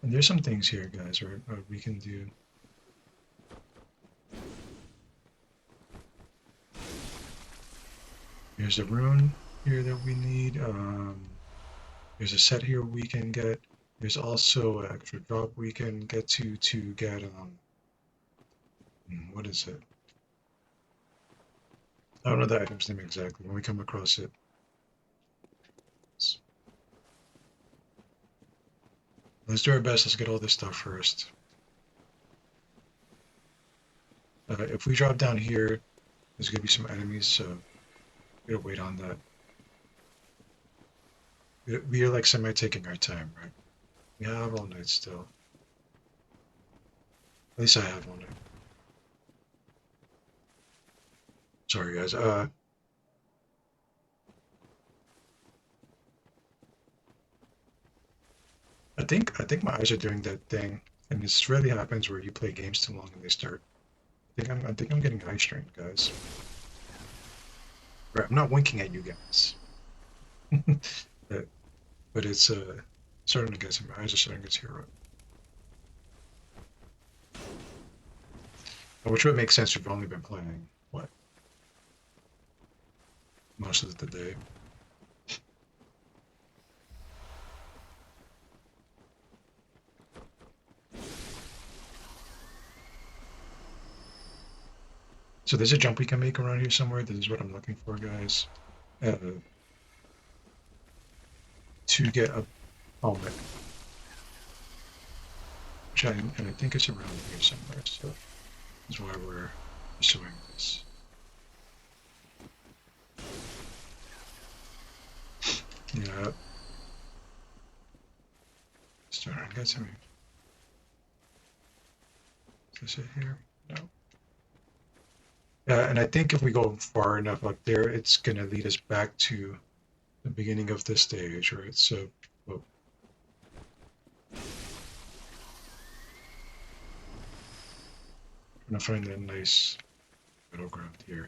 And there's some things here, guys, where we can do. Here's a rune here that we need. There's a set here we can get. There's also an extra drop we can get to get what is it? I don't know the item's name exactly. When we come across it, let's do our best. Let's get all this stuff first. If we drop down here, there's gonna be some enemies, so we gotta wait on that. We are like semi taking our time, right? We have all night still. At least I have all night. Sorry, guys. I think my eyes are doing that thing, and this really happens where you play games too long and they start. I think I'm getting eye strain, guys. Right, I'm not winking at you guys, but, but it's starting to get my eyes are starting to tear up. Which would make sense if you've only been playing what most of the day. So there's a jump we can make around here somewhere. This is what I'm looking for, guys. To get a helmet, and I think it's around here somewhere. So that's why we're pursuing this. Yeah. Starting to get some. Is this it here? No. And I think if we go far enough up there, it's going to lead us back to the beginning of this stage, right? So, well, I'm going to find a nice middle ground here.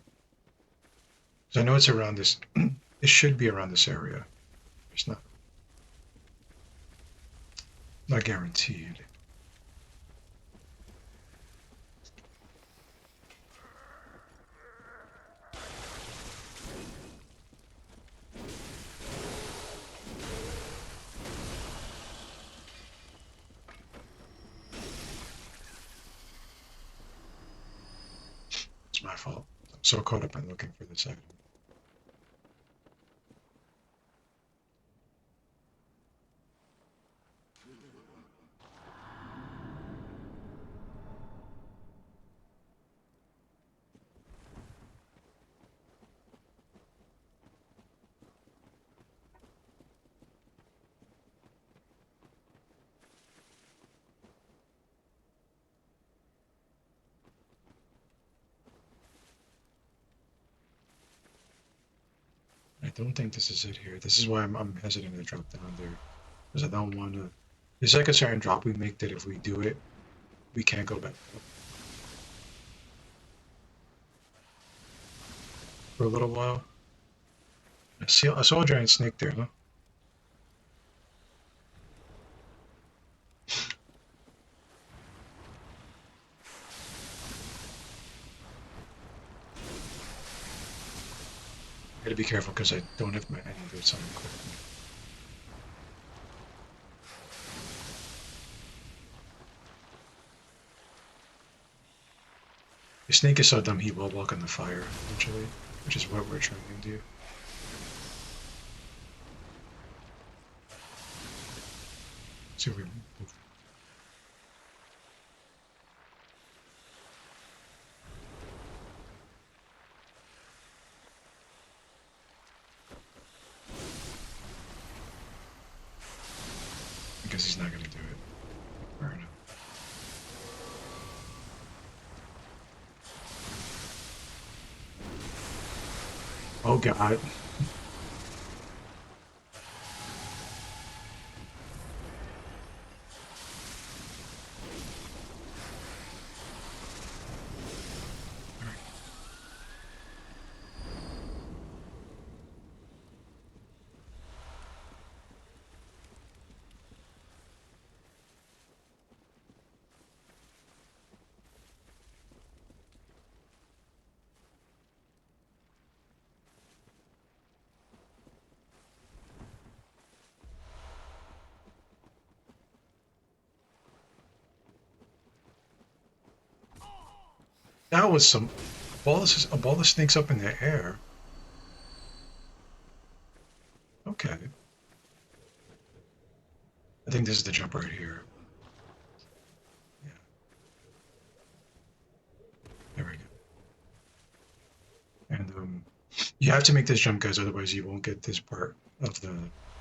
So I know it's around this, it should be around this area. It's not guaranteed. It's my fault. I'm so caught up in looking for this item. I don't think this is it here. This is why I'm hesitant to drop down there. Because I don't want to. There's like a certain drop we make that if we do it, we can't go back up for a little while. I saw a giant snake there, huh? Gotta be careful because I don't have my antidotes on correctly. The snake is so dumb he will walk on the fire eventually, which is what we're trying to do. See if we move. Because he's not gonna do it. Fair enough. Oh god. That was some a ball of snakes up in the air. Okay. I think this is the jump right here. Yeah, there we go. And you have to make this jump, guys, otherwise you won't get this part of the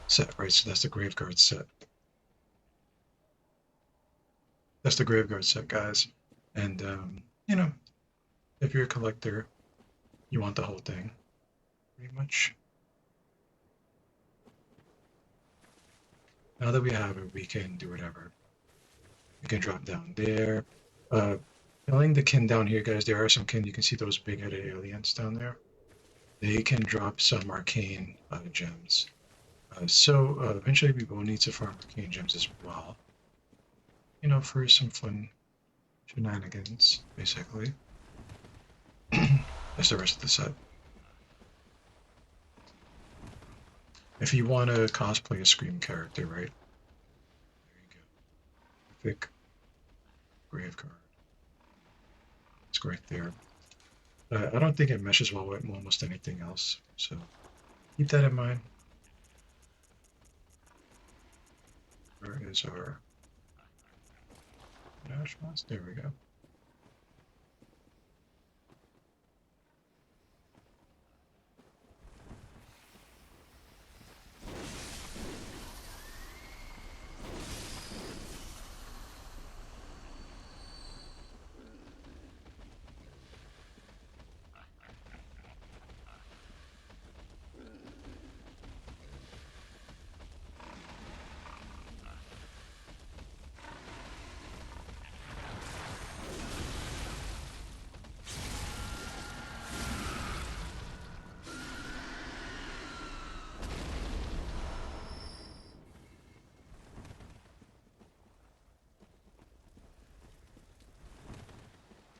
set, right? So that's the Graveguard set. That's the Graveguard set, guys. And, you know, if you're a collector, you want the whole thing, pretty much. Now that we have it, we can do whatever. We can drop down there. Uh, Killing the kin down here, guys, there are some kin. You can see those big-headed aliens down there. They can drop some arcane gems. Eventually we will need to farm arcane gems as well. You know, for some fun shenanigans, basically. That's the rest of the set. If you want to cosplay a Scream character, right? There you go. Thick Graveguard. It's right there. I don't think it meshes well with almost anything else, so keep that in mind. Where is our dash mods? There we go.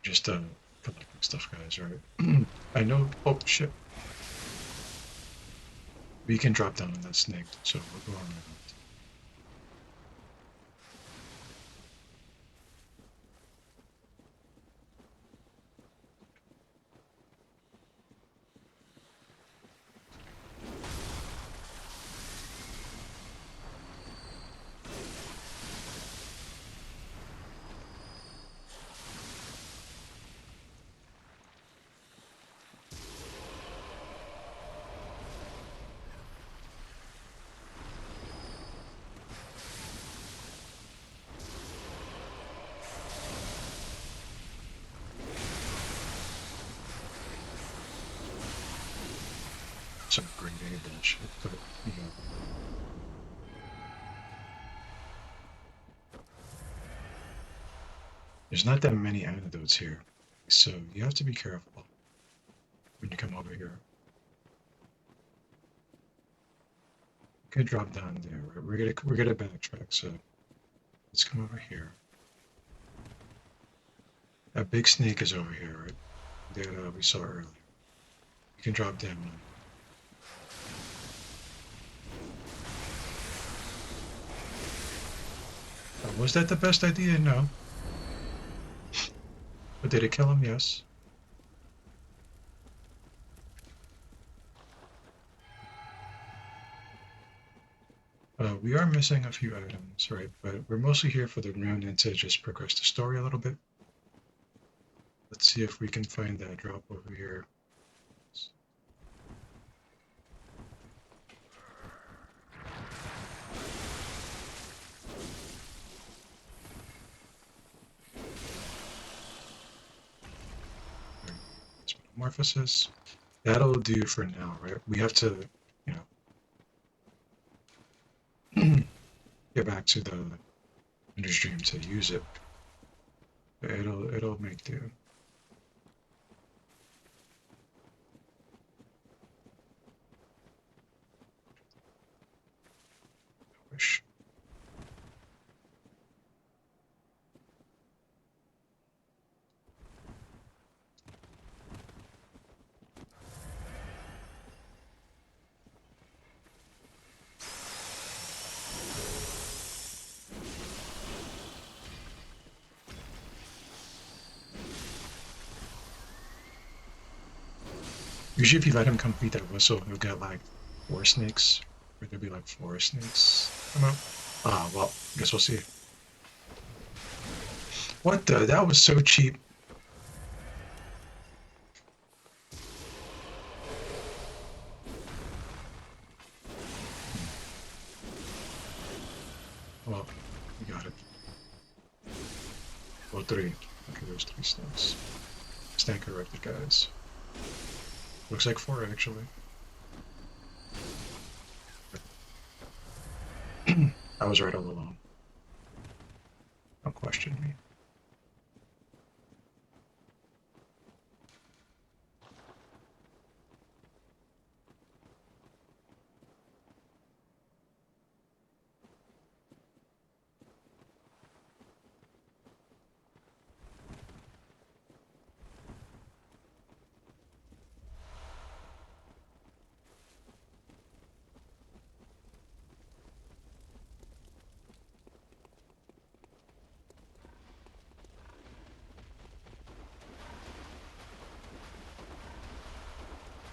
Just collecting stuff, guys, right? I know. Oh shit! We can drop down on that snake, so we're going around. Some grade A bullshit, but you know. There's not that many antidotes here, so you have to be careful when you come over here. You could drop down there, right? We're gonna backtrack, so let's come over here. That big snake is over here, right? That we saw earlier. You can drop down. Was that the best idea? No. But did it kill him? Yes. We are missing a few items, right? But we're mostly here for the rune and to just progress the story a little bit. Let's see if we can find that drop over here. Metamorphosis. That'll do for now, right? We have to, you know, get back to the Understream to use it. It'll make do. Wish. Usually if you let him complete that whistle, he'll get like 4 snakes. Or there'll be like 4 snakes come out. Ah, well, guess we'll see. What the? That was so cheap. Well, we got it. Well, 3. Okay, there's 3 snakes. Stand corrected, guys. Looks like 4, actually. I was right all along. Don't question me.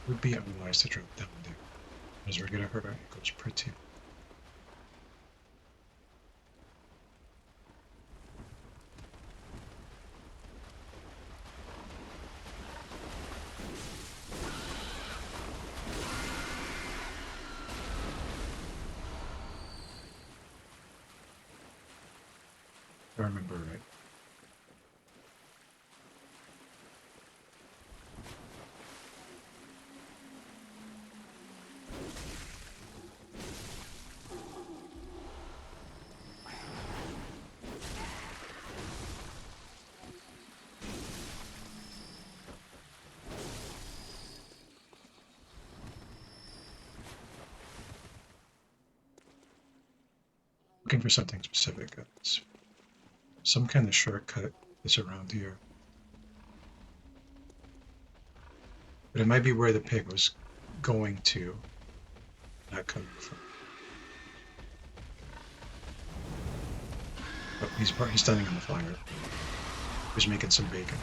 Would be unwise to drop down there, as we're gonna hurt our ankles pretty. If I remember right. Looking for something specific, guys. Some kind of shortcut is around here. But it might be where the pig was going to, not coming from. Oh, he's standing on the fire. He's making some bacon.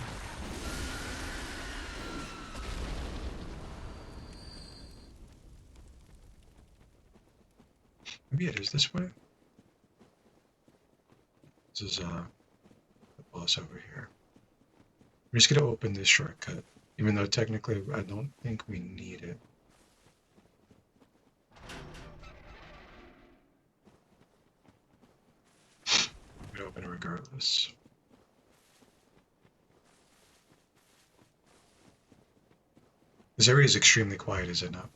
Maybe it is this way. This is the boss over here. We're just gonna open this shortcut, even though technically I don't think we need it. We're gonna open it regardless. This area is extremely quiet, is it not?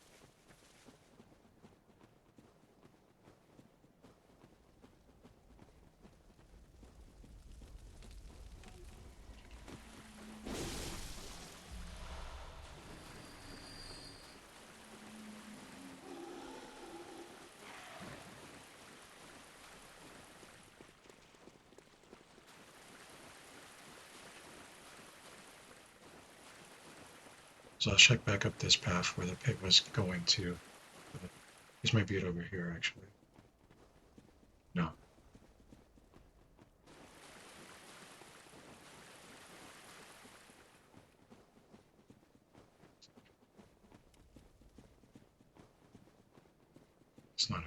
So I'll check back up this path where the pig was going to. This might be it over here, actually. No. It's not it.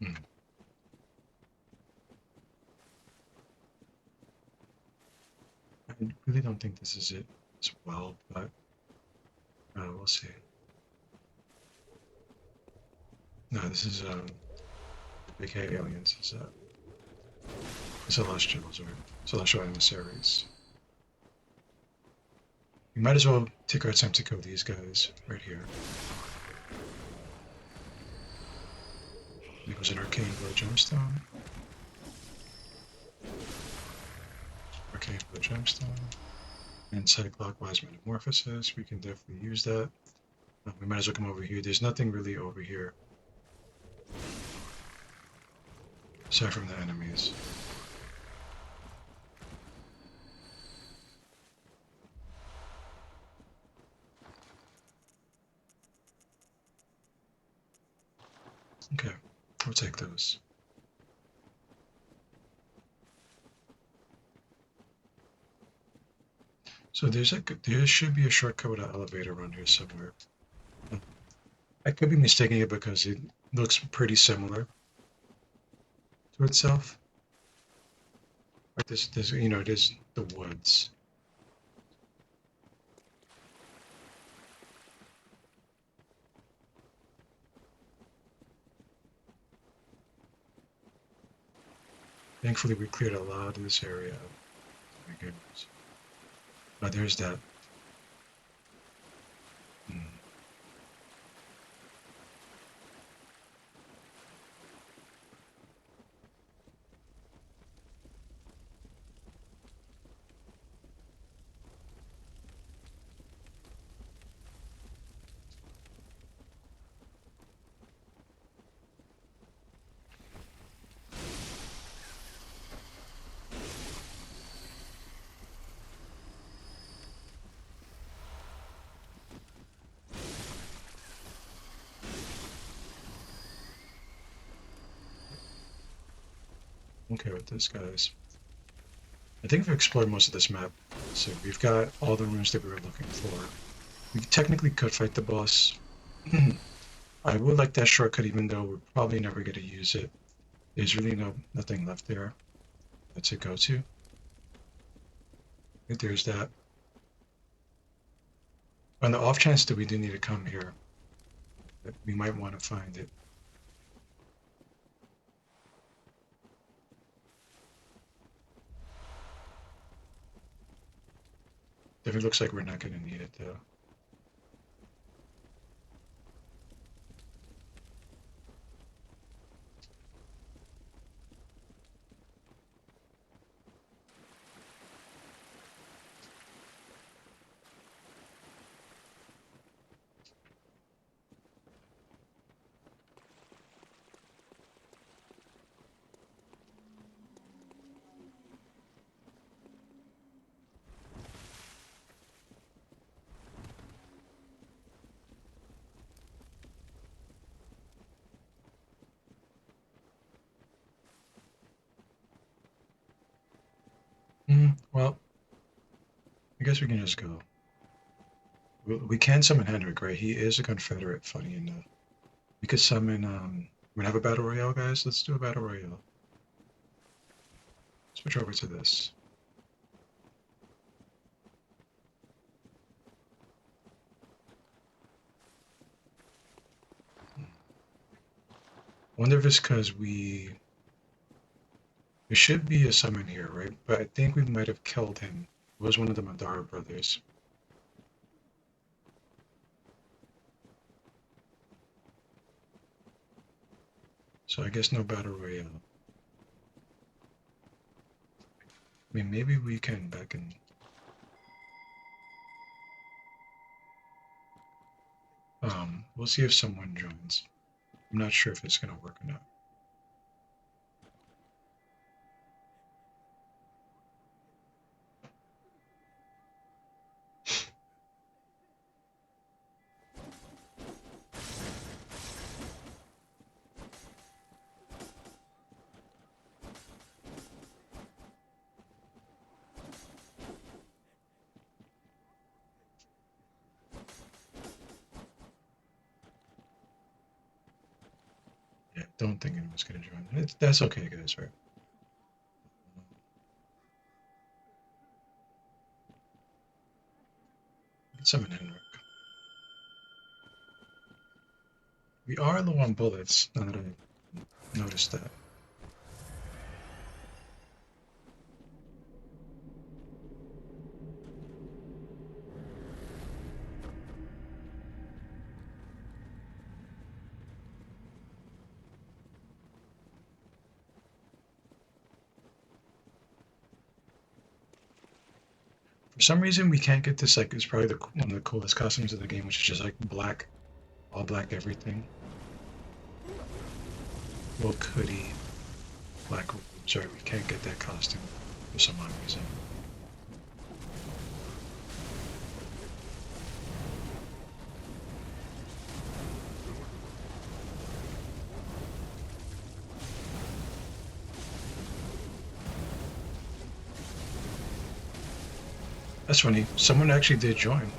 Hmm. I really don't think this is it as well, but we'll see. No, this is the big head aliens. Is celestials or celestial emissaries. We might as well take our time to kill these guys right here. There goes an arcane blow gemstone. Arcane blow gemstone. Anti-clockwise metamorphosis. We can definitely use that. We might as well come over here. There's nothing really over here. Aside from the enemies. Okay, we'll take those. So there should be a shortcut with an elevator around here somewhere. I could be mistaking it because it looks pretty similar to itself. Like this, there's the woods. Thankfully, we cleared a lot of this area up. My goodness. But there's that. Hmm. Okay with this, guys. I think we've explored most of this map. So we've got all the rooms that we were looking for. We technically could fight the boss. I would like that shortcut, even though we're probably never going to use it. There's really nothing left there to go to. There's that. On the off chance that we do need to come here, we might want to find it. Definitely looks like we're not going to need it though. Well, I guess we can just go. We can summon Henrik, right? He is a Confederate, funny enough. We could summon, we have a Battle Royale, guys? Let's do a Battle Royale. Switch over to this. Wonder if it's because there should be a summon here, right? But I think we might have killed him. It was one of the Madara brothers. So I guess no Battle Royale. I mean, maybe we can back in. We'll see if someone joins. I'm not sure if it's gonna work or not. Yeah, don't think anyone's gonna join. That's okay, guys, right? Let's summon Henrik. We are low on bullets, now that I noticed that. For some reason, we can't get this, like, it's probably one of the coolest costumes of the game, which is just, like, black, all black everything. Little hoodie, black robes. Sorry, we can't get that costume for some odd reason. That's funny. Someone actually did join.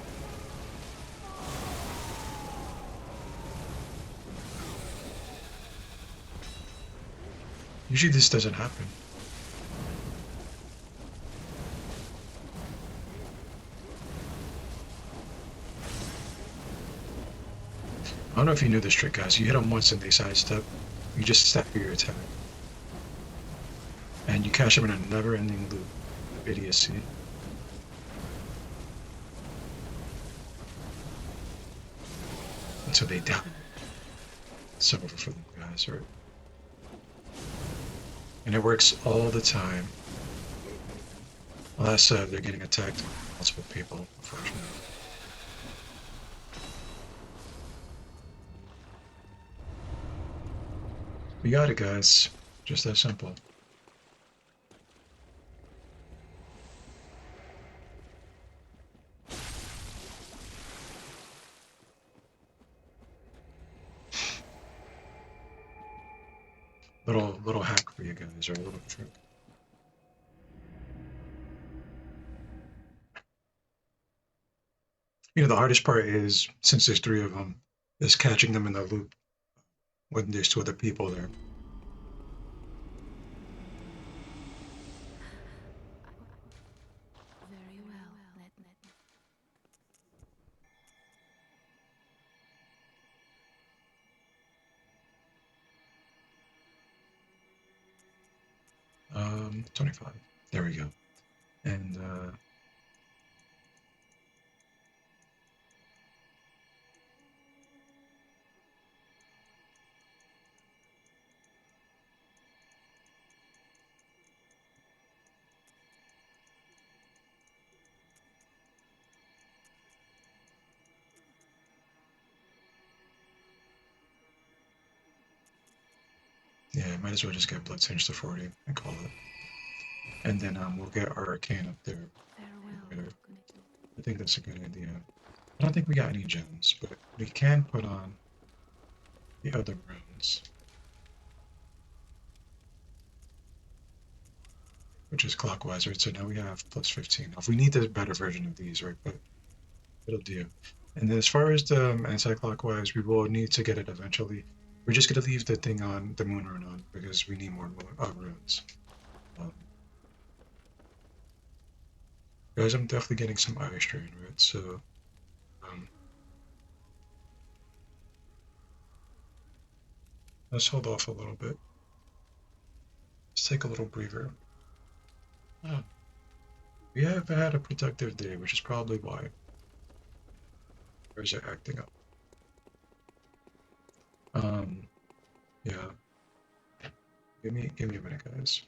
Usually this doesn't happen. I don't know if you knew this trick, guys. You hit them once and they sidestep. You just stagger your attack. And you catch them in a never-ending loop of idiocy. Until they die. It's over for them, guys, right? And it works all the time. Unless they're getting attacked by multiple people, unfortunately. We got it, guys. Just that simple. Little hack for you guys, or a little trick. You know, the hardest part is, since there's three of them, is catching them in the loop when there's two other people there. Very well. Let. Um, 25. There we go. And yeah, might as well just get Blood Tinge to 40 and call it. And then we'll get our Arcane up there Farewell. later. I think that's a good idea. I don't think we got any gems, but we can put on the other runes, which is clockwise, right? So now we have plus 15. If we need the better version of these, right? But it'll do. And then as far as the anti-clockwise, we will need to get it eventually. We're just gonna leave the thing on, the moon rune on, because we need more runes. Um, guys, I'm definitely getting some eye strain, right? So, um, let's hold off a little bit. Let's take a little breather. Oh, we have had a productive day, which is probably why. Where's it acting up? Um, yeah. Give me a minute, guys.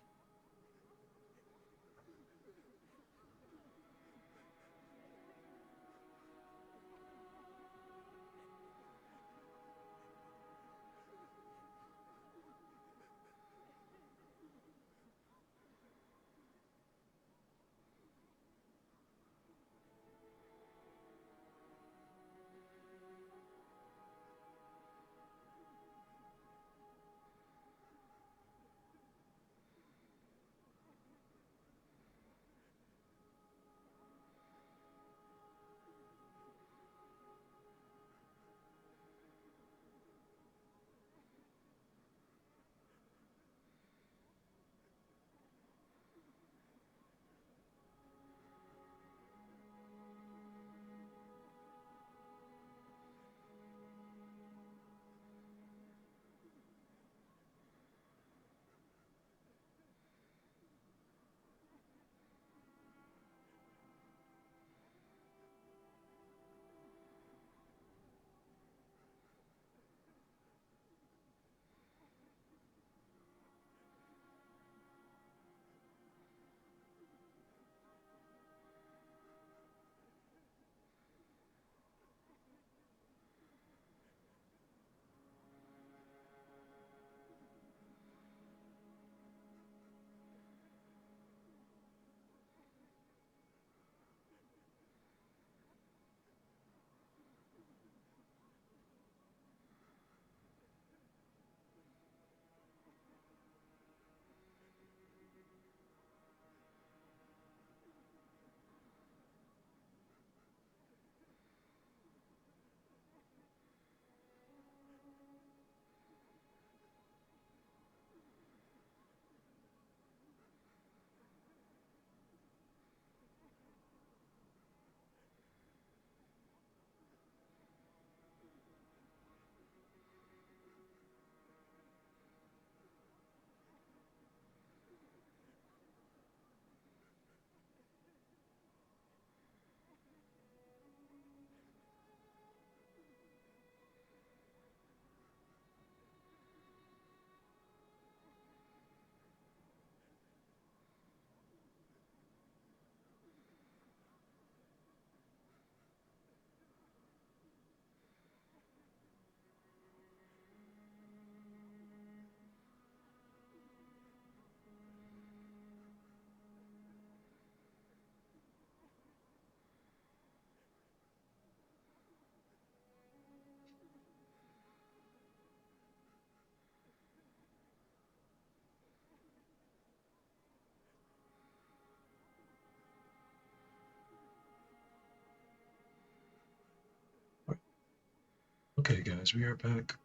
Okay, guys, we are back.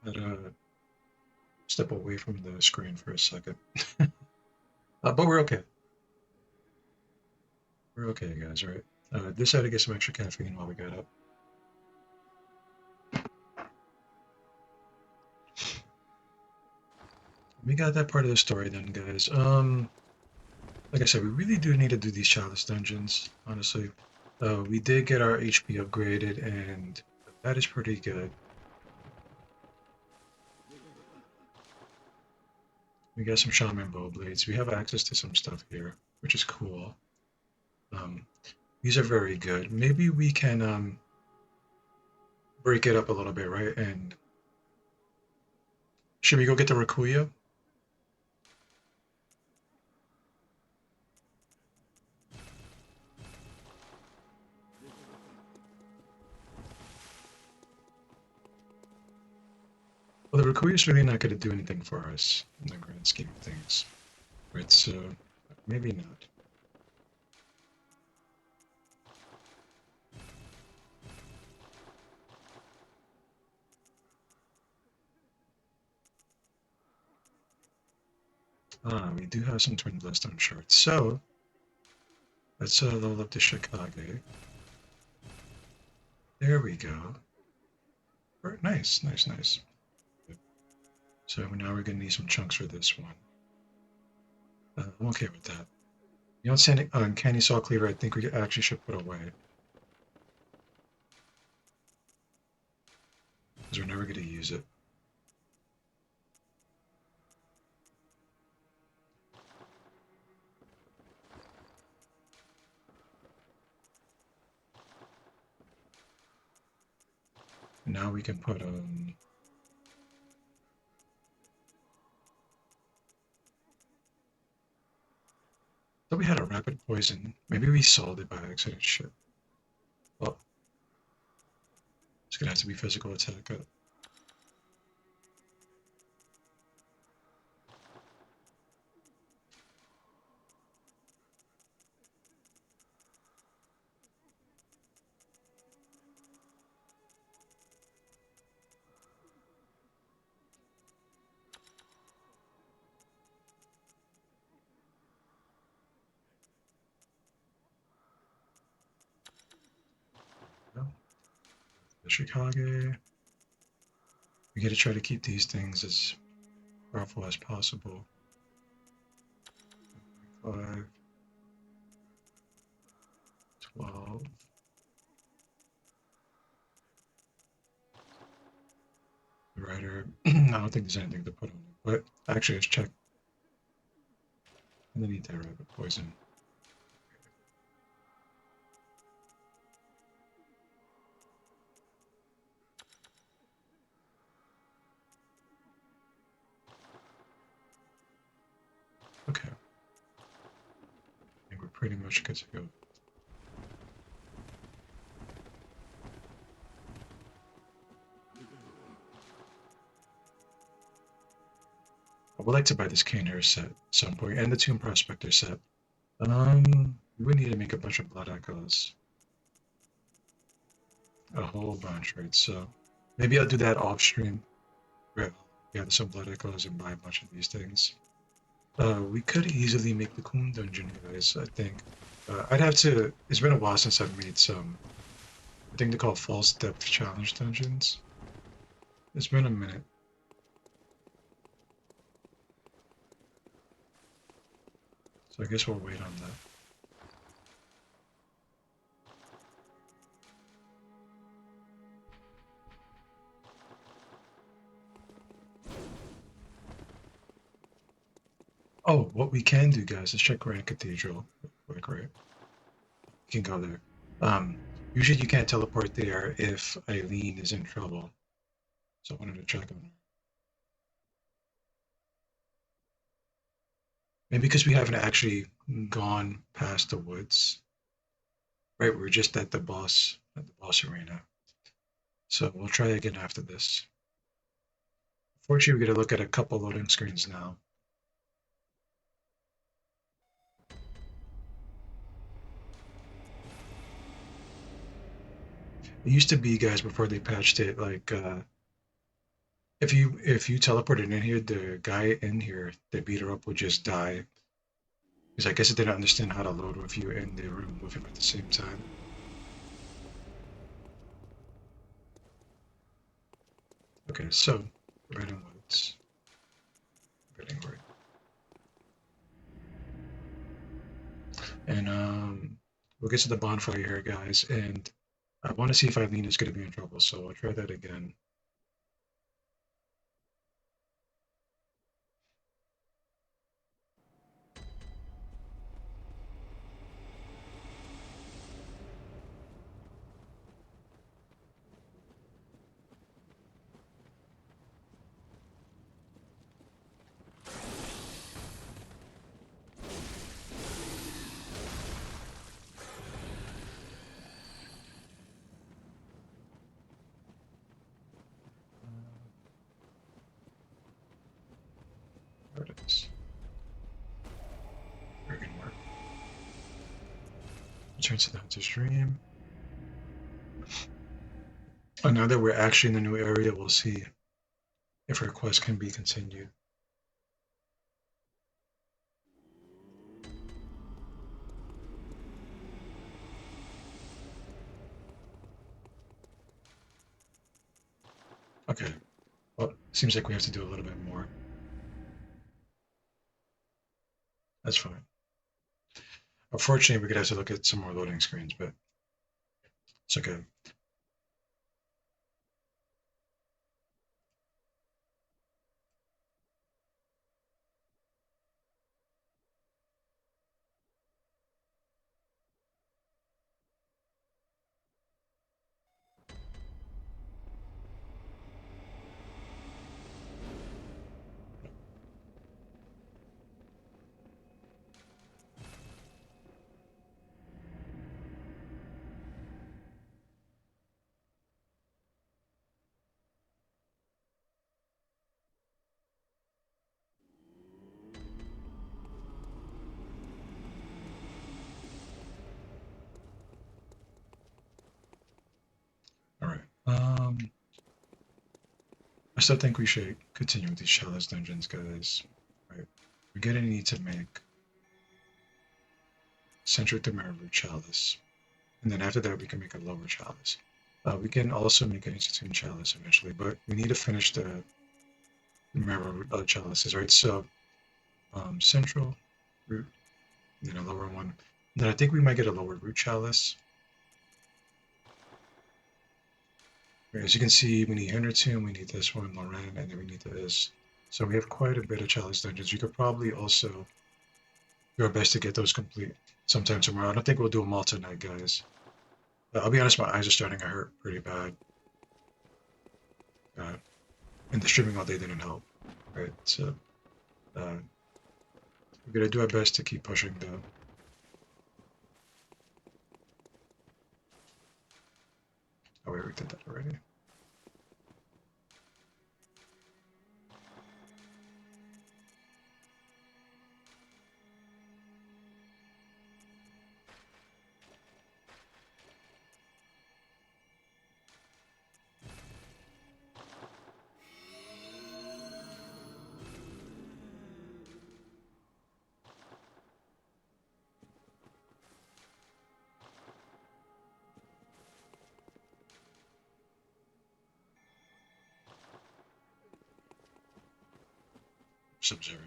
Had to step away from the screen for a second. But we're okay. We're okay, guys, right? Decided to get some extra caffeine while we got up. We got that part of the story then, guys. Like I said, we really do need to do these chalice dungeons, honestly. We did get our HP upgraded, and that is pretty good. We got some shaman bow blades. We have access to some stuff here, which is cool. Um, these are very good. Maybe we can break it up a little bit, right? And should we go get the Rakuya? Well, the Rakuya is really not going to do anything for us in the grand scheme of things, right? So maybe not. We do have some twin bloodstone shards. So let's level up the Shikage. There we go. Right, nice, nice, nice. So now we're gonna need some chunks for this one. I'm okay with that. The uncanny saw cleaver, I think we actually should put away because we're never gonna use it. And now we can put thought we had a rapid poison. Maybe we sold it by accident. Shit. Well, it's gonna have to be physical attack. The Shikage. We gotta try to keep these things as powerful as possible. 5, 12. The rider. I don't think there's anything to put on it. But actually, let's check. Underneath that rapid poison. Okay. I think we're pretty much good to go. I would like to buy this Cane Hair set at some point, and the Tomb Prospector set. We would need to make a bunch of Blood Echoes. A whole bunch, right? So maybe I'll do that off stream. Right. Yeah, some Blood Echoes and buy a bunch of these things. We could easily make the Coon Dungeon, guys, I think. I'd have to. It's been a while since I've made some. I think they're called False Depth Challenge Dungeons. It's been a minute. So I guess we'll wait on that. Oh, what we can do, guys, is check Grand Cathedral real quick, right? You can go there. Um, Usually you can't teleport there if Eileen is in trouble. So I wanted to check on her. Maybe because we haven't actually gone past the woods. Right, we're just at the boss arena. So we'll try again after this. Fortunately, we get to look at a couple loading screens now. It used to be, guys, before they patched it, like if you teleported in here, the guy in here that beat her up would just die. Because I guess it didn't understand how to load with you in the room with him at the same time. Okay, so red and whites. Red and white. And we'll get to the bonfire here, guys. And I want to see if Eileen is going to be in trouble, so I'll try that again. There it is. Very good work. Return to the hunter's dream. And now that we're actually in the new area, we'll see if her quest can be continued. Okay. Well, seems like we have to do a little bit more. That's fine. Unfortunately, we're gonna have to look at some more loading screens, but it's okay. All right. I still think we should continue with these chalice dungeons, guys. Right. We're gonna need to make centric to Root chalice, and then after that we can make a lower chalice. We can also make an institute chalice eventually, but we need to finish the Root chalices, right? So central root, and then a lower one. Then I think we might get a lower root chalice. As you can see, we need Henderton, we need this one, Loren, and then we need this. So we have quite a bit of chalice dungeons. You could probably also do our best to get those complete sometime tomorrow. I don't think we'll do them all tonight, guys. I'll be honest, my eyes are starting to hurt pretty bad. Uh, and the streaming all day didn't help, right? So uh, we're gonna do our best to keep pushing the. Oh wait, we did that already. Just observing.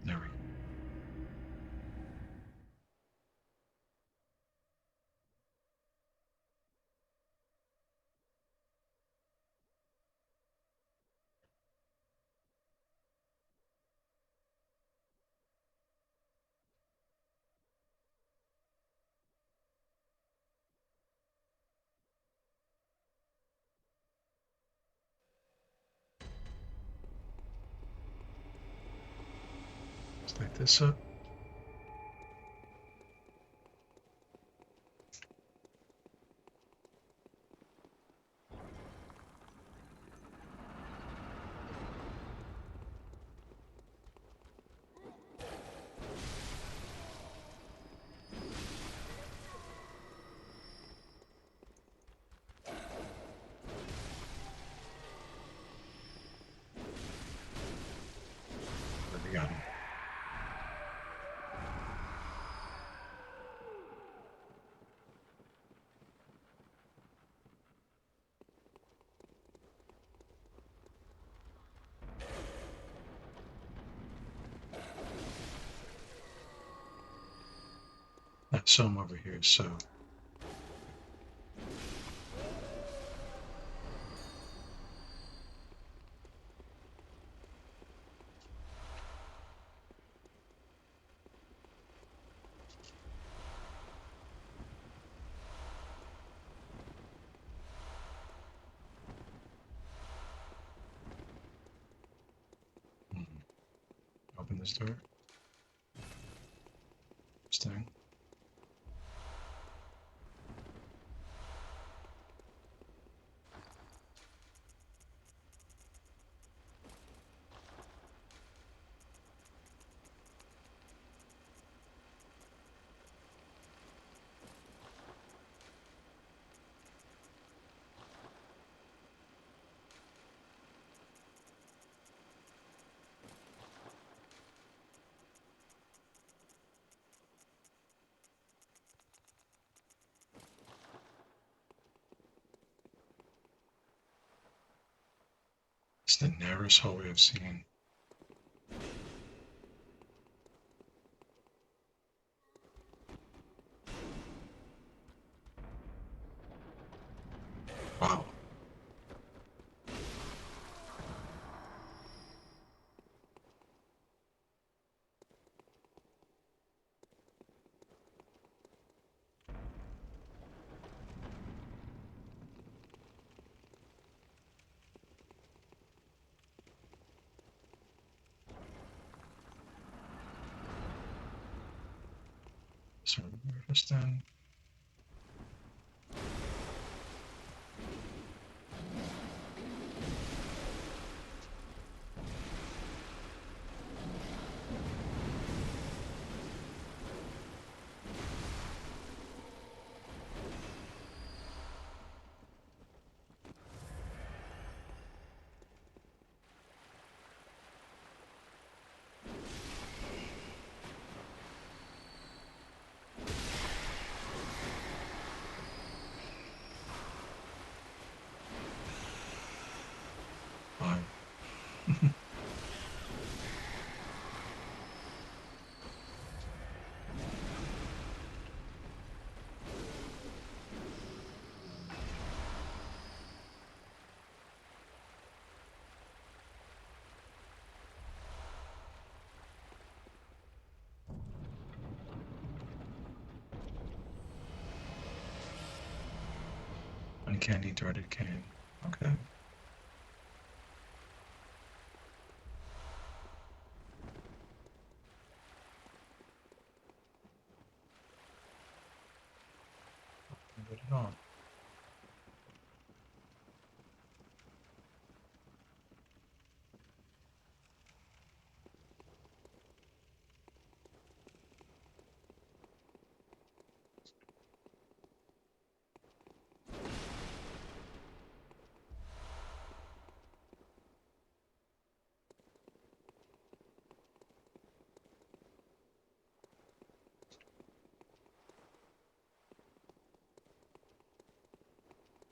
There we go. Let's light this up. I saw him over here, so hmm, open this door. This thing. It's the narrowest hallway I've seen. Wow. So this then. Fine. Uncanny darted cane. Okay. Put it on.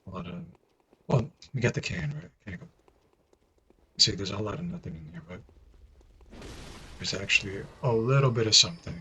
A lot of. Well, we got the can, right? Can't go. See, there's a lot of nothing in here, but there's actually a little bit of something.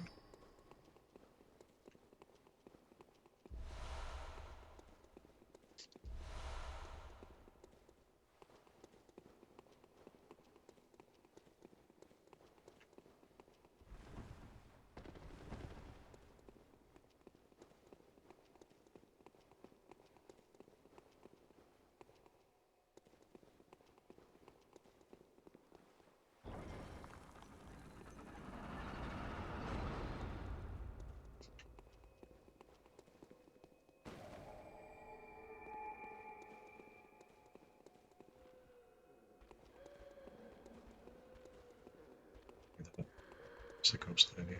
It's a ghost lady.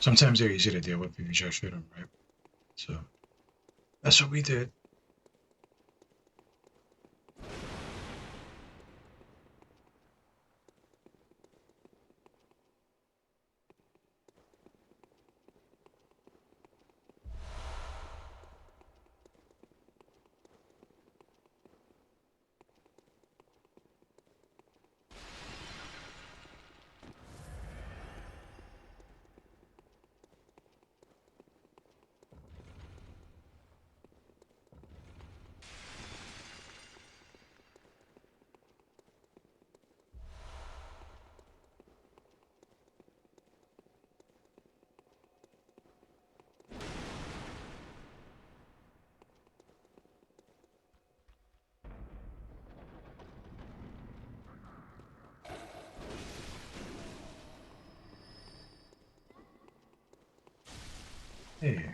Sometimes they're easy to deal with if you just shoot them, right? So that's what we did. Hey,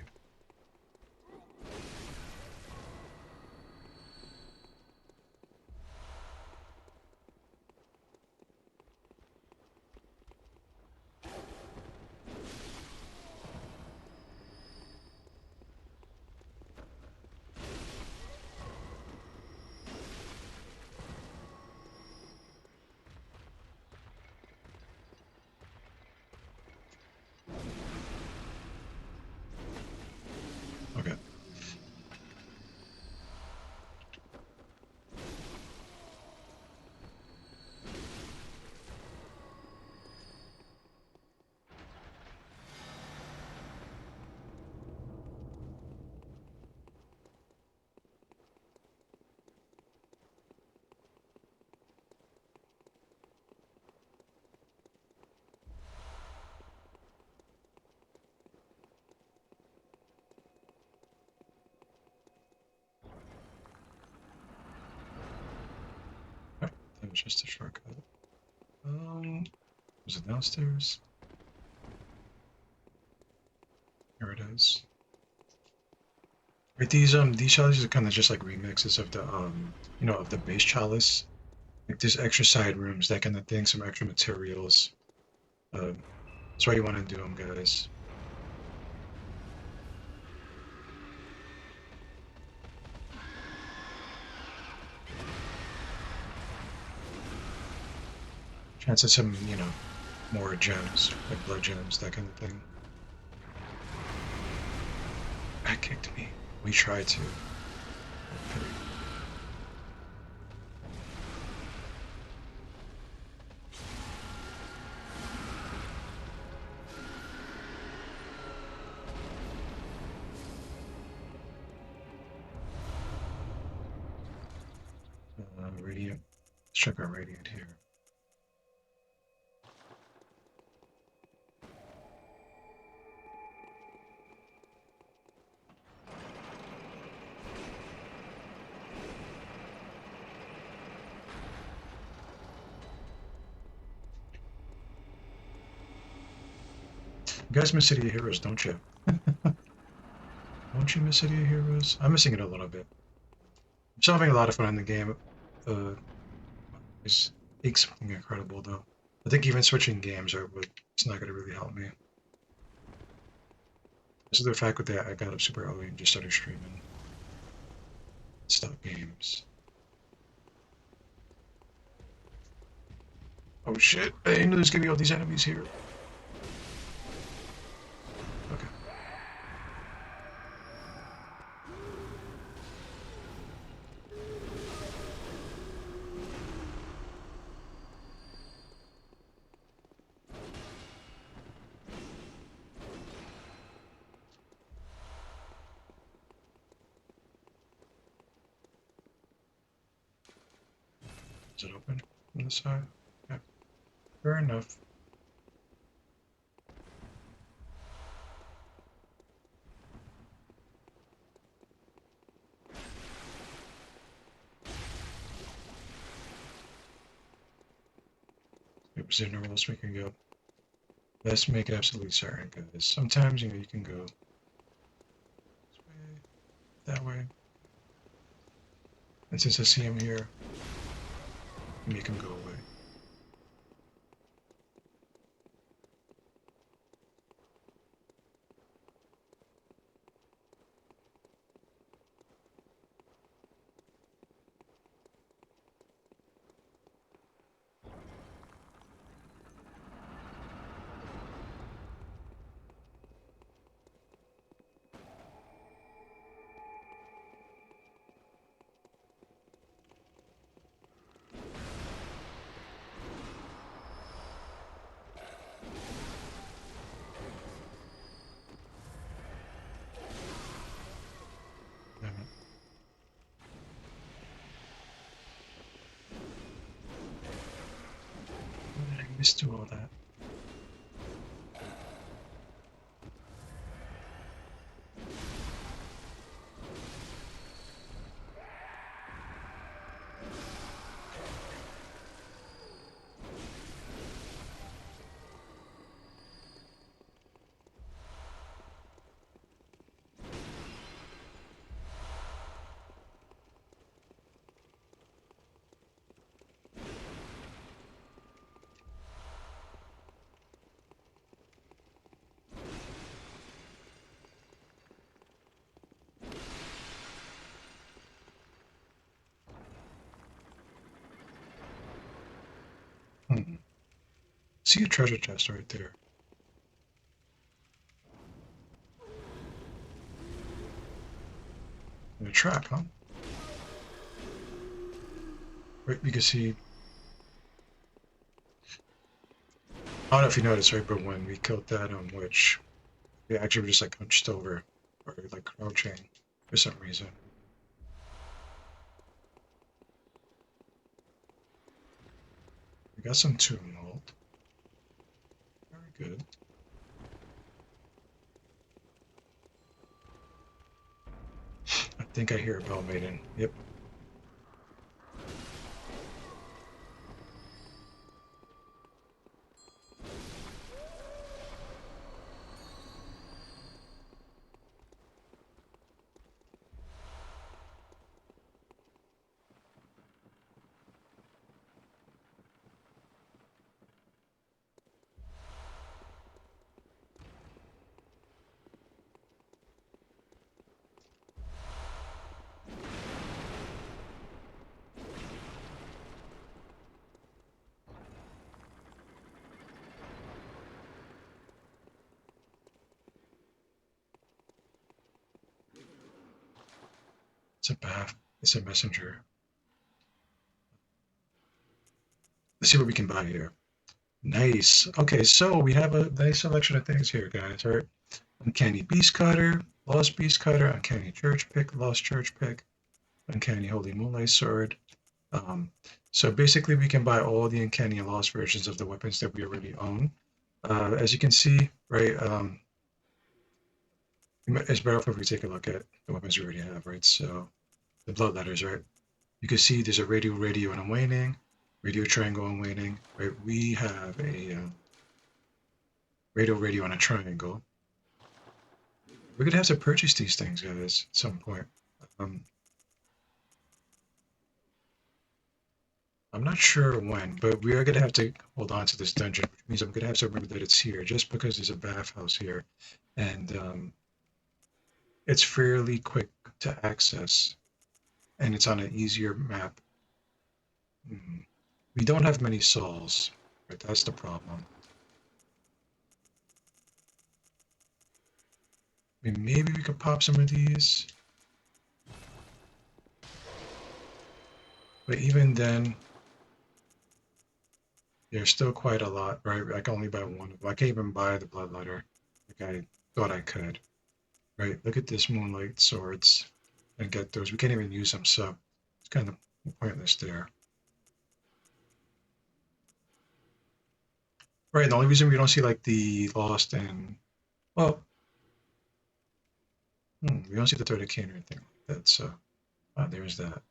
okay. Alright, that was just a shortcut. Was it downstairs? Here it is. Right, these chalices are kind of just like remixes of the of the base chalice. Like there's extra side rooms, that kind of thing, some extra materials. That's why you want to do them, guys. Chance at some, more gems, like blood gems, that kind of thing. That kicked me. We tried to. Okay. Radiant. Let's check our radiant here. You guys miss City of Heroes, don't you? Don't you miss City of Heroes? I'm missing it a little bit. I'm still having a lot of fun in the game. Uh, it's something incredible though. I think even switching games it's not going to really help me. This is the fact that I got up super early and just started streaming. Stop games. Oh shit! I didn't know there's gonna be all these enemies here. Okay. Is it open on the side? Yeah. Fair enough. Yep, is there nowhere else we can go? Let's make absolutely certain, guys. Sometimes, you can go this way, that way. And since I see him here, make him go away. Just do all that. Hmm. See a treasure chest right there. And a trap, huh? Right, you can see. I don't know if you noticed, right, but when we killed that witch, we actually were just like hunched over, or like crouching for some reason. We got some tomb mold. Very good. I think I hear a bell maiden. Yep. It's a bath. It's a messenger. Let's see what we can buy here. Nice. Okay, so we have a nice selection of things here, guys. All right. Uncanny Beast Cutter, Lost Beast Cutter, Uncanny Church Pick, Lost Church Pick, Uncanny Holy Moonlight Sword. Um, so basically, we can buy all the Uncanny and Lost versions of the weapons that we already own. As you can see, right, it's better off if we take a look at the weapons we already have, right? So the Bloodletters, right? You can see there's a radio and unwaning, radio triangle unwaning, right? We have a radio and a triangle. We're gonna have to purchase these things, guys, at some point. Um, I'm not sure when, but we are gonna have to hold on to this dungeon, which means I'm gonna have to remember that it's here, just because there's a bathhouse here, and it's fairly quick to access, and it's on an easier map. We don't have many souls, right? That's the problem. I mean, maybe we could pop some of these, but even then, there's still quite a lot, right? I can only buy one. I can't even buy the Bloodletter like I thought I could, right? Look at this Moonlight Swords and get those. We can't even use them, so it's kind of pointless there. Right, the only reason we don't see like the Lost and, well, we don't see the Third of Cain or anything like that, so there's that.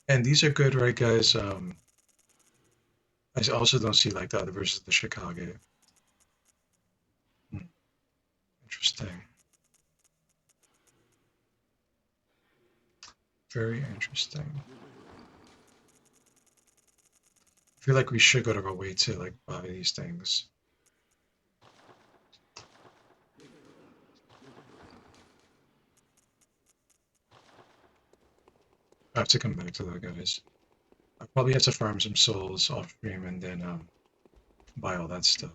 And these are good, right, guys? I also don't see like the other versions of the Chicago. Hmm, interesting. Very interesting. I feel like we should go to our way to like buy these things. I have to come back to that, guys. I probably have to farm some souls off stream and then buy all that stuff.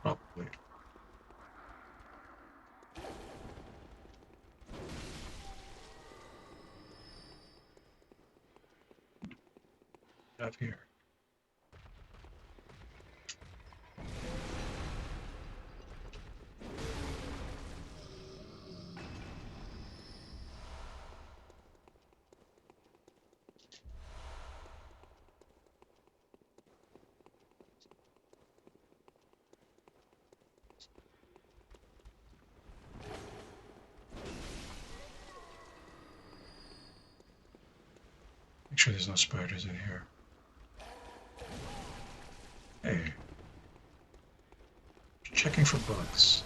Probably. Have here. sure there's no spiders in here. Hey, checking for bugs.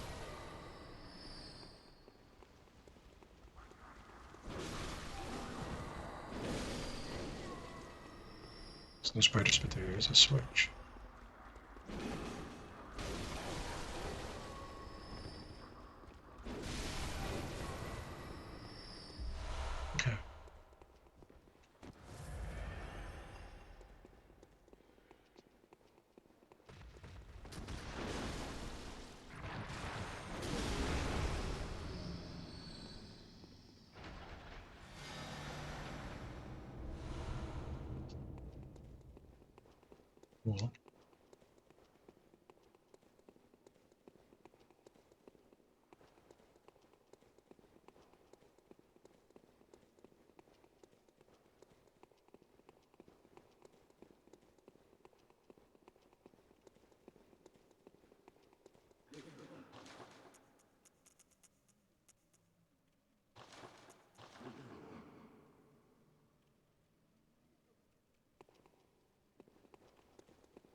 There's no spiders, but there is a switch. Okay. Cool.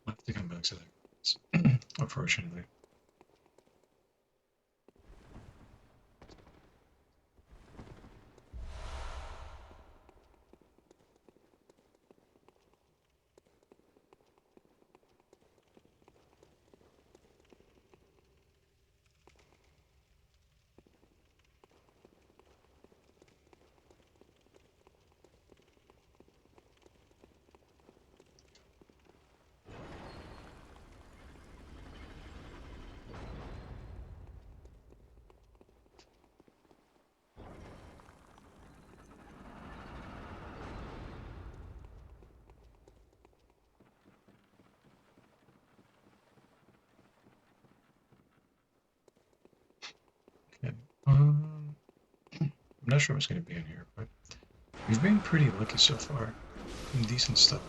I have to come back to that, unfortunately. Okay. I'm not sure what's going to be in here, but we've been pretty lucky so far. Some decent stuff.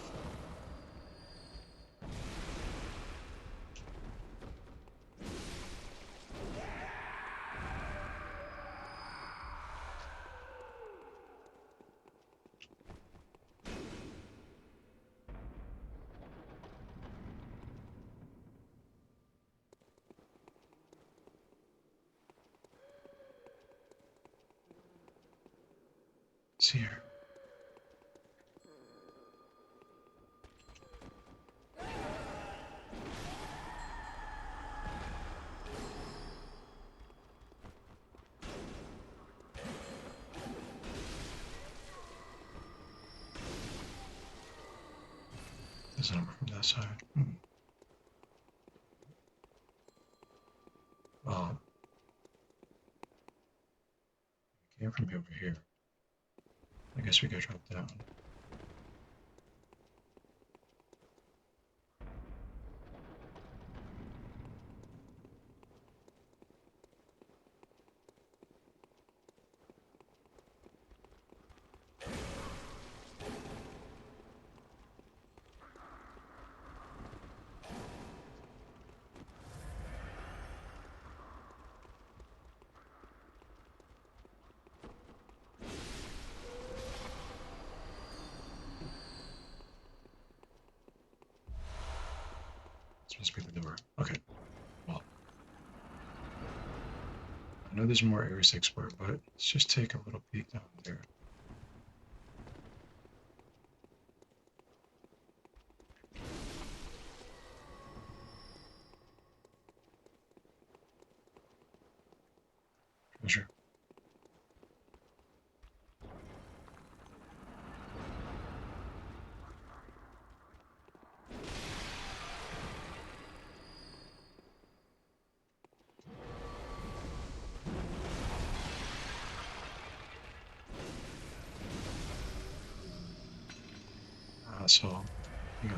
It's here. There's a number from that side. Well, it came from over here. I guess we go drop down. This must be the door. Okay. Well, I know there's more areas to explore, but let's just take a little peek down there. Treasure. So, you know,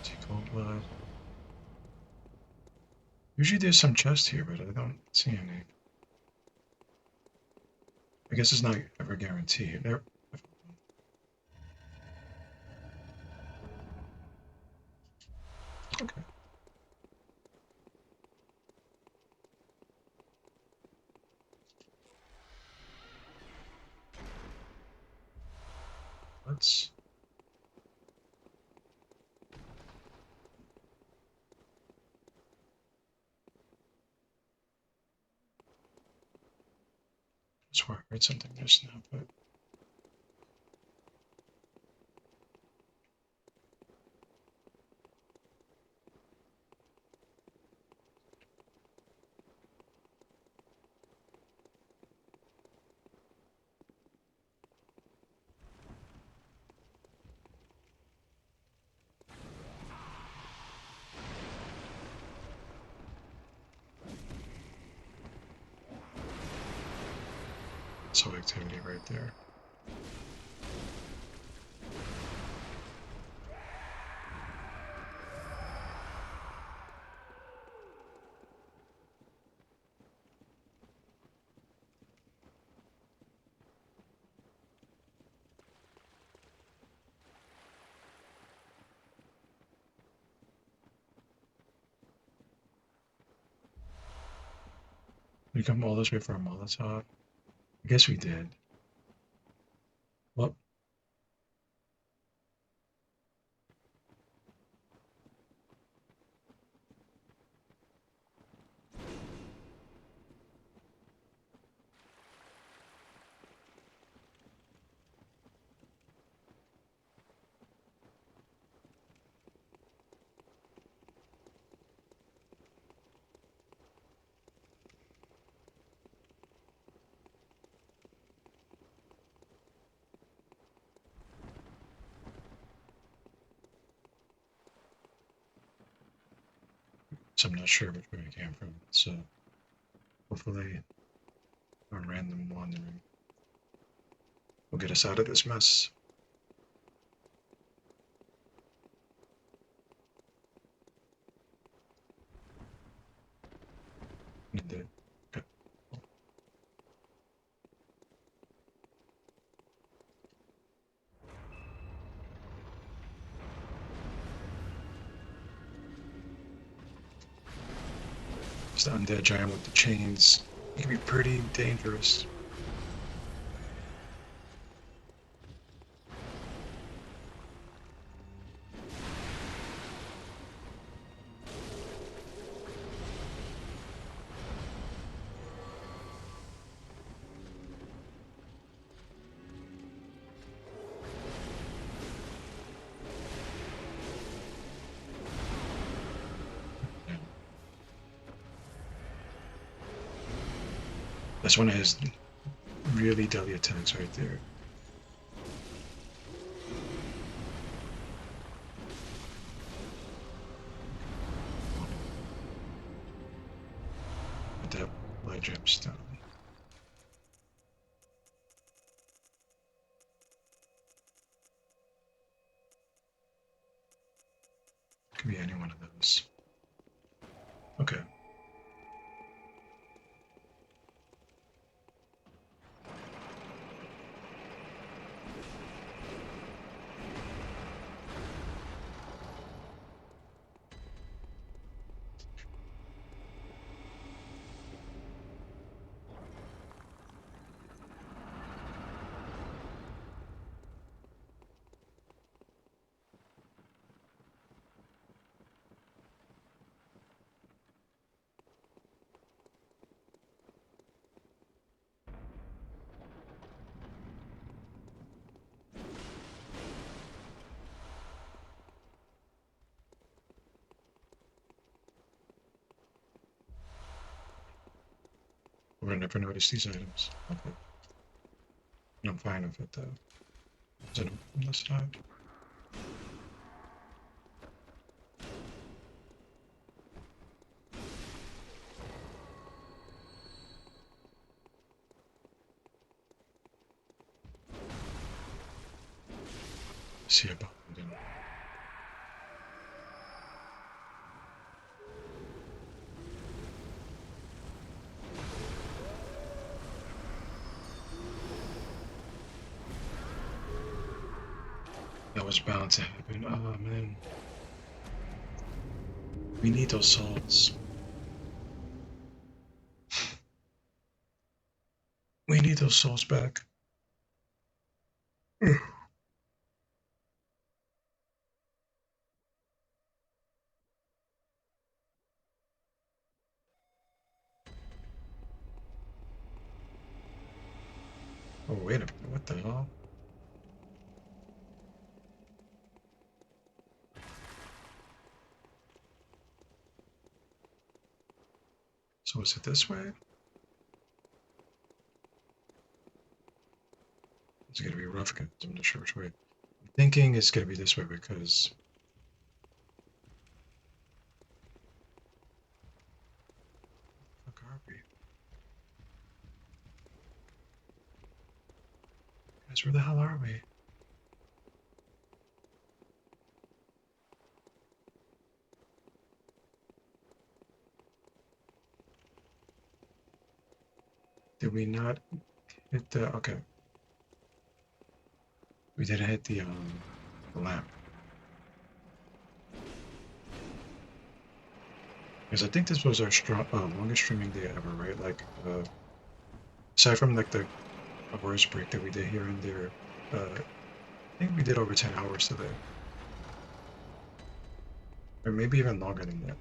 take cold blood. Usually there's some chest here, but I don't see any. I guess it's not ever guaranteed. There. Okay. Let's. I swear I heard something just now, but saw activity right there. We come all this way for a Molotov? I guess we did. Well, so I'm not sure which way it came from. So hopefully our random wandering will get us out of this mess. Need to cut. It's the undead giant with the chains. He can be pretty dangerous. Yeah. That's one of his really deadly attacks right there. With that light gemstone. Could be any one of those. Okay. We're never notice these items. Okay. I'm fine with it though. Is it on this side? See a behind. That was bound to happen. Oh man. We need those souls. We need those souls back. Oh, wait a minute. What the hell? So is it this way? It's gonna be rough because I'm not sure which way. I'm thinking it's gonna be this way because fuck are we? Guys, where the hell are we? Did we not hit the okay. We didn't hit the lamp. Because I think this was our longest streaming day ever, right? Like aside from like the hours break that we did here and there, I think we did over 10 hours today. Or maybe even longer than that.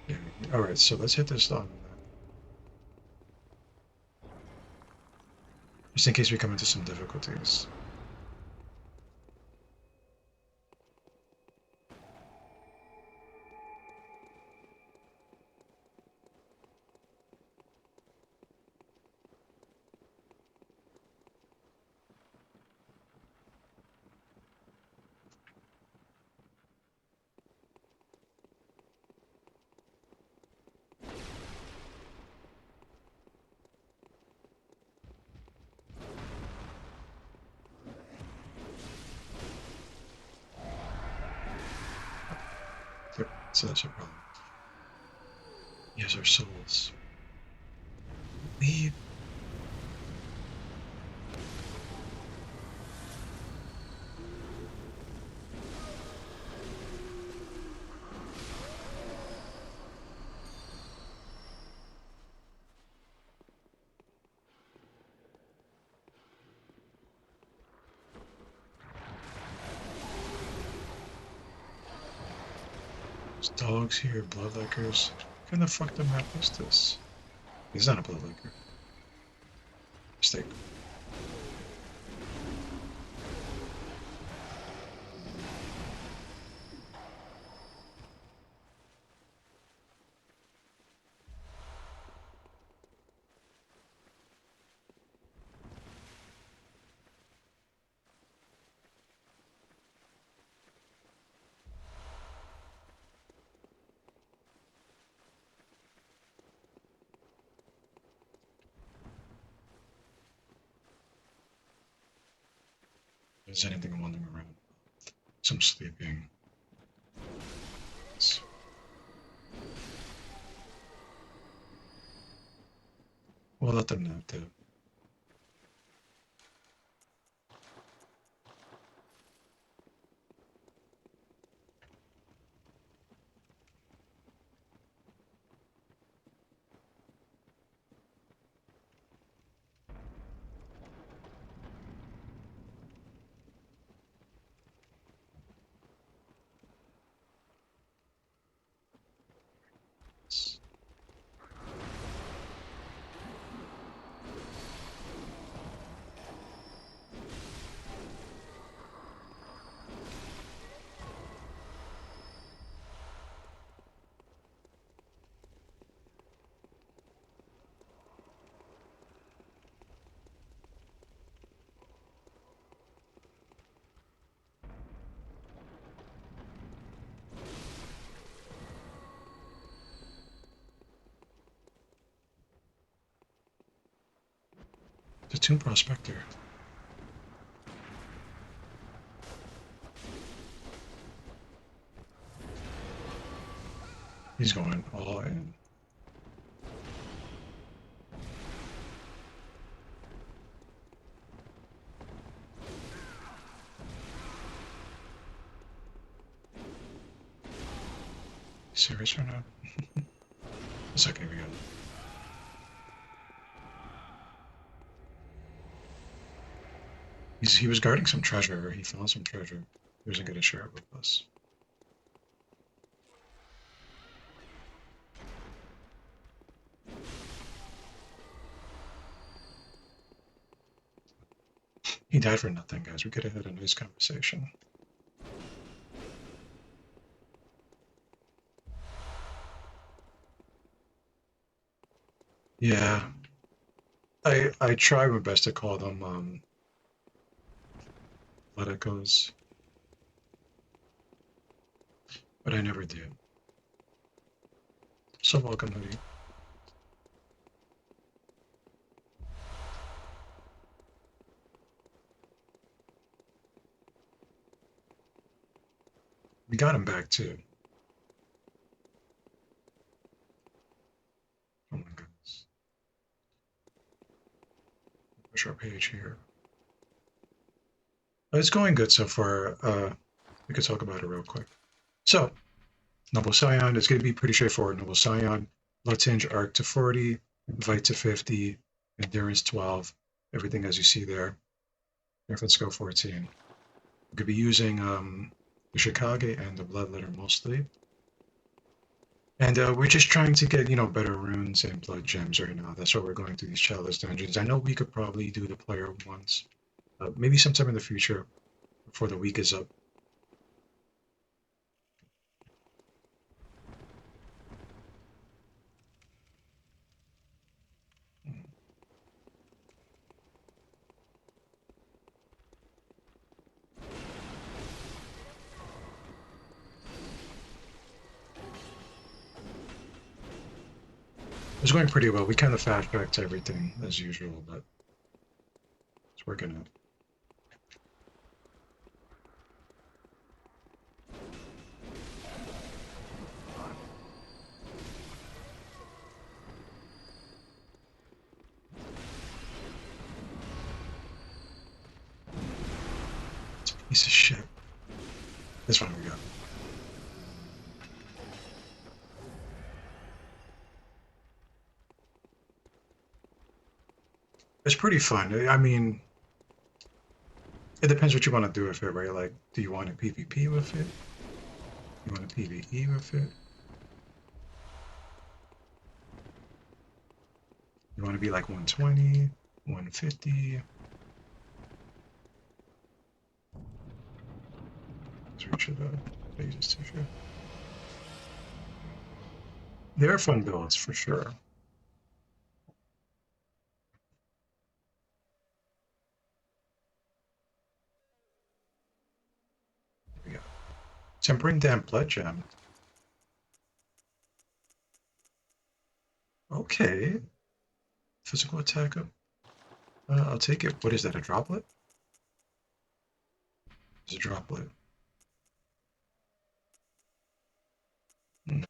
Yeah. Alright, so let's hit this just in case we come into some difficulties. Yep, so that's our problem. Yes, our souls. Leave. There's dogs here, bloodlickers. What kind of fucked up map is this? He's not a bloodlicker. Mistake. Is anything wandering around? Some sleeping. We'll let them nap too. The Tomb Prospector. He's going all in. Serious right now? It's okay, we got it. He was guarding some treasure. He found some treasure. He wasn't going to share it with us. He died for nothing, guys. We could have had a nice conversation. Yeah. I try my best to call them politicos, but I never do. So welcome, Hoodie. We got him back too. Oh my goodness. Push our page here. It's going good so far. We could talk about it real quick. So, Noble Scion is going to be pretty straightforward. Noble Scion, Blood Tinge arc to 40, Vite to 50, Endurance 12, everything as you see there. Reference go 14. We could be using the Shikage and the Bloodletter mostly. And we're just trying to get, better runes and blood gems right now. That's why we're going through these chalice dungeons. I know we could probably do the player ones, maybe sometime in the future before the week is up. It's going pretty well. We kind of fast-tracked everything as usual, but it's working out. It's a piece of shit. This one we got. It's pretty fun. I mean, it depends what you want to do with it, right? Like, do you want a PvP with it? You want a PvE with it? You want to be like 120, 150? Let's reach the pages too sure. They are fun builds for sure. There we go. Tempering Damp Blood Gem. Okay. Physical attack up. I'll take it. What is that, a droplet? It's a droplet. Hmm.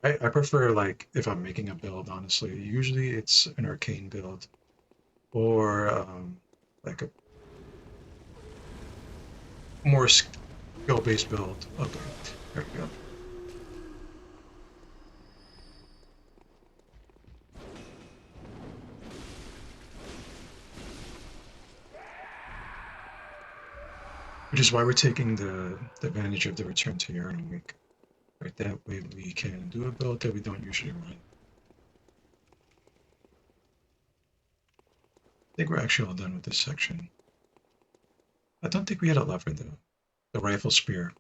I prefer, like, if I'm making a build, honestly. Usually it's an arcane build. Or, like a more skill-based build. Okay, there we go. Which is why we're taking the advantage of the return to Yarn week. Right, that way we can do a build that we don't usually run. I think we're actually all done with this section. I don't think we had a lever though. The rifle spear.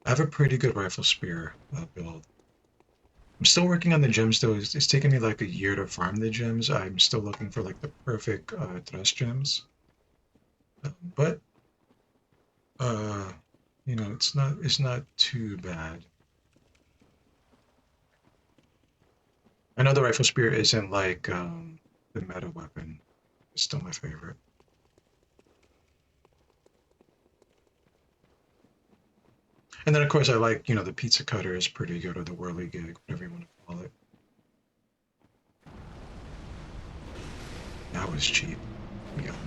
I have a pretty good rifle spear build. I'm still working on the gems though. It's taken me like a year to farm the gems. I'm still looking for like the perfect thrust gems. But it's not too bad. I know the rifle spear isn't like the meta weapon. It's still my favorite. And then of course I like, the pizza cutter is pretty good, or the whirligig, whatever you want to call it. That was cheap. We got it.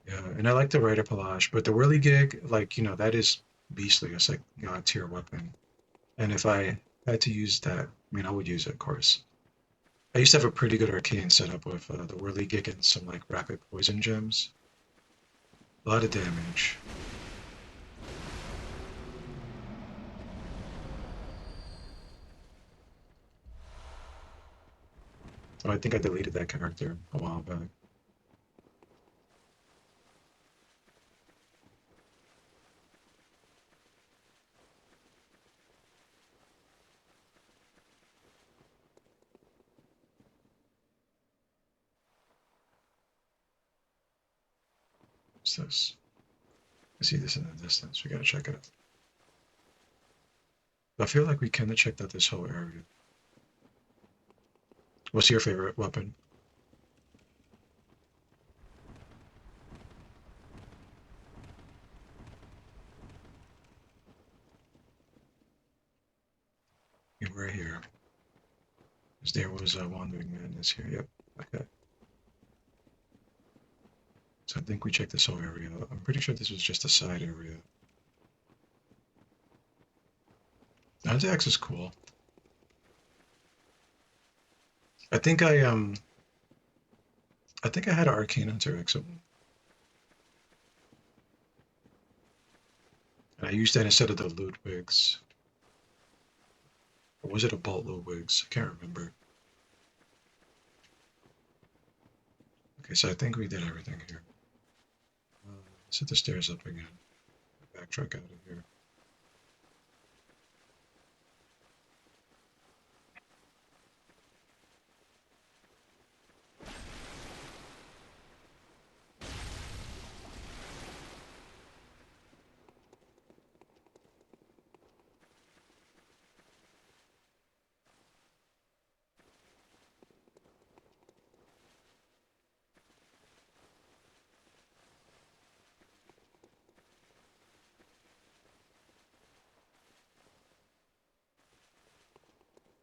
Yeah, and I like the Rider Palash, but the whirly gig, like, that is beastly. It's like God tier weapon. And if I had to use that, I mean, I would use it, of course. I used to have a pretty good arcane setup with the whirly gig and some like rapid poison gems. A lot of damage. Oh, I think I deleted that character a while back. What's this? I see this in the distance. We gotta check it out. I feel like we kinda checked out this whole area. What's your favorite weapon? Yeah, we're here. 'Cause there was a wandering madness here. Yep. Okay. So I think we checked this whole area. I'm pretty sure this was just a side area. Antax is cool. I think I had an Arcane Hunter X at one, and I used that instead of the Ludwigs. Or was it a Bolt Ludwigs? I can't remember. Okay, so I think we did everything here. Let's hit the stairs up again. Backtrack out of here.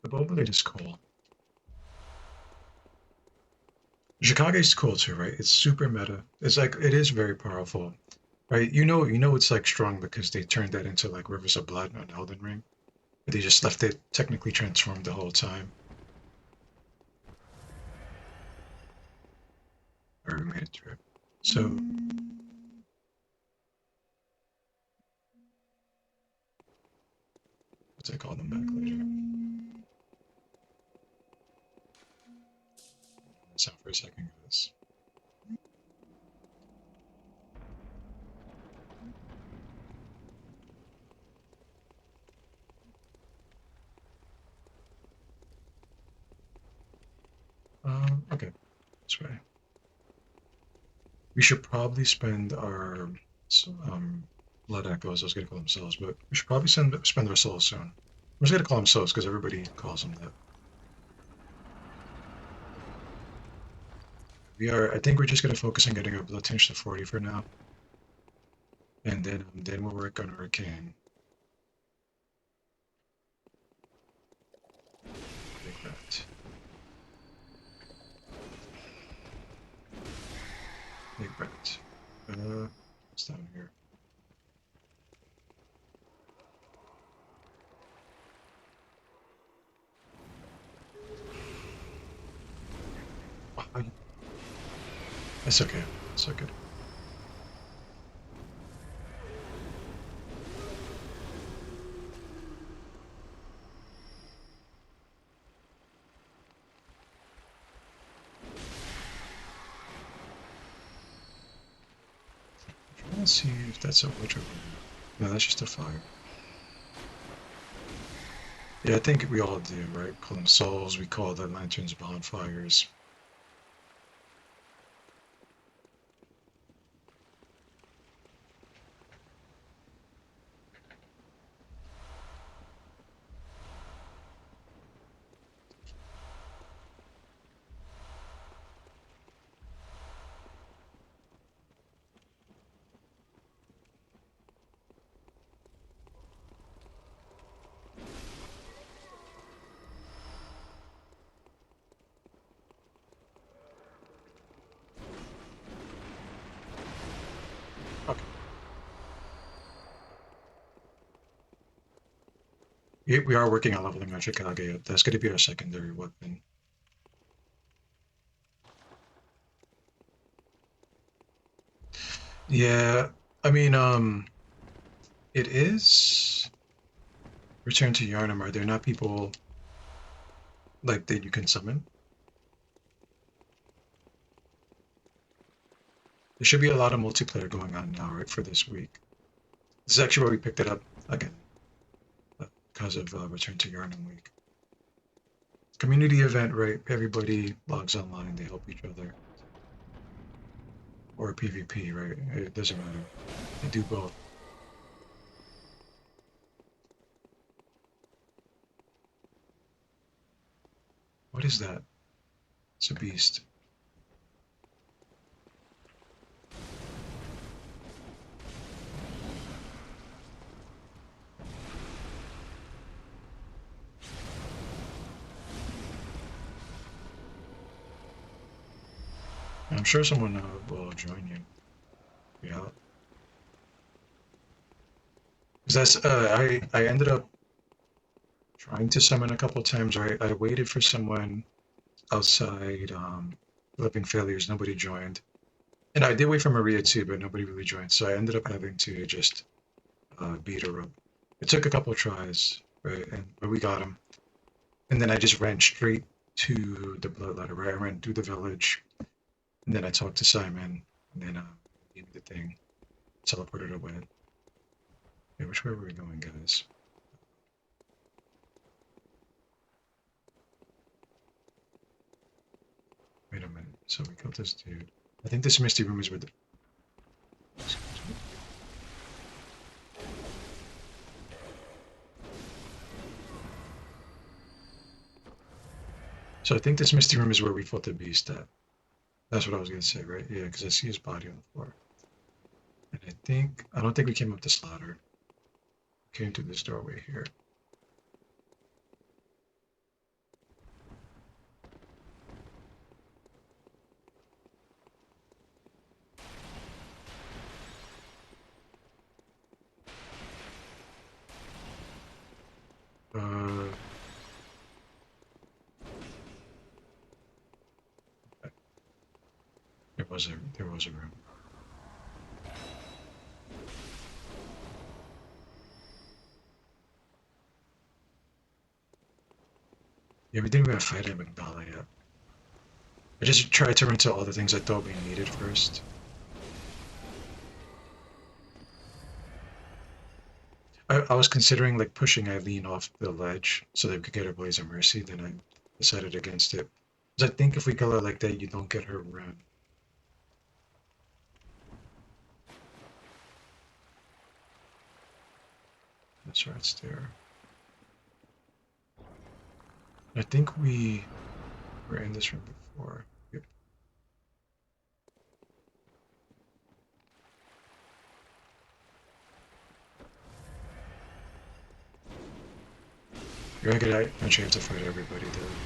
The Bowblade is cool. Chicago's cool too, right? It's super meta. It's like it is very powerful, right? You know it's like strong because they turned that into like Rivers of Blood on Elden Ring. They just left it technically transformed the whole time. Or we made it through. So let's call them back later. Sound for a second, guys. Okay, this way. We should probably spend our blood echoes. I was gonna call them souls, but we should probably spend our souls soon. I'm just gonna call them souls because everybody calls them that. We are. I think we're just gonna focus on getting our blood tinge to 40 for now, and then we'll work on arcane. Big rat. Big rat. What's down here? Oh, that's okay. It's okay. Let's see if that's a witch over there. No, that's just a fire. Yeah, I think we all do, right? Call them souls. We call the lanterns bonfires. We are working on leveling our Chicago. That's going to be our secondary weapon. Yeah, I mean, it is Return to Yarnum. Are there not people like that you can summon? There should be a lot of multiplayer going on now, right, for this week. This is actually where we picked it up again because of Return to Yarnum week. Community event, right? Everybody logs online, they help each other. Or PvP, right? It doesn't matter. They do both. What is that? It's a beast. I'm sure someone will join you. Yeah. 'Cause that's I ended up trying to summon a couple times. Right? I waited for someone outside Living Failures. Nobody joined. And I did wait for Maria too, but nobody really joined. So I ended up having to just beat her up. It took a couple of tries, right? But we got him. And then I just ran straight to the bloodletter, right? I ran through the village, and then I talked to Simon, and then he gave me the thing, teleported away. Yeah, which way were we going, guys? Wait a minute. So we killed this dude. I think this misty room is where the. Excuse me. So I think this misty room is where we fought the beast at. That's what I was gonna say, right? Yeah, because I see his body on the floor. And I don't think we came up this ladder. We came through this doorway here. Uh, there was a room. Yeah, we didn't even fight at McDonald yet. I just tried to run to all the things I thought we needed first. I was considering like pushing Eileen off the ledge so that we could get her Blaze of Mercy, then I decided against it. Because I think if we kill her like that, you don't get her run. That's right, it's there. I think we were in this room before. Yep. You're gonna eventually have to fight everybody though.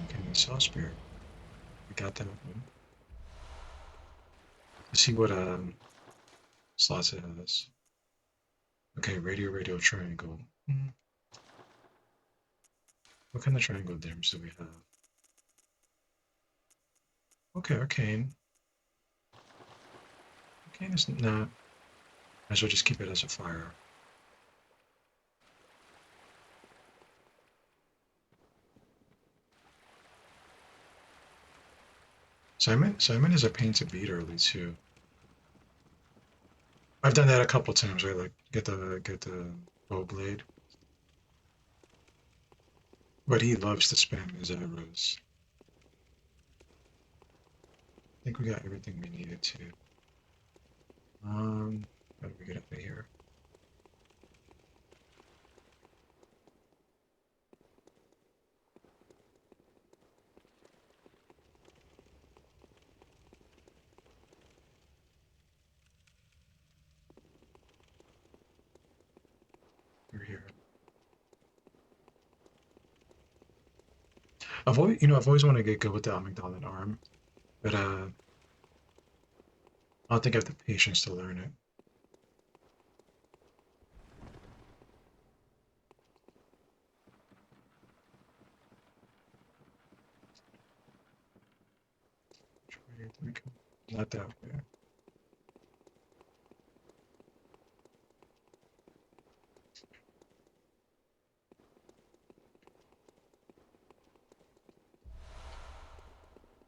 Getting the Saw Spear. We got that one. Let's see what slots it has. Okay, radio triangle. Hmm. What kind of triangle dims do we have? Okay, arcane. Arcane is nah. Might as well just keep it as a fire. Simon is a pain to beat early too. I've done that a couple times, right? Like get the bow blade. But he loves to spam his arrows. I think we got everything we needed to. How do we get up to here? You're here. I've always wanted to get good with the amygdala arm, but I don't think I have the patience to learn it. There we go. Not that way.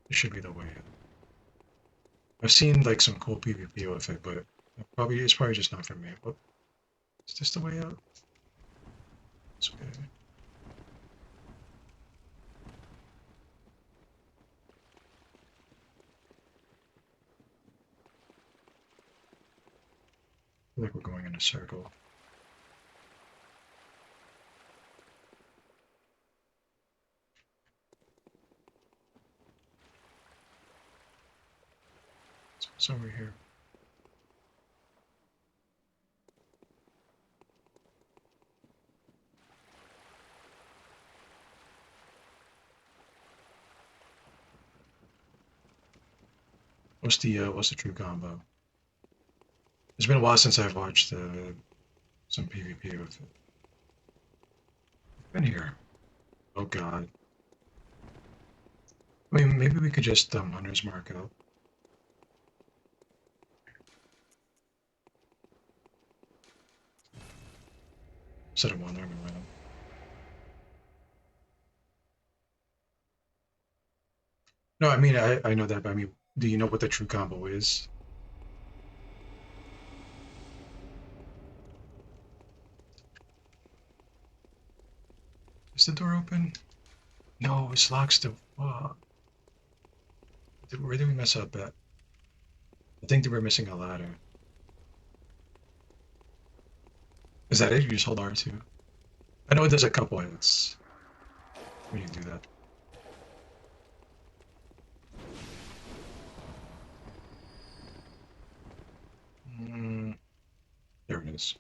It should be the way. I've seen like some cool PvP with it, but it's probably just not for me. But is this the way out? It's okay. I feel like we're going in a circle. It's over here. What's the true combo? It's been a while since I've watched some PvP with it. Been here. Oh god. I mean, maybe we could just Hunter's Mark out. Instead of wandering around. No, I mean, I know that, but I mean, do you know what the true combo is? Is the door open? No, it's locked still. Where did we mess up at? I think that we're missing a ladder. Is that it? You just hold R2. I know there's a couple hits when you do that. Mm, there it is.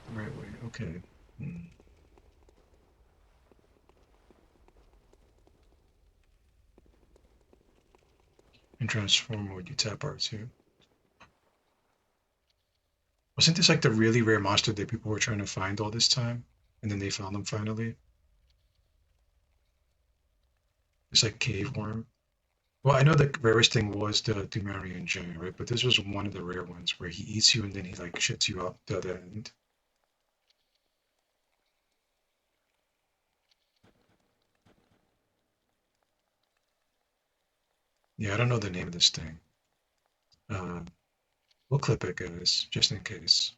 Right way. Okay. Hmm. In transform mode, you tap R2. Wasn't this like the really rare monster that people were trying to find all this time? And then they found them finally? It's like cave worm. Well, I know the rarest thing was the Dumarian giant, right? But this was one of the rare ones where he eats you and then he like shits you out the other end. Yeah, I don't know the name of this thing. Uh, we'll clip it, guys, just in case.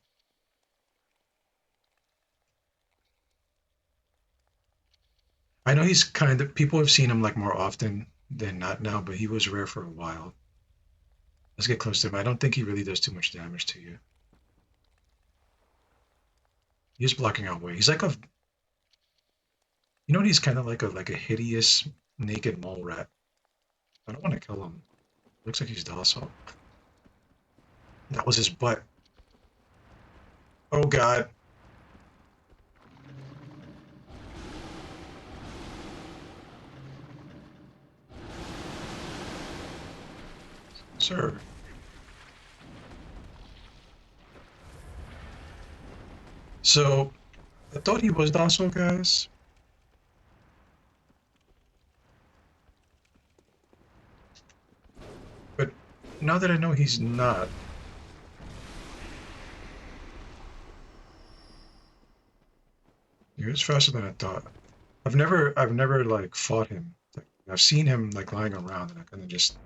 I know he's kind of people have seen him like more often than not now, but he was rare for a while. Let's get close to him. I don't think he really does too much damage to you. He's blocking our way. He's like a, you know what? He's kind of like a hideous naked mole rat. I don't want to kill him. Looks like he's docile. That was his butt. Oh God, sir. So I thought he was docile, guys. But now that I know he's not, he was faster than I thought. I've never like fought him. Like, I've seen him like lying around, and I kind of just,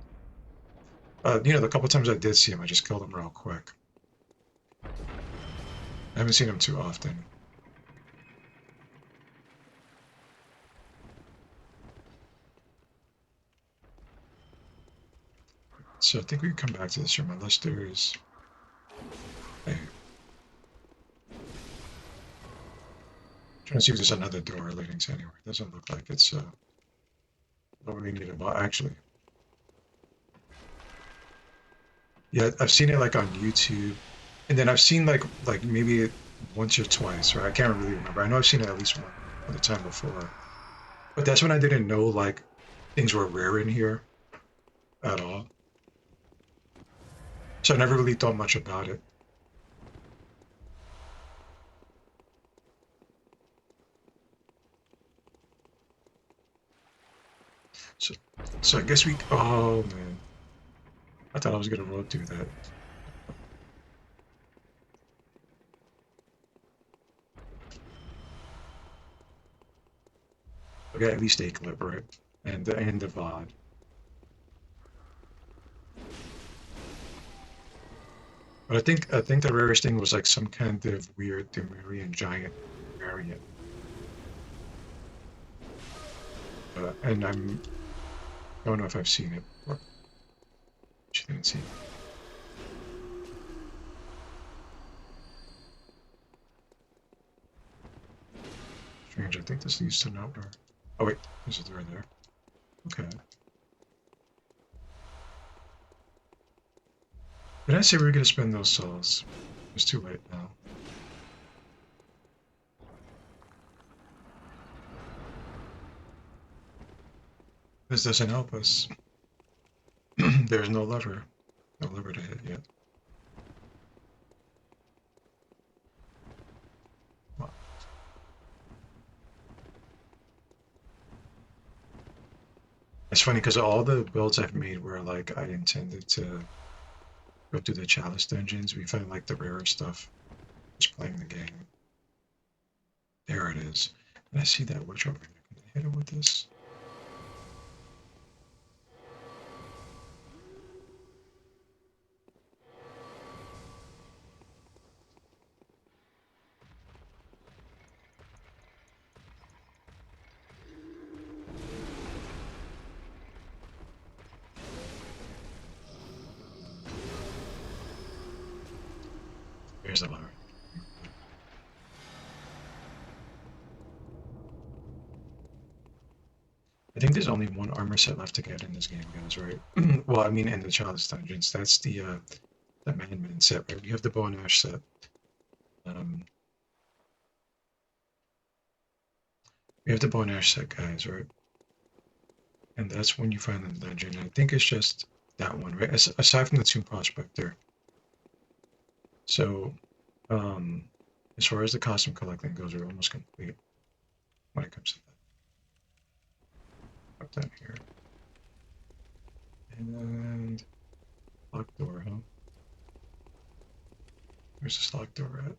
the couple times I did see him, I just killed him real quick. I haven't seen him too often. So I think we can come back to this room unless there's. Hey, Trying to see if there's another door leading to anywhere. It doesn't look like it's what we need about actually. Yeah, I've seen it like on YouTube, and then I've seen like maybe once or twice, right? I can't really remember. I know I've seen it at least one other time before, but that's when I didn't know like things were rare in here at all. So I never really thought much about it. So, so I guess we. Oh man, I thought I was gonna roll through that. Okay, at least a clip, right? And the VOD. But I think the rarest thing was like some kind of weird Demurian giant variant. And don't know if I've seen it before. She didn't see it. Strange. I think this leads to an outdoor. Oh wait, there's a door there. Okay. Did I say we were gonna spend those souls? It's too late now. This doesn't help us. There's no lever. No lever to hit yet. Well, it's funny because all the builds I've made were like I intended to go through the chalice dungeons. We find like the rarer stuff just playing the game. There it is. And I see that witch over here. Can I hit it with this? There's the lever. I think there's only one armor set left to get in this game, guys, right? Well, I mean, in the Chalice Dungeons. That's the Man set, right? We have the Bow and Ash set. Um, we have the Bow and Ash set, guys, right? And that's when you find the dungeon. I think it's just that one, right? Aside from the Tomb Prospector. So, um, as far as the costume collecting goes, we're almost complete when it comes to that. Up down here. And locked door, huh? Where's this locked door at?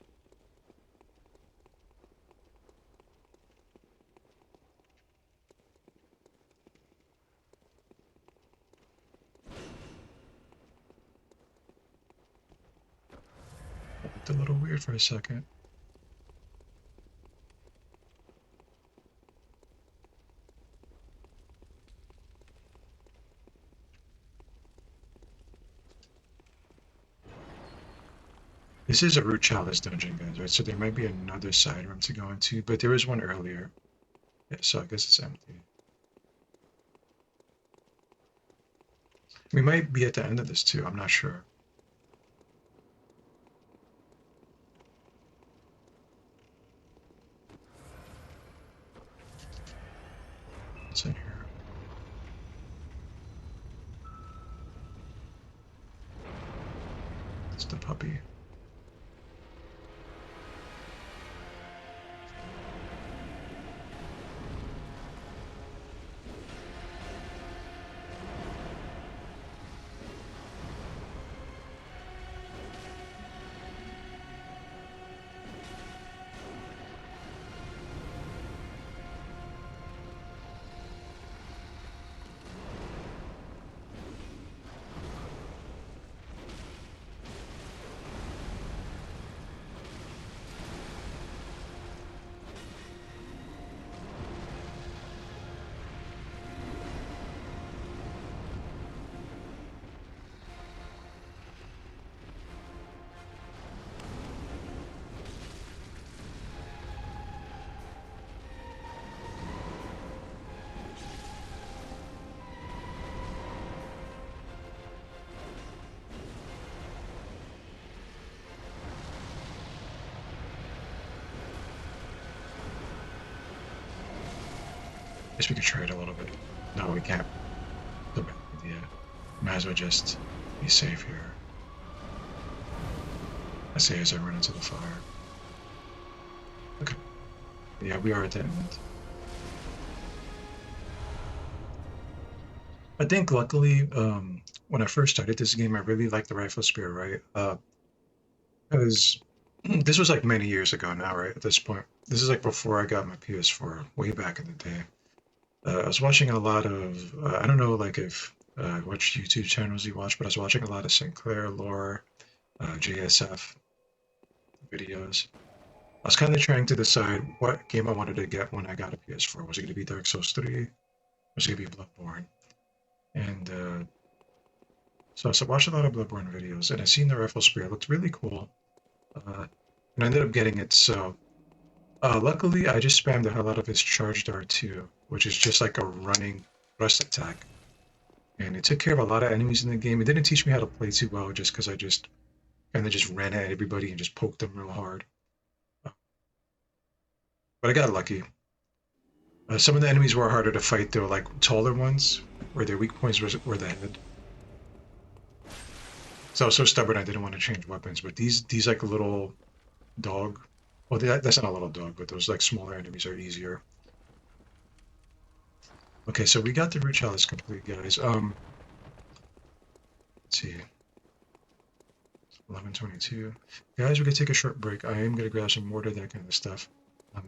It looked a little weird for a second. This is a Root Chalice dungeon, guys, right? So there might be another side room to go into, but there was one earlier. Yeah, so I guess it's empty. We might be at the end of this too, I'm not sure. What's in here? It's the puppy. Guess we could try it a little bit. No, we can't. The bad idea. Might as well just be safe here. I say as I run into the fire. Okay. Yeah, we are at the end. I think luckily, when I first started this game, I really liked the rifle spear, right? Because this was like many years ago now, right? At this point, this is like before I got my PS4, way back in the day. I was watching a lot of, I don't know, like if which YouTube channels you watch, but I was watching a lot of Sinclair lore, JSF videos. I was kind of trying to decide what game I wanted to get when I got a PS4. Was it going to be Dark Souls 3? Was it going to be Bloodborne? And so I watched a lot of Bloodborne videos, and I seen the rifle spear. It looked really cool. And I ended up getting it. So luckily, I just spammed the hell out of his charged R2, which is just like a running thrust attack. And it took care of a lot of enemies in the game. It didn't teach me how to play too well just because I just kind of just ran at everybody and just poked them real hard. But I got lucky. Some of the enemies were harder to fight. They were like taller ones, where their weak points were the head. So I was so stubborn I didn't want to change weapons. But these like little dog, well that's not a little dog, but those like smaller enemies are easier. Okay, so we got the root chalice complete, guys. Let's see, 11:22. Guys, we could take a short break. I am gonna grab some water, that kind of stuff.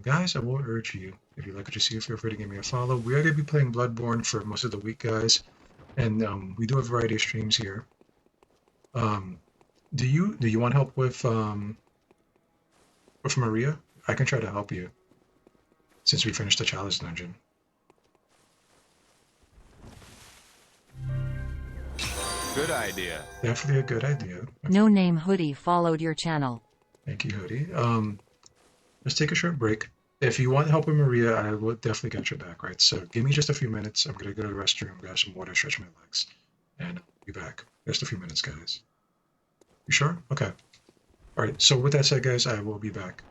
Guys, I will urge you, if you like what you see, feel free to give me a follow. We are going to be playing Bloodborne for most of the week, guys, and we do a variety of streams here. Um, do you want help with Maria? I can try to help you since we finished the challenge dungeon. Good idea. Definitely a good idea. No Name Hoodie followed your channel. Thank you, Hoodie. Let's take a short break. If you want help with Maria, I will definitely get your back, right? So give me just a few minutes. I'm gonna go to the restroom, grab some water, stretch my legs, and I'll be back. Just a few minutes, guys. You sure? Okay. All right. So with that said, guys, I will be back.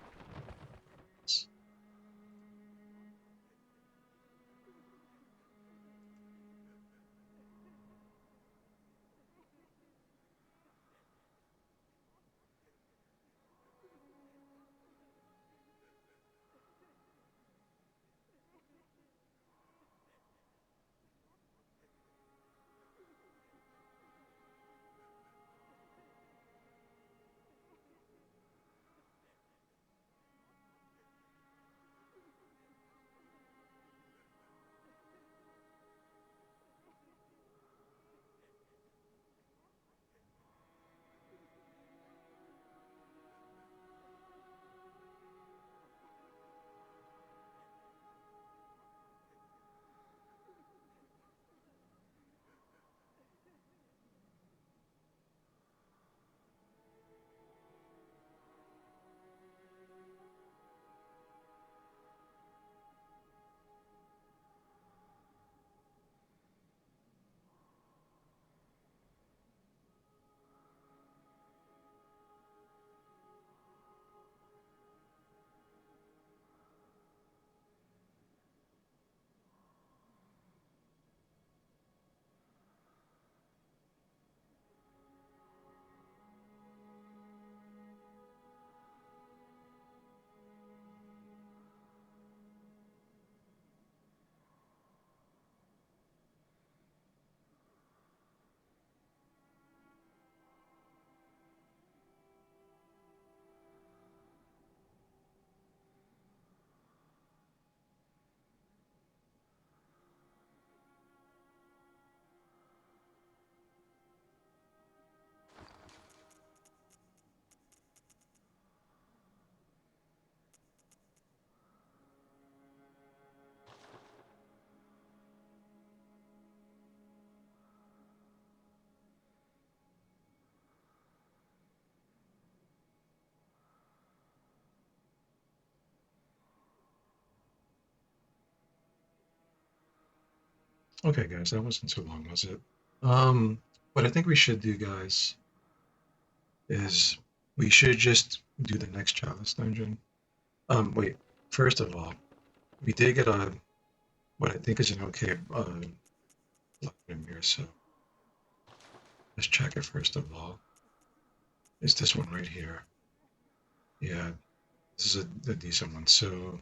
Okay, guys, that wasn't too long, was it? What I think we should do, guys, is we should just do the next chalice dungeon. Wait. First of all, we did get a what I think is an okay platinum here. So let's check it first of all. It's this one right here. Yeah, this is a decent one. So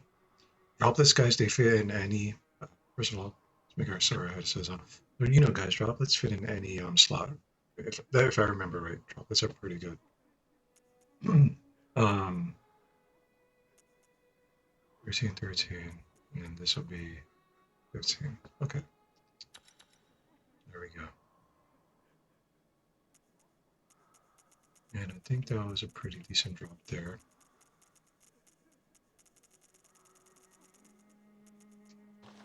droplets, guys, they fit in any. First of all, let's make our server head says on. But you know, guys, droplets fit in any slot. If I remember right, droplets are pretty good. um, 13, 13, and this will be 15. Okay, there we go. And I think that was a pretty decent drop there.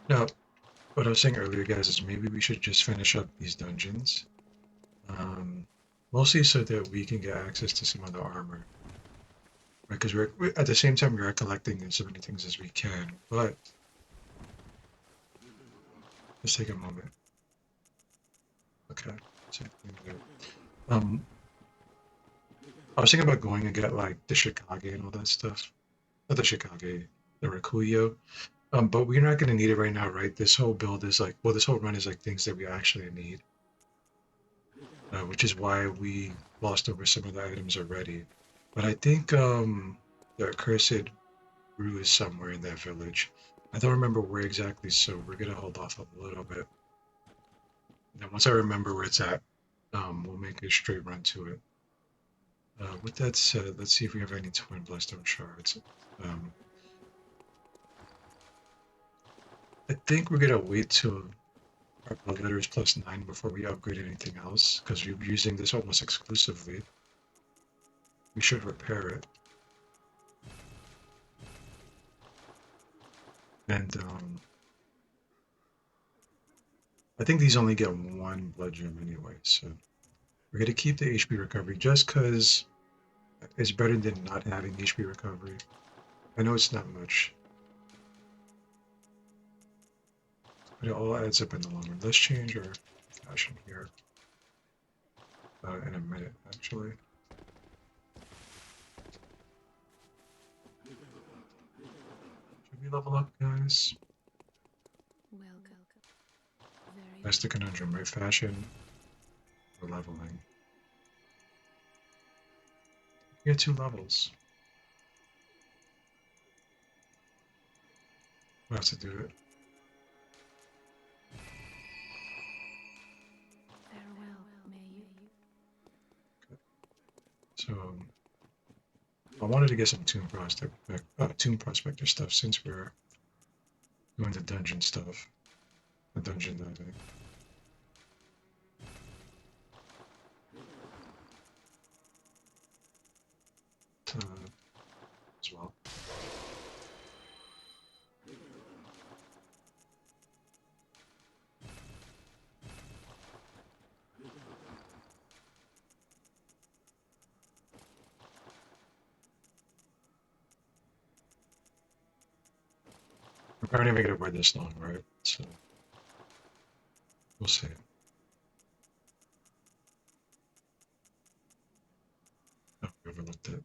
Now, what I was saying earlier, guys, is maybe we should just finish up these dungeons. Mostly so that we can get access to some of the armor. Right, because we're at the same time we are collecting as many things as we can, but let's take a moment. Okay. Same thing there. I was thinking about going and get like the Chickage and all that stuff. Not the Chickage, the Rakuyo. But we're not gonna need it right now, right? This whole build is like, well, this whole run is like things that we actually need. Which is why we lost over some of the items already. But I think the accursed brew is somewhere in that village. I don't remember where exactly, so we're gonna hold off a little bit. And then once I remember where it's at, we'll make a straight run to it. With that said, let's see if we have any twin bloodstone shards. I think we're gonna wait till our blood letter is +9 before we upgrade anything else, because we're using this almost exclusively. We should repair it. And I think these only get 1 blood gem anyway, so we're gonna keep the HP recovery just because it's better than not having HP recovery. I know it's not much, but it all adds up in the long run. Let's change our fashion here in a minute, actually. Should we level up, guys? Welcome. Very That's the conundrum, right? Fashion or leveling. We get 2 levels. We'll have to do it. farewell, may you. So I wanted to get some tomb prospector stuff since we're doing the dungeon stuff. The dungeon diving. As well. We're probably not gonna wear this long, right? So we'll see. Oh, we overlooked it.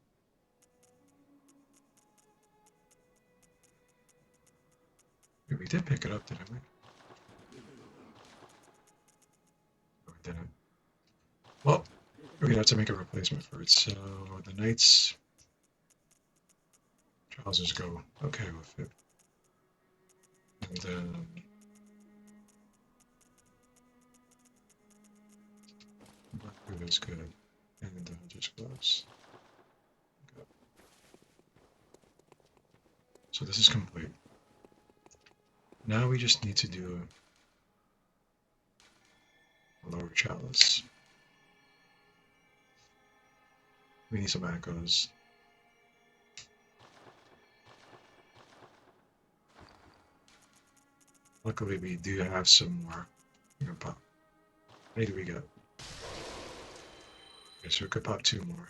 Wait, we did pick it up, didn't we? No, we didn't. Well, we're gonna have to make a replacement for it. So the knight's trousers go okay with it. And then black boot is good. And just gloves. Okay. So this is complete. Now we just need to do a lower chalice. We need some echoes. Luckily, we do have some more. We can pop. How many do we get? Okay, so we could pop 2 more.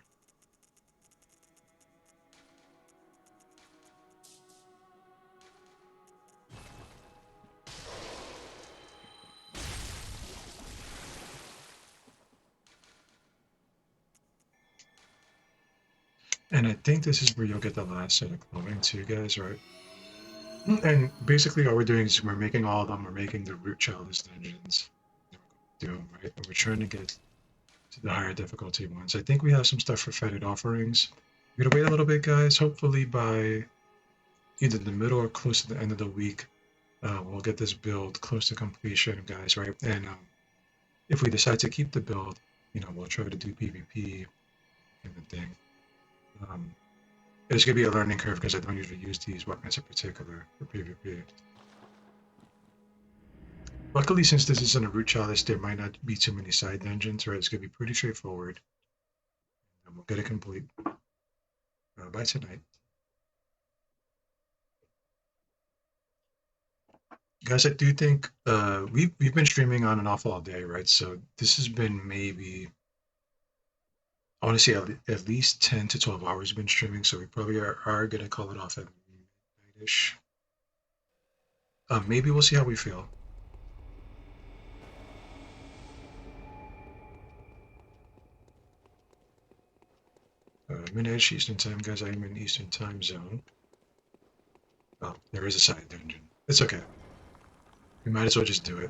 And I think this is where you'll get the last set of clothing too, guys, right? And basically, all we're doing is we're making all of them. We're making the root chalice dungeons. And we're going to do them, right? And we're trying to get to the higher difficulty ones. I think we have some stuff for fetid offerings. We're gonna wait a little bit, guys. Hopefully, by either the middle or close to the end of the week, we'll get this build close to completion, guys, right? And if we decide to keep the build, we'll try to do PvP kind of thing. Um, it's gonna be a learning curve because I don't usually use these weapons in particular for PvP. Luckily, since this isn't a root chalice, there might not be too many side dungeons, right? It's gonna be pretty straightforward, and we'll get it complete by tonight. Guys, I do think we've been streaming on and off all day, right? So this has been maybe I want to say at least 10 to 12 hours we've been streaming, so we probably are gonna call it off at midnight-ish. Maybe we'll see how we feel. Midnight Eastern time, guys. I am in Eastern time zone. Oh, there is a side dungeon. It's okay. We might as well just do it.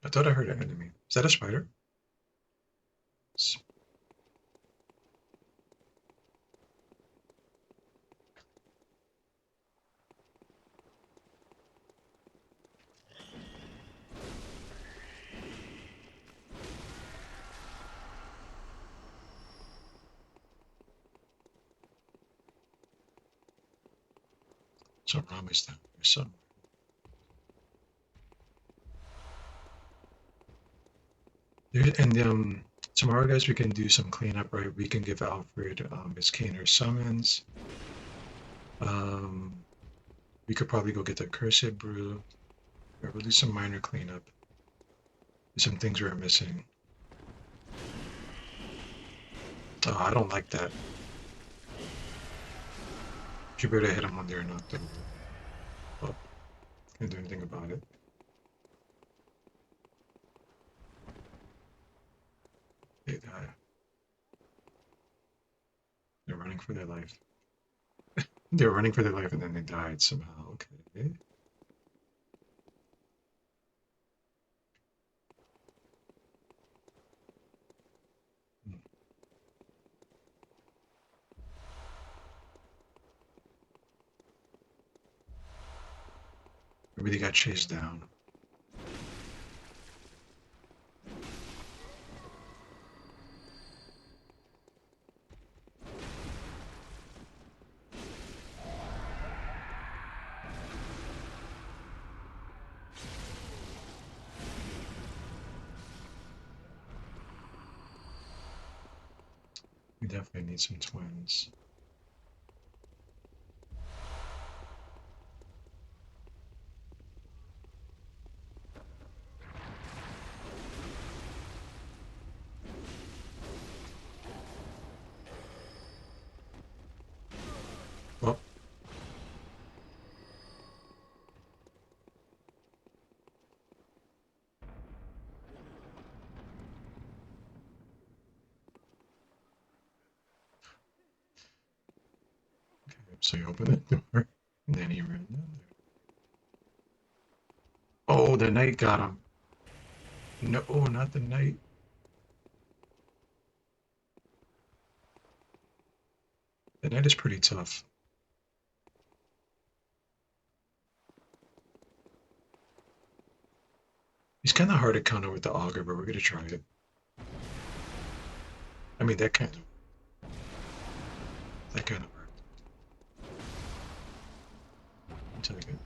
I thought I heard an enemy. Is that a spider? Some Rami's down here somewhere. And tomorrow, guys, we can do some cleanup, right? We can give Alfred his Caner summons. We could probably go get the Cursed Brew. Or we'll do some minor cleanup. Some things we're missing. Oh, I don't like that. You better hit him when they're not done. Well, can't do anything about it. They die. They're running for their life. They're running for their life and then they died somehow. Okay. Maybe they got chased down. We definitely need some twins. Well, okay, so you open the door, and then he ran down there. Oh, the knight got him. No, not the knight. The knight is pretty tough. He's kind of hard to counter with the auger, but we're gonna try it. I mean, that kind of worked. I'll take it.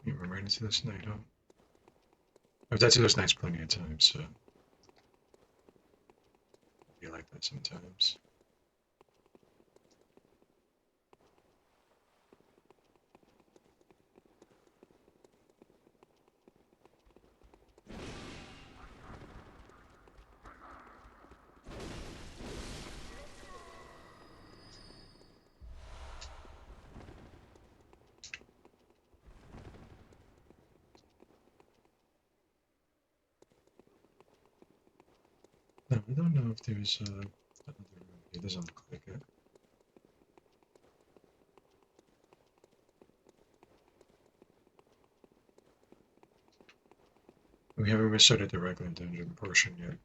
You run right into this knight, huh? I've done to those knights plenty of times, so be like that sometimes. don't know if there's another room here. It doesn't look like it. We haven't even started the regular dungeon portion yet.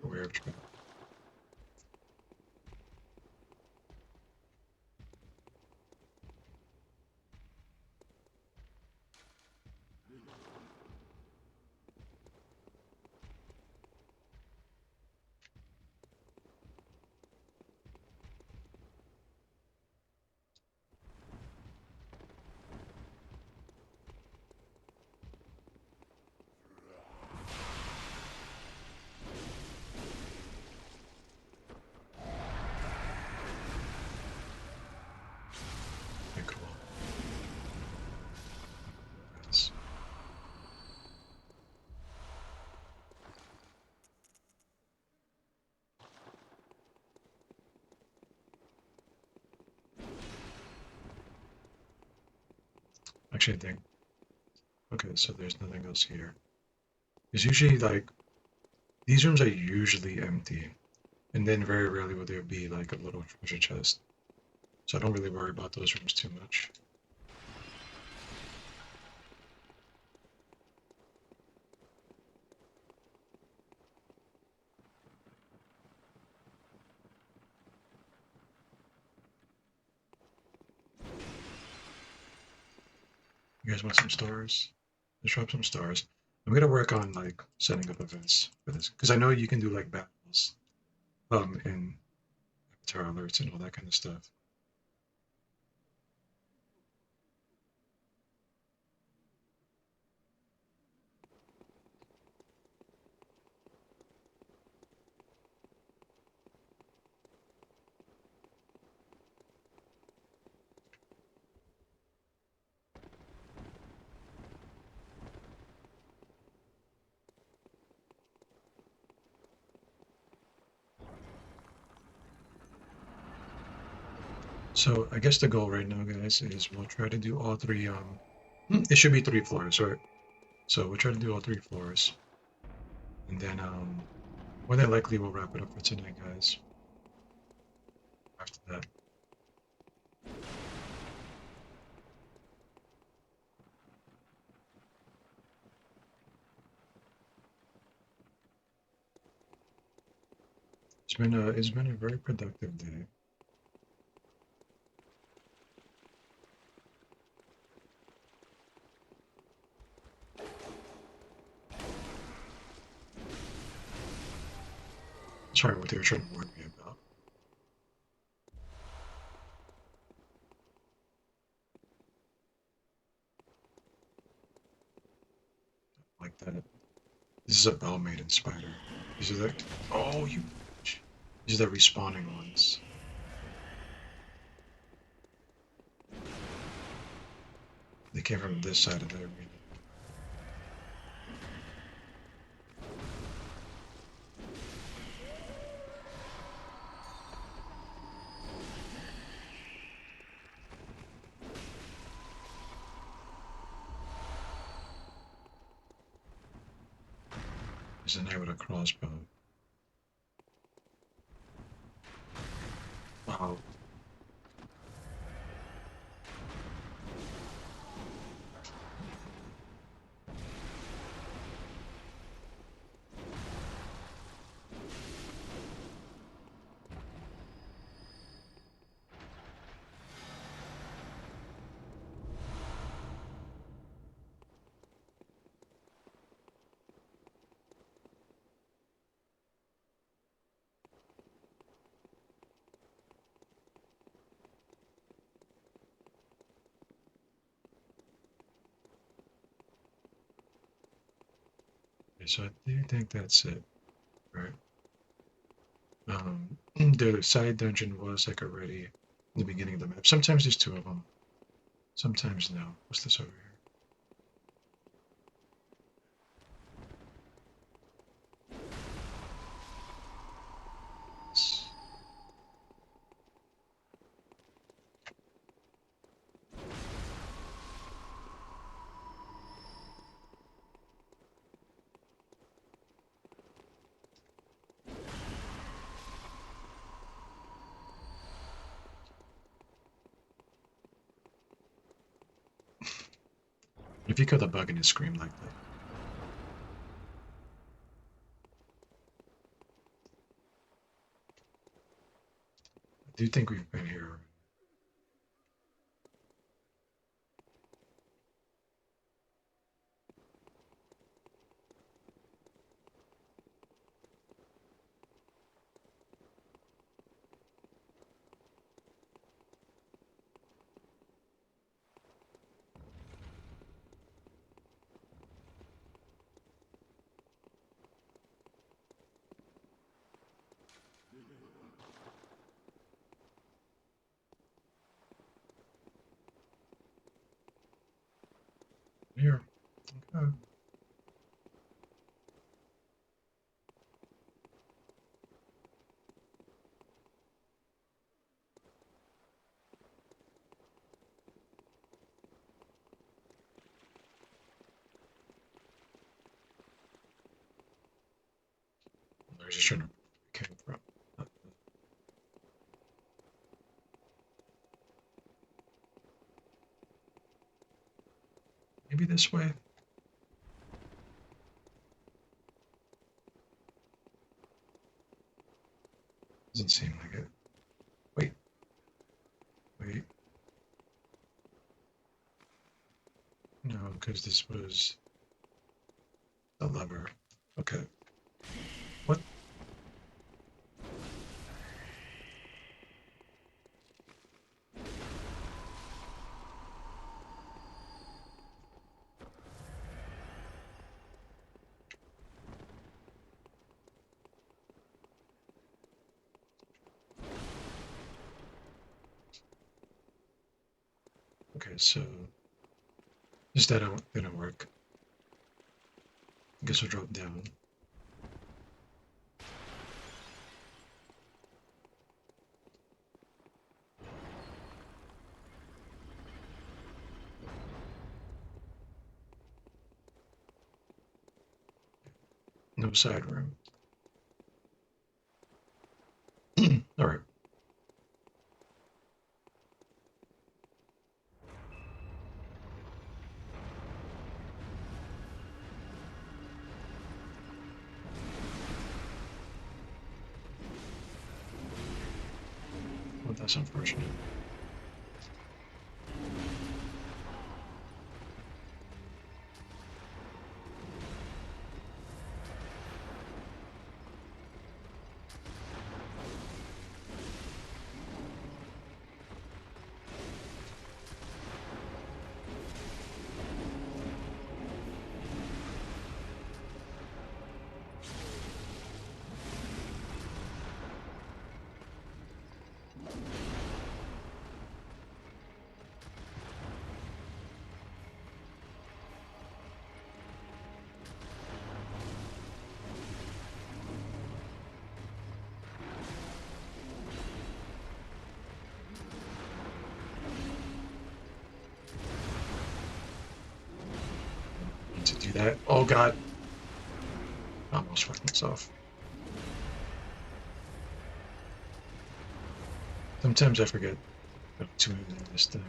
Aware of trap. Okay, cool. That's actually I think okay, so there's nothing else here. It's usually like these rooms are usually empty, and then very rarely will there be like a little treasure chest. So I don't really worry about those rooms too much. You guys want some stars? Let's drop some stars. I'm gonna work on like setting up events for this because I know you can do like battles, and avatar alerts and all that kind of stuff. So I guess the goal right now, guys, is we'll try to do all three. It should be 3 floors, right? So we'll try to do all 3 floors, and then more than likely we'll wrap it up for tonight, guys. After that. It's been a very productive day. Sorry what they were trying to warn me about. Like that. This is a bell maiden spider. These are the oh you these are the respawning ones. They came from this side of the arena. There's a knight with a crossbow. Wow. Okay, so I do think that's it, right? The side dungeon was like already in the beginning of the map. Sometimes there's two of them. Sometimes no. What's this over here? If you kill the bug and it scream like that. I do think we've been here. Here. Okay. I was just trying to came from. Maybe this way. Doesn't seem like it. Wait. Wait. No, because this was the lever. Okay. What? Okay, so this didn't work. I guess we'll drop down. No side room. All right. Well, that's unfortunate. Need to do that. Oh God. I almost fucked myself. Sometimes I forget to move in this thing.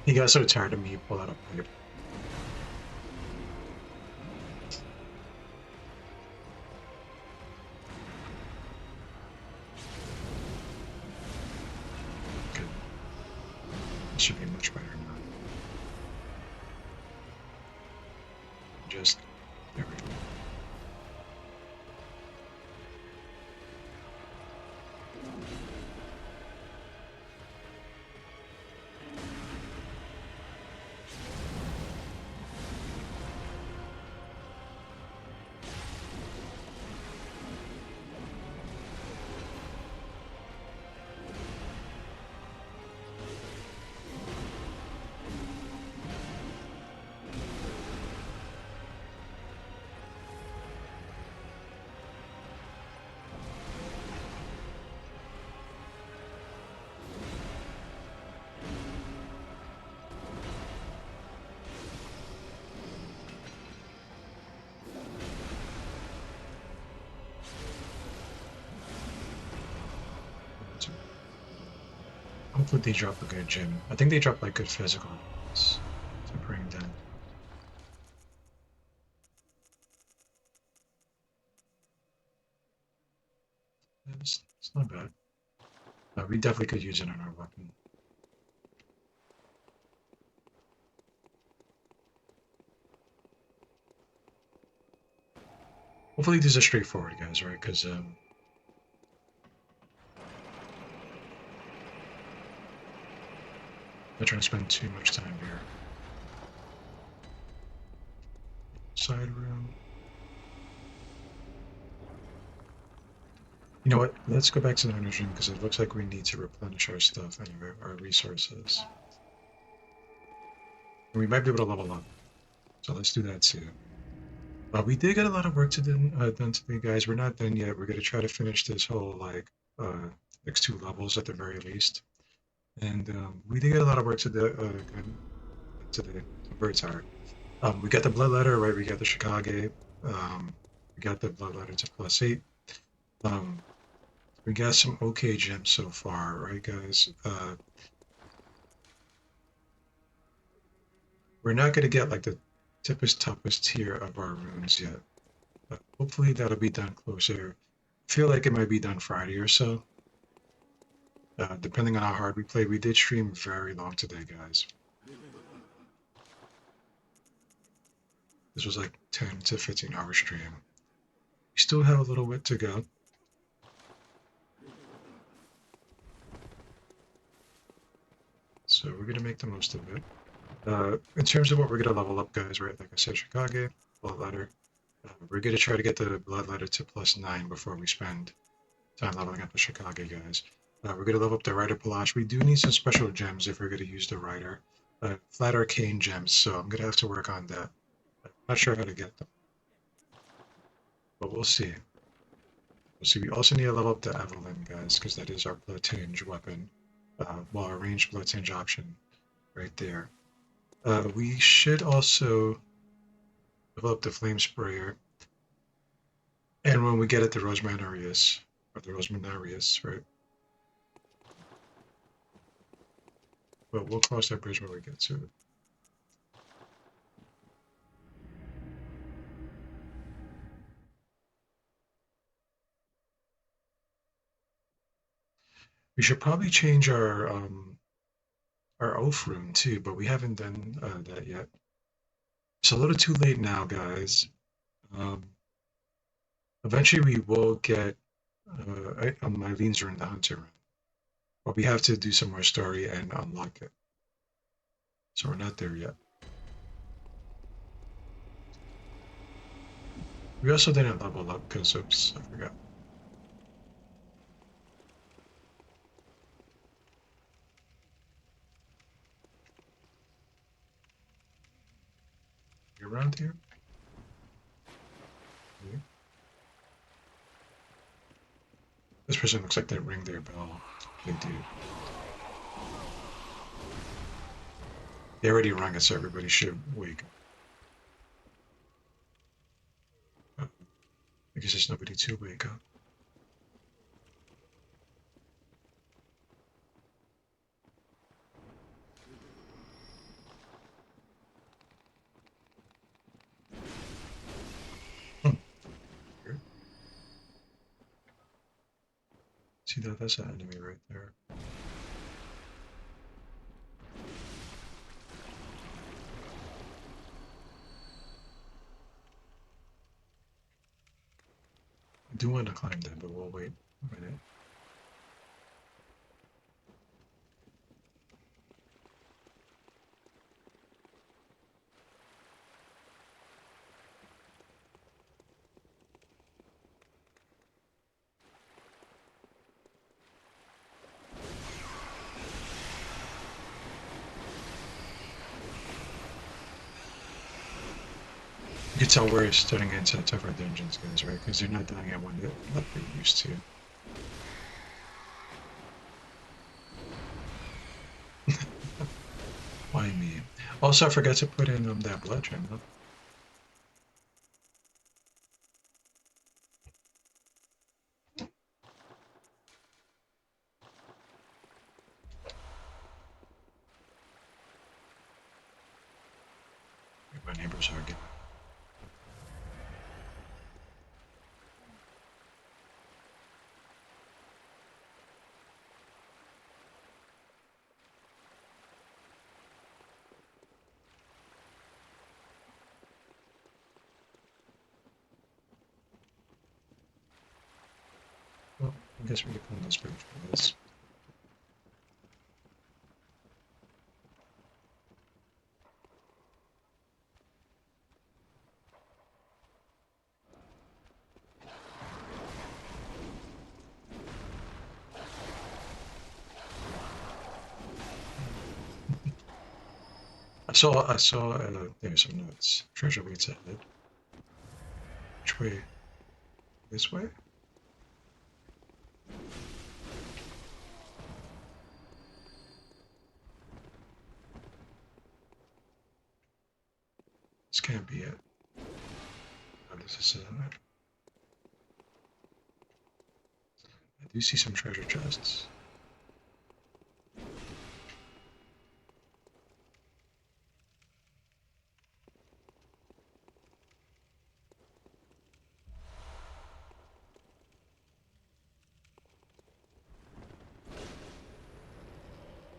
He got so tired of me, he pulled out a pipe. Good. This should be much better now. Just there we go. Hopefully they drop a good gym. I think they drop like good physical ones to bring them. It's not bad. We definitely could use it on our weapon. Hopefully these are straightforward, guys, right? Because not trying to spend too much time here. Side room. You know what? Let's go back to the hunter's room because it looks like we need to replenish our stuff and our resources. And we might be able to level up. So let's do that too. We did get a lot of work to done today, guys. We're not done yet. We're gonna try to finish this whole like next 2 levels at the very least. And we did get a lot of work today. I'm very tired. We got the blood letter, right? We got the Chicago. We got the blood letter to +8. Um, we got some okay gems so far, right, guys? We're not gonna get like the toughest tier of our runes yet. But hopefully that'll be done closer. I feel like it might be done Friday or so. Depending on how hard we play. We did stream very long today, guys. This was like 10 to 15 hour stream. We still have a little bit to go. So we're gonna make the most of it. In terms of what we're gonna level up, guys, right? Like I said, Chicago, blood letter. We're gonna try to get the blood letter to +9 before we spend time leveling up the Chicago, guys. We're gonna level up the Rider Palash. We do need some special gems if we're gonna use the Rider. Flat arcane gems, so I'm gonna have to work on that. I'm not sure how to get them, but we'll see. We'll see. We also need to level up the Evelyn, guys, because that is our blood tinge weapon. Well, our ranged blood tinge option right there. We should also level up the flame sprayer. And when we get it, the Rosemanarius, right? But we'll cross that bridge when we get to it. We should probably change our oath rune too, but we haven't done that yet. It's a little too late now, guys. Um, Eventually we will get Eileen's rune, the hunter rune, but we have to do some more story and unlock it. So we're not there yet. We also didn't level up because, oops, I forgot. You around here? Okay. This person looks like they ring their bell. They do. They already rung it, so everybody should wake up. I guess there's nobody to wake up. Hmm. Weird. See that? That's an enemy right there. I do want to climb that, but we'll wait a minute. You can tell we're starting into tougher dungeons, guys, right? Because they're not dying at one hit like they used to. Why me? Also, I forgot to put in that blood gem. Huh? There's our guy. Well, I guess we can pull this bridge for this. I saw, there's some notes. Treasure waits ahead. Which way? This way? This can't be it. Oh, this is it. I do see some treasure chests.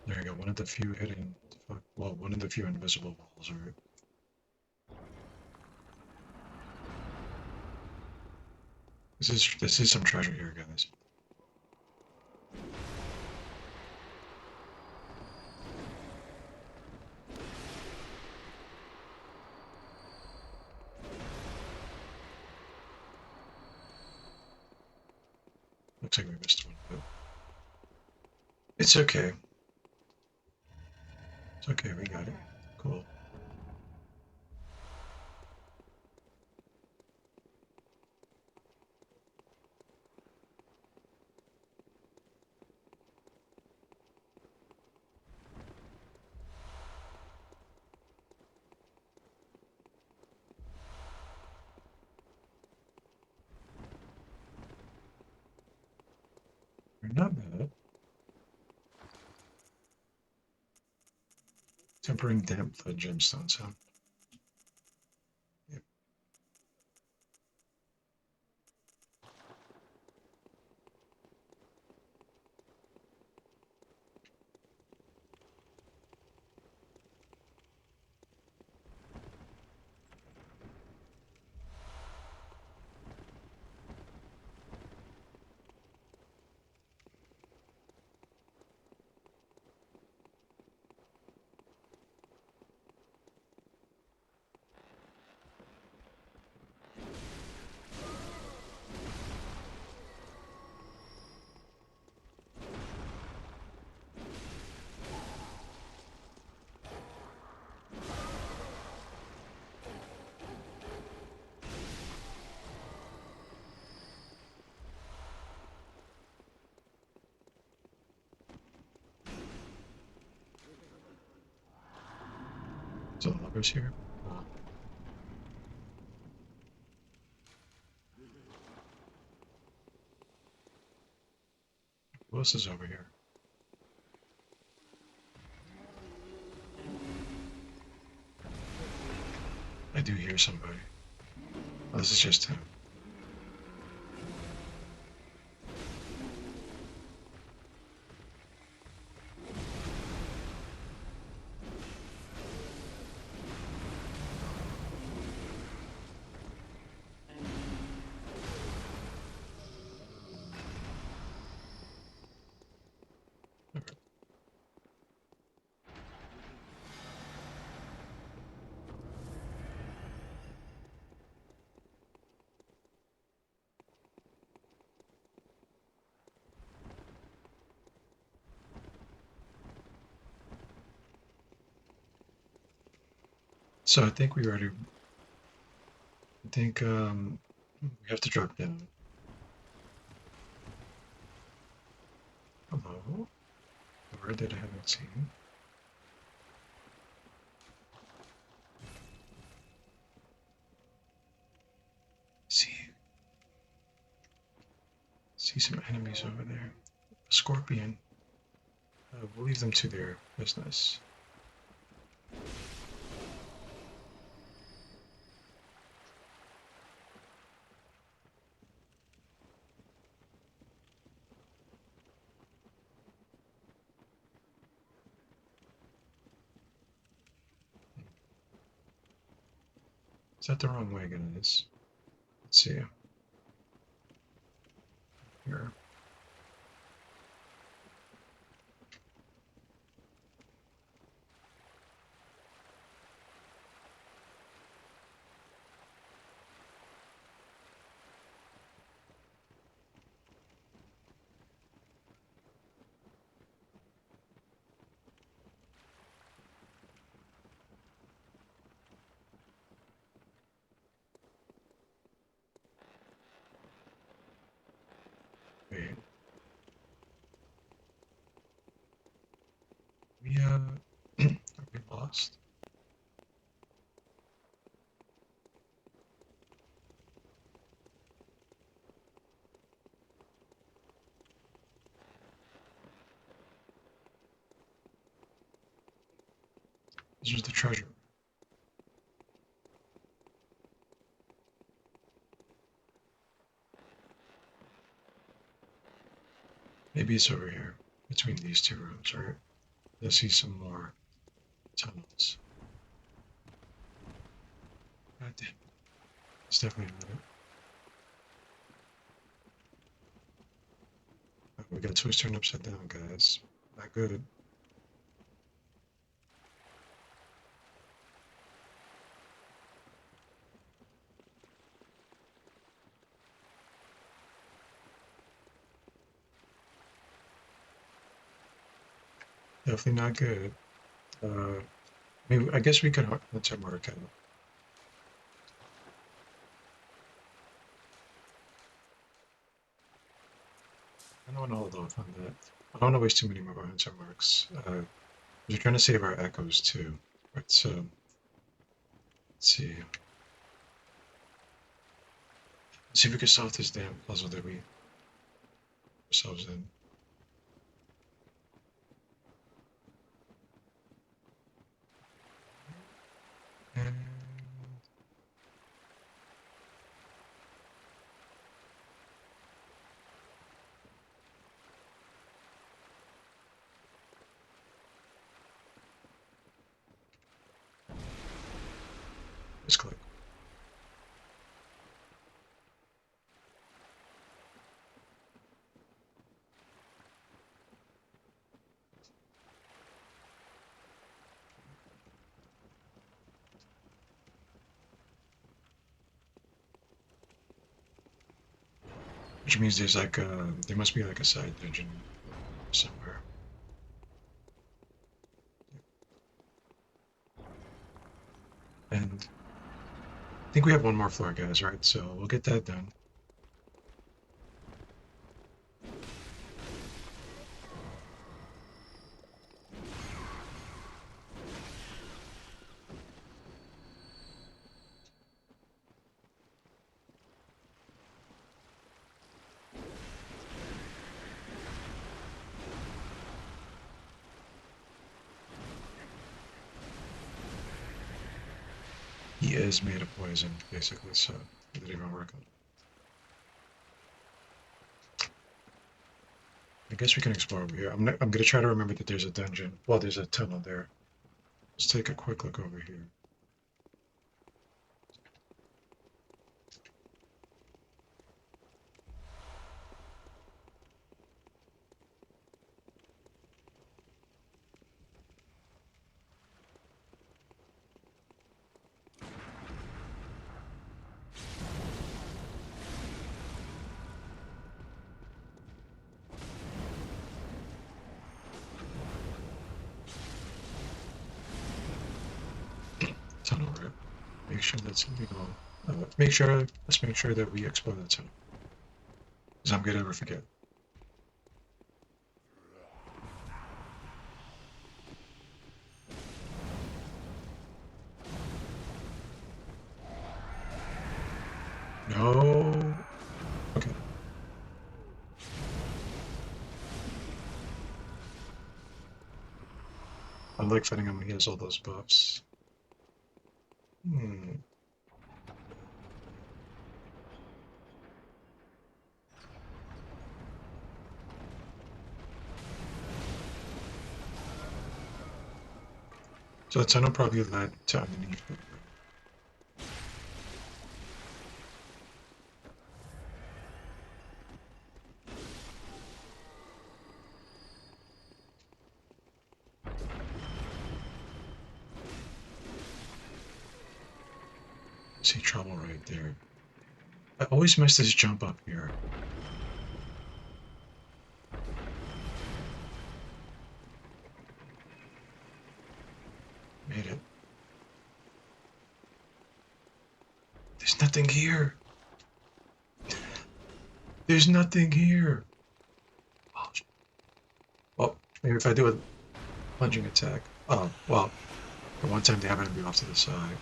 There you go, one of the few hidden, well, one of the few invisible walls, right? This is some treasure here, guys. Looks like we missed one, but it's okay. It's okay, we got it. Cool. We're not bad. Tempering damp blood gemstones, huh? Yep. So the lover's here. Who else is over here? I do hear somebody. Oh, this is just him. Okay. So I think we already. I think we have to drop down. Hello. A word that I haven't seen. See. See some enemies over there. A scorpion. We'll leave them to their business. Is that the wrong way, guys? Let's see. Here. Wait. Are we lost? This was the treasure. Maybe it's over here, between these two rooms, right? Let's see some more tunnels. God damn it. It's definitely not it. Oh, we got Twist turned upside down, guys. Not good. Definitely not good. Maybe I guess we could. Let's have mark out. I don't want to hold off on that. I don't want to waste too many more hunter marks. We're trying to save our echoes too. Right, so let's see. Let's see if we can solve this damn puzzle that we ourselves in. And just click. Which means there's like there must be like a side dungeon somewhere. And I think we have one more floor, guys, right? So we'll get that done. He is made of poison, basically, so it didn't even work on it. I guess we can explore over here. I'm gonna try to remember that there's a dungeon. Well, there's a tunnel there. Let's take a quick look over here. Tunnel, right? Make sure that's illegal. Let's make sure that we explore that tunnel. Because I'm gonna ever forget. No. Okay. I like fighting him when he has all those buffs. Hmm. So the tunnel probably led to underneath. See trouble right there. I always miss this jump up here. Made it. There's nothing here. There's nothing here. Oh, well, maybe if I do a plunging attack. Oh, well, for one time they happen to be off to the side.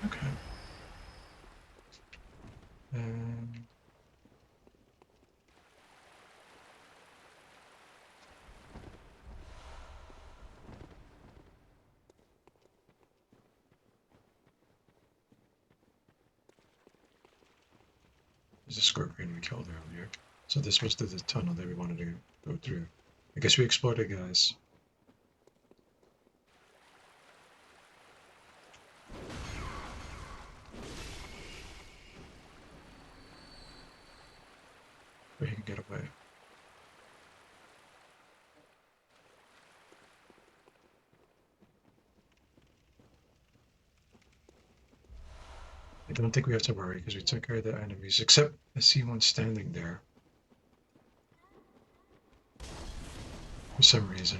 Okay. And there's a scorpion we killed earlier. So this was the tunnel that we wanted to go through. I guess we explored it, guys. Where he can get away. I don't think we have to worry because we took care of the enemies, except I see one standing there. For some reason.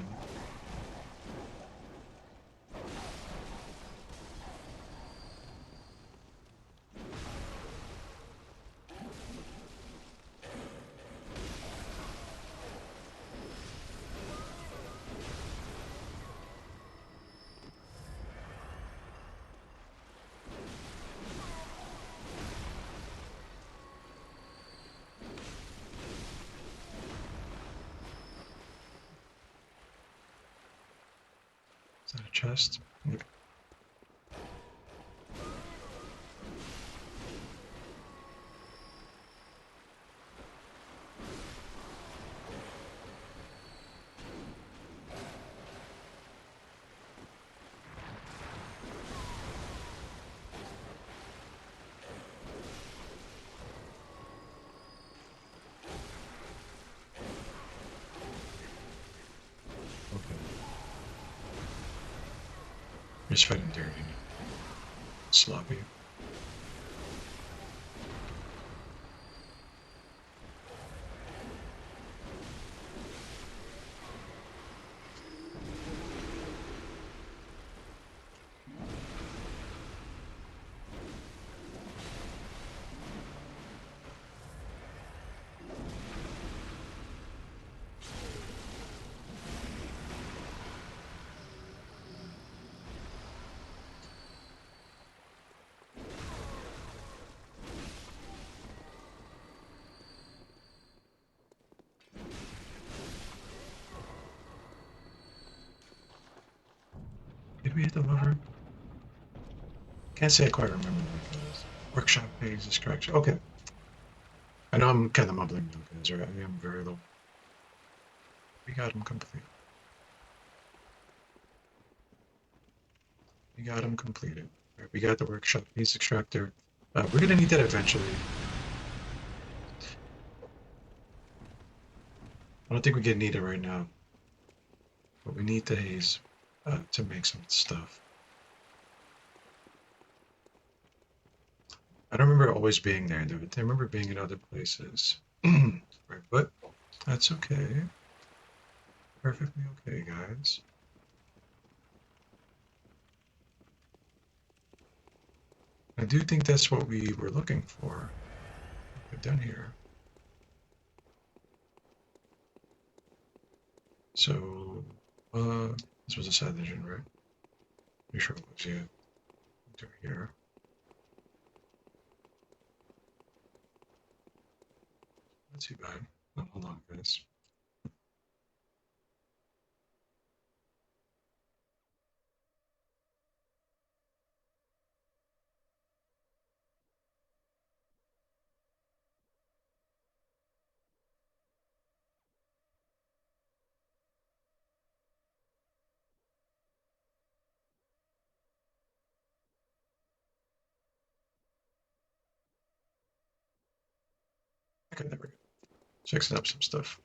Is that a chest? Yep. Okay. Just fighting dirty. Sloppy. Did we hit the lever? Can't say I quite remember that, guys. Workshop page is correct. Okay. I know I'm kind of mumbling now, guys. Right? I am very low. We got him complete. We got him completed. Right, we got the workshop piece extractor. We're gonna need that eventually. I don't think we get need it right now, but we need the haze to make some stuff. I don't remember always being there, though. I remember being in other places. Right, but that's okay. Perfectly okay, guys. I do think that's what we were looking for. We've done here. So, this was a side engine, right? Pretty sure it was, yeah. Through here. Not too bad. Oh, hold on, guys. Okay, there we go. Fixing up some stuff.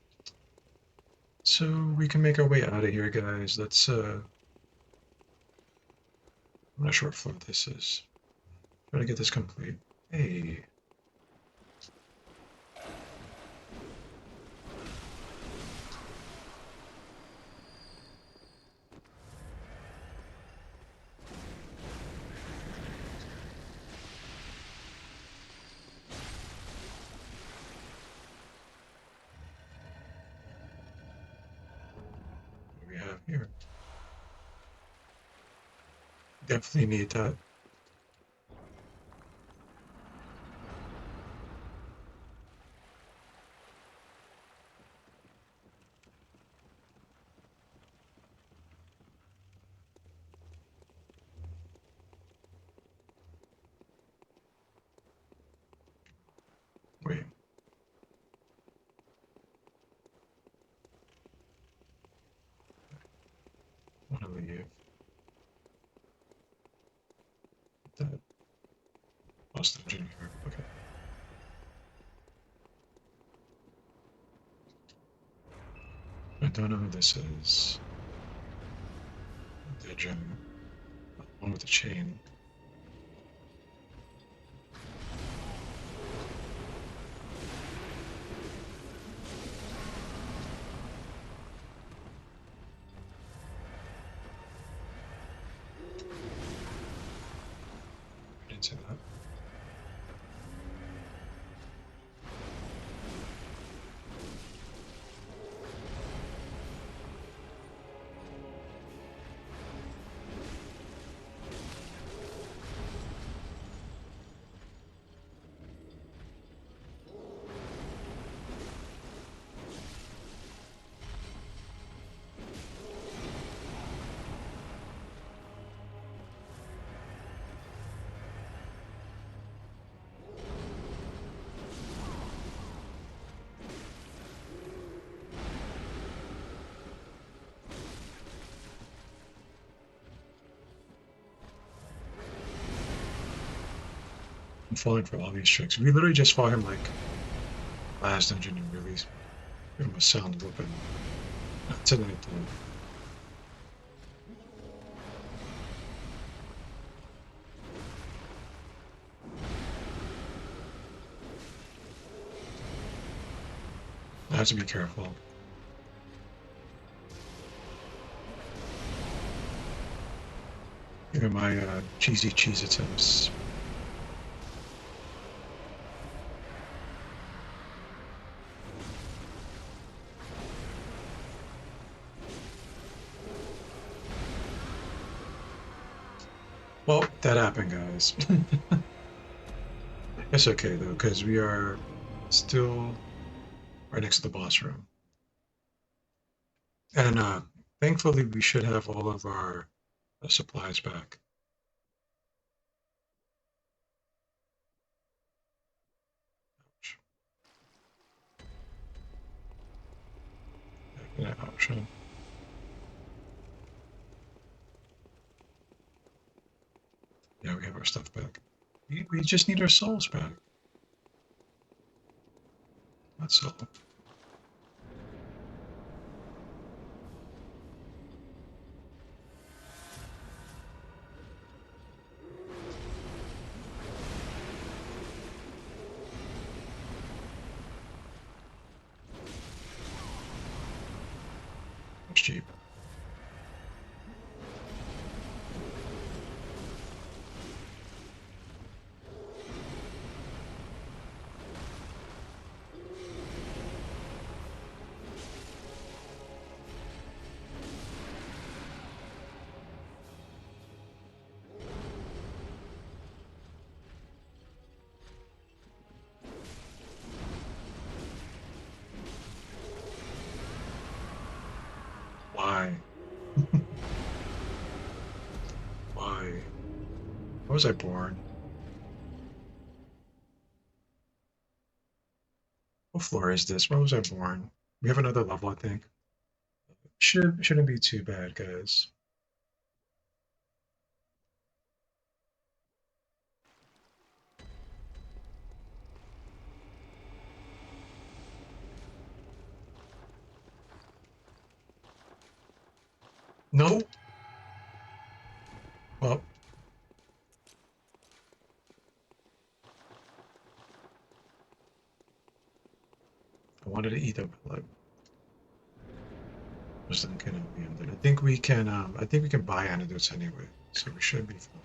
So we can make our way out of here, guys. Let's I'm not sure what floor this is. Try to get this complete. Hey. What do we have here? Definitely need that. Wait. I want to leave that lost engine here. Okay. I don't know who this is. The gem. One with the chain. I didn't say that. I'm falling for all these tricks. We literally just fought him like last dungeon and really gave him a sound whooping. Not tonight though. I have to be careful. Even my cheesy cheese attempts. Well, that happened, guys. It's okay though, because we are still right next to the boss room. And thankfully, we should have all of our supplies back. Ouch. Yeah, option. Yeah, we have our stuff back. We just need our souls back. That's all. It's cheap. Why? Why? Why was I born? What floor is this? Why was I born? We have another level, I think. Shouldn't be too bad, guys. No. Well, I wanted to eat that blood. Was thinking of the end. I think we can. I think we can buy antidotes anyway, so we should be fine.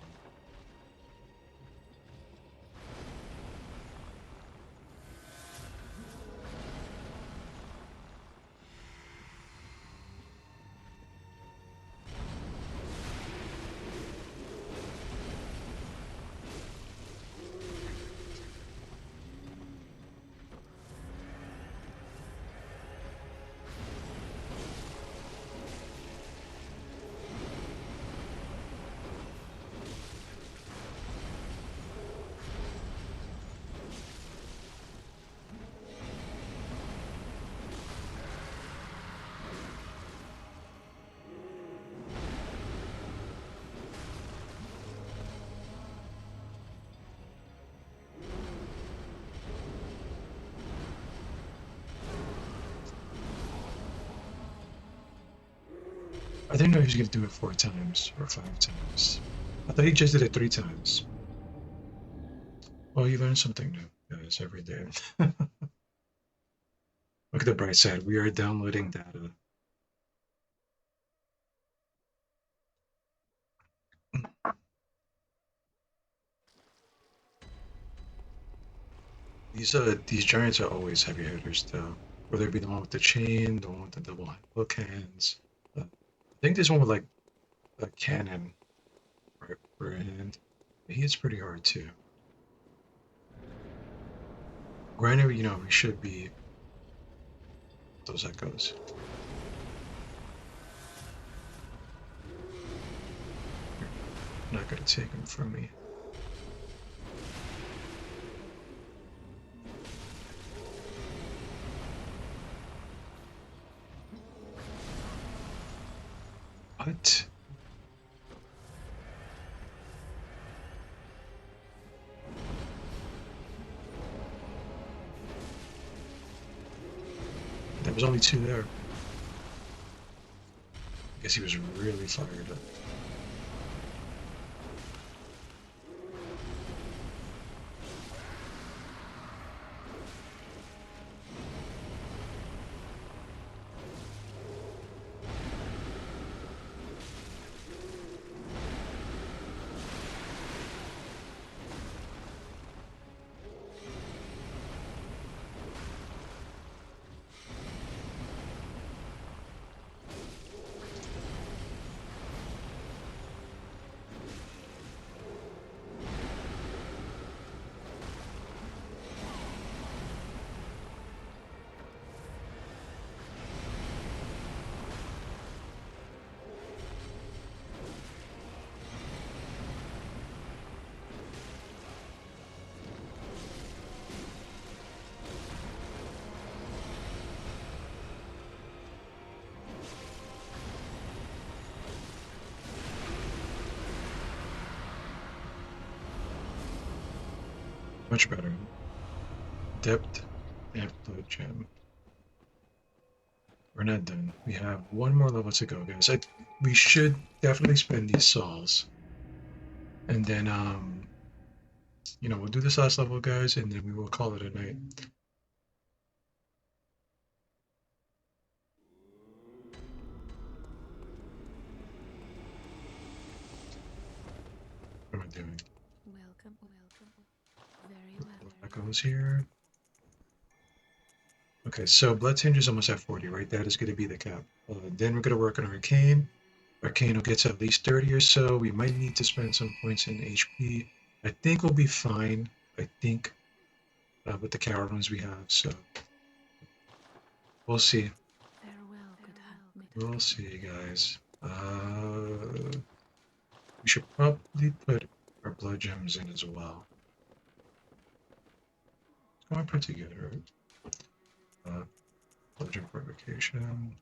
I didn't know he was gonna do it 4 times or 5 times. I thought he just did it 3 times. Well, you learn something new, guys, every day. Look at the bright side. We are downloading data. These giants are always heavy hitters, though. Whether it be the one with the chain, the one with the double hook hands. I think there's one with like a cannon right per hand. He hits pretty hard too. Granted, we should be those echoes. You're not gonna take them from me. What? There was only 2 there. I guess he was really fired up. Much better. Depth and blood gem. We're not done. We have 1 more level to go, guys. We should definitely spend these souls. And then, we'll do this last level, guys, and then we will call it a night. What am I doing? Welcome, welcome. Very well. That goes here. Okay, so Blood Tinge is almost at 40, right? That is going to be the cap. Then we're going to work on Arcane. Arcane will get to at least 30 or so. We might need to spend some points in HP. I think we'll be fine. I think with the Carolines we have, so we'll see. Farewell, good help. We'll see, guys. We should probably put our blood gems in as well. It's going pretty good, right? Blood gem provocation.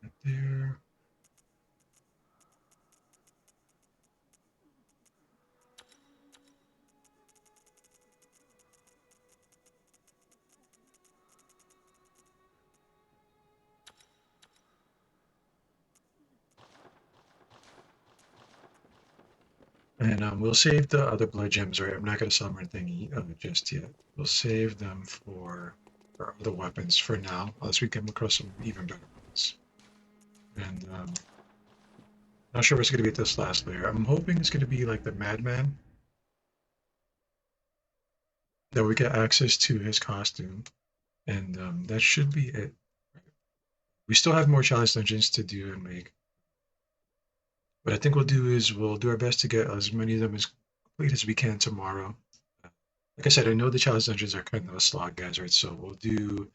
Right there. And we'll save the other blood gems, right? I'm not going to sell them or anything just yet. We'll save them for our other weapons for now, unless we come across some even better ones. And not sure what's going to be at this last layer. I'm hoping it's going to be like the Madman, that we get access to his costume, and that should be it. We still have more challenge dungeons to do and make. What I think we'll do is we'll do our best to get as many of them as complete as we can tomorrow. Like I said, I know the challenge dungeons are kind of a slog, guys, right? So we'll do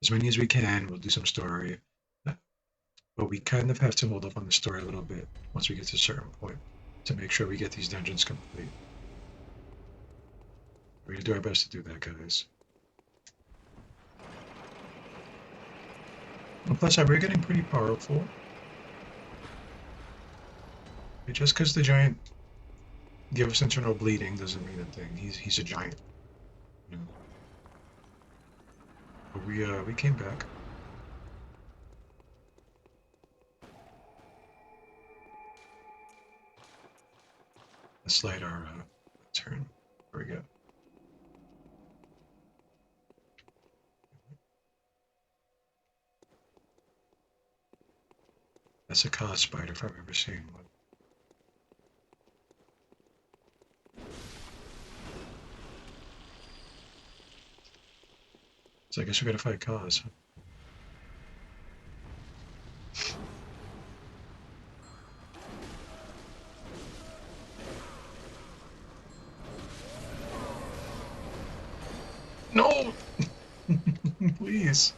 as many as we can. We'll do some story. But we kind of have to hold up on the story a little bit once we get to a certain point to make sure we get these dungeons complete. We're going to do our best to do that, guys. And plus, we're getting pretty powerful. Just because the giant gave us internal bleeding doesn't mean a thing. He's a giant. You know? But we came back. Let's light our turn. There we go. That's a cause spider if I've ever seen one. So I guess we gotta fight cause. No! Please.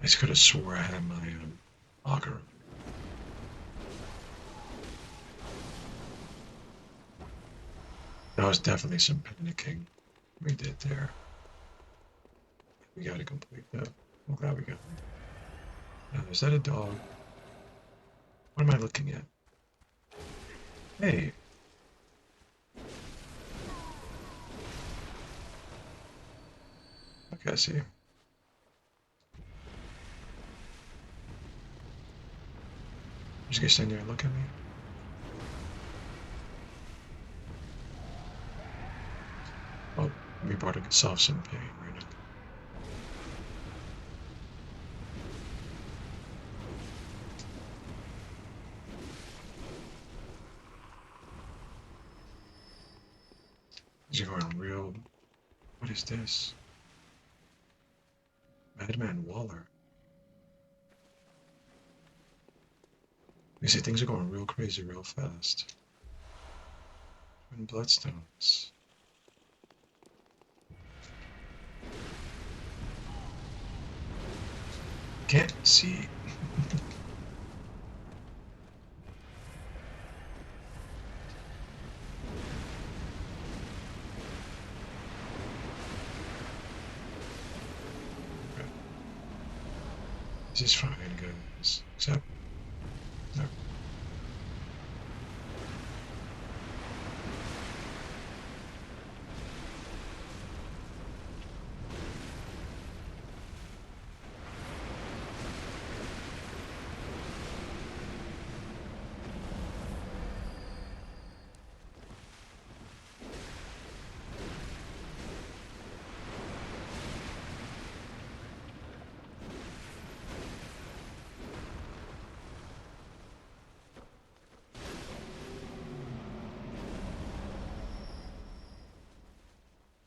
I just could have swore I had my auger. That was definitely some panicking we did there. We gotta complete that. I'm glad we got it. Is that a dog? What am I looking at? Hey. Okay, I see. Just gonna stand there and look at me. Oh, we brought ourselves some pain right now. You're going real. What is this? Madman Waller. You see, things are going real crazy real fast. Twin bloodstones. Can't see. This is fine, guys. Except, no.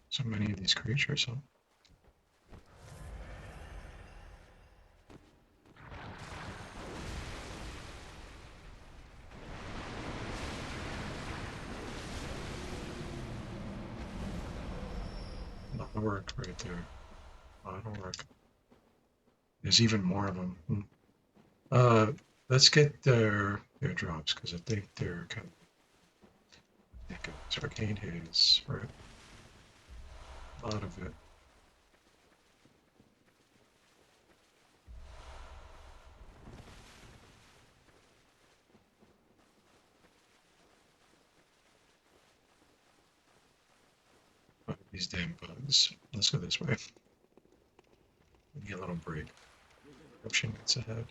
So many of these creatures, huh? A lot of work right there. A lot of work. There's even more of them. Let's get their drops because I think they're kind of ridiculous. Arcane haze, right? A lot of it. These damn bugs. Let's go this way. We need a little break. Corruption gets ahead.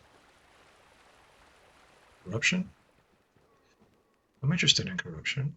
Corruption? I'm interested in corruption.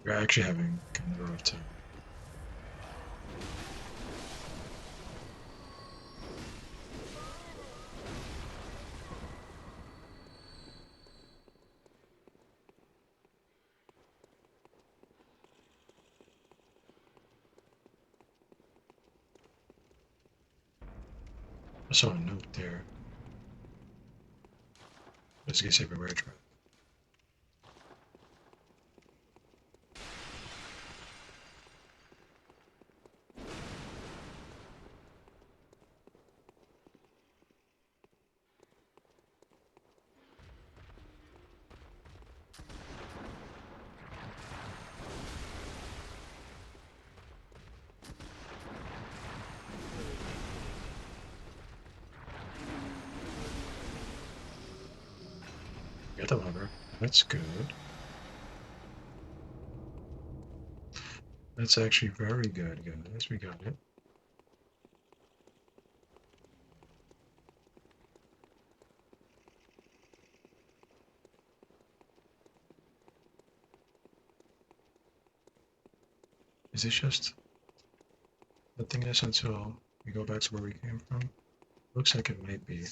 We're actually having kind of a rough time. I saw a note there. Investigate everywhere drive. Get the lever. That's good. That's actually very good, guys. We got it. Is this just the thing is until we go back to where we came from? Looks like it might be.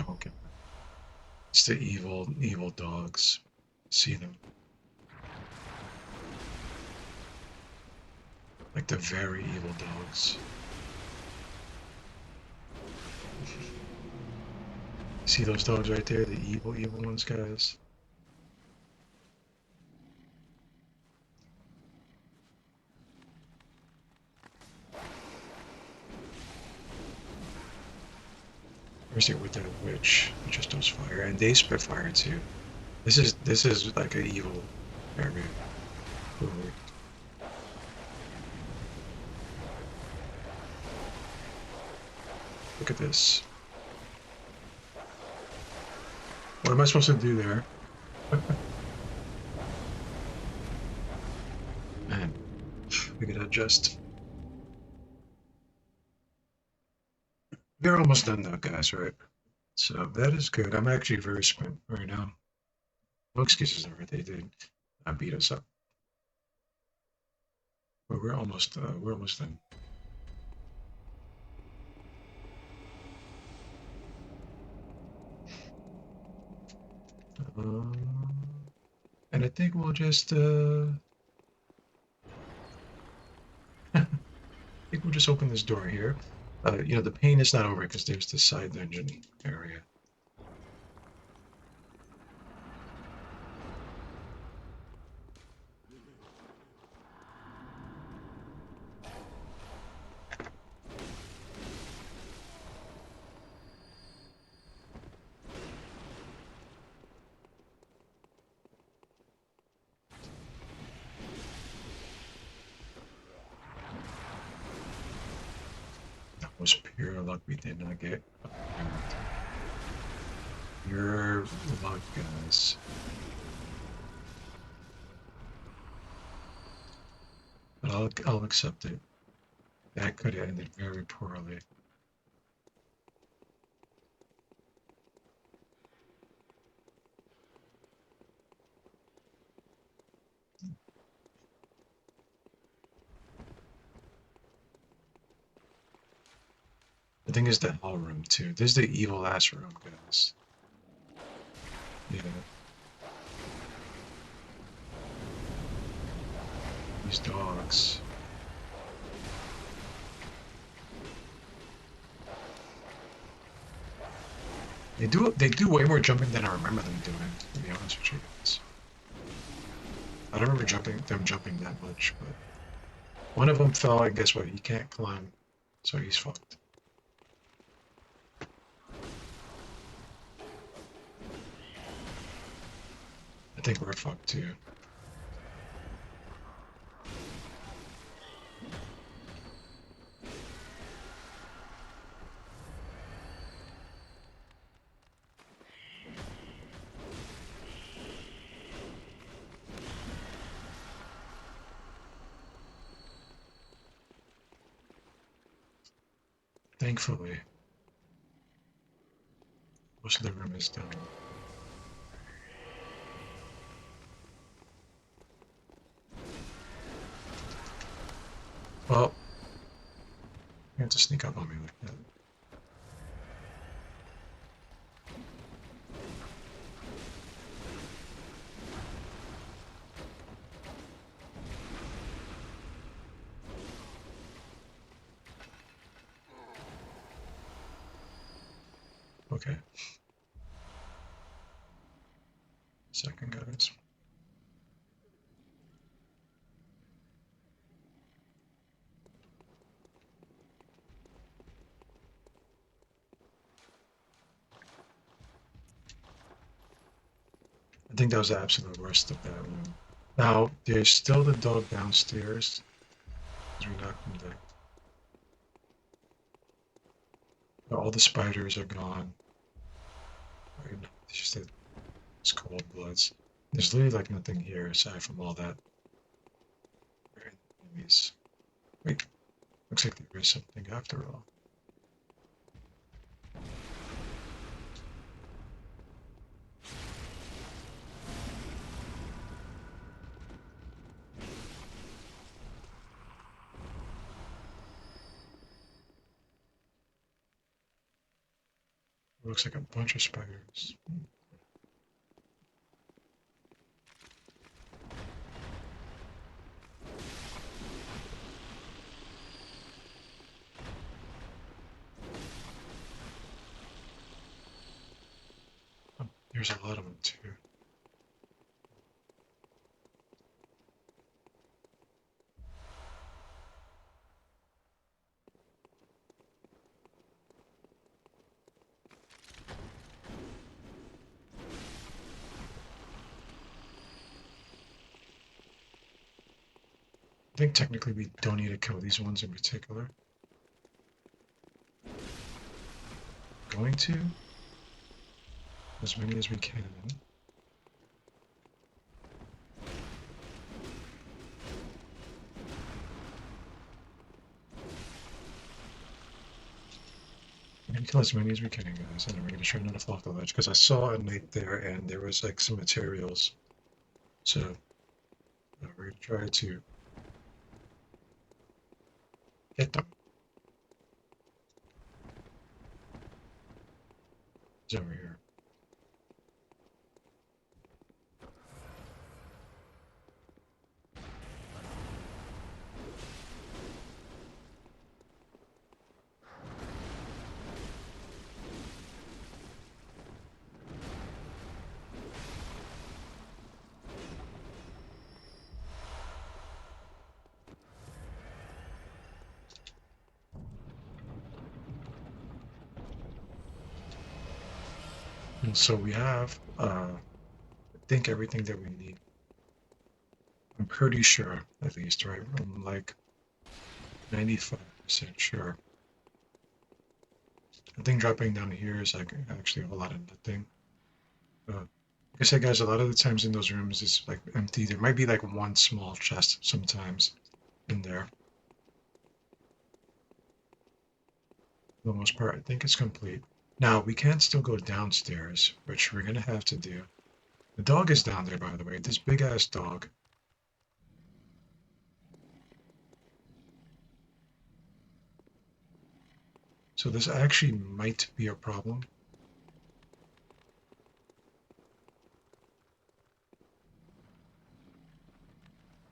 Okay. It's the evil dogs. See them. Like the very evil dogs. See those dogs right there? The evil ones, guys. Where's it with that witch? It just does fire, and they spit fire too. This is like an evil area. Ooh. Look at this. What am I supposed to do there? Man, we gotta adjust. We're almost done though, guys, right? So that is good. I'm actually very spent right now. No excuses ever. They did beat us up. But we're almost done. And I think we'll just I think we'll just open this door here. the pain is not over because there's the side dungeon area. That was pure luck we did not get. Pure luck, guys. But I'll accept it. That could have ended very poorly. The thing is the hell room too. This is the evil ass room, guys. Yeah. These dogs. They do way more jumping than I remember them doing, to be honest with you guys. I don't remember them jumping that much, but one of them fell, and guess what? He can't climb, so he's fucked. I think we're fucked too. Thankfully, most of the room is done. Well, you have to sneak up on me like that. Okay. Second, guys. I think that was the absolute worst of that room. Now, there's still the dog downstairs. We knocked him down. All the spiders are gone. Right now, it's just it's cold bloods. There's literally like nothing here aside from all that. Enemies. Wait, looks like there is something after all. It looks like a bunch of spiders. Oh, there's a lot of them too. I think technically we don't need to kill these ones in particular. Going to as many as we can. We're gonna kill as many as we can, guys, and then we're gonna try not to fall off the ledge because I saw a knight there and there was like some materials. So we're gonna try to hit them. He's over here. And so we have, I think, everything that we need. I'm pretty sure, at least, right? I'm like 95% sure. I think dropping down here is like actually a whole lot of nothing. Like I said, guys, a lot of the times in those rooms it's like empty. There might be like one small chest sometimes in there. For the most part, I think it's complete. Now, we can still go downstairs, which we're gonna have to do. The dog is down there, by the way. This big ass dog. So this actually might be a problem.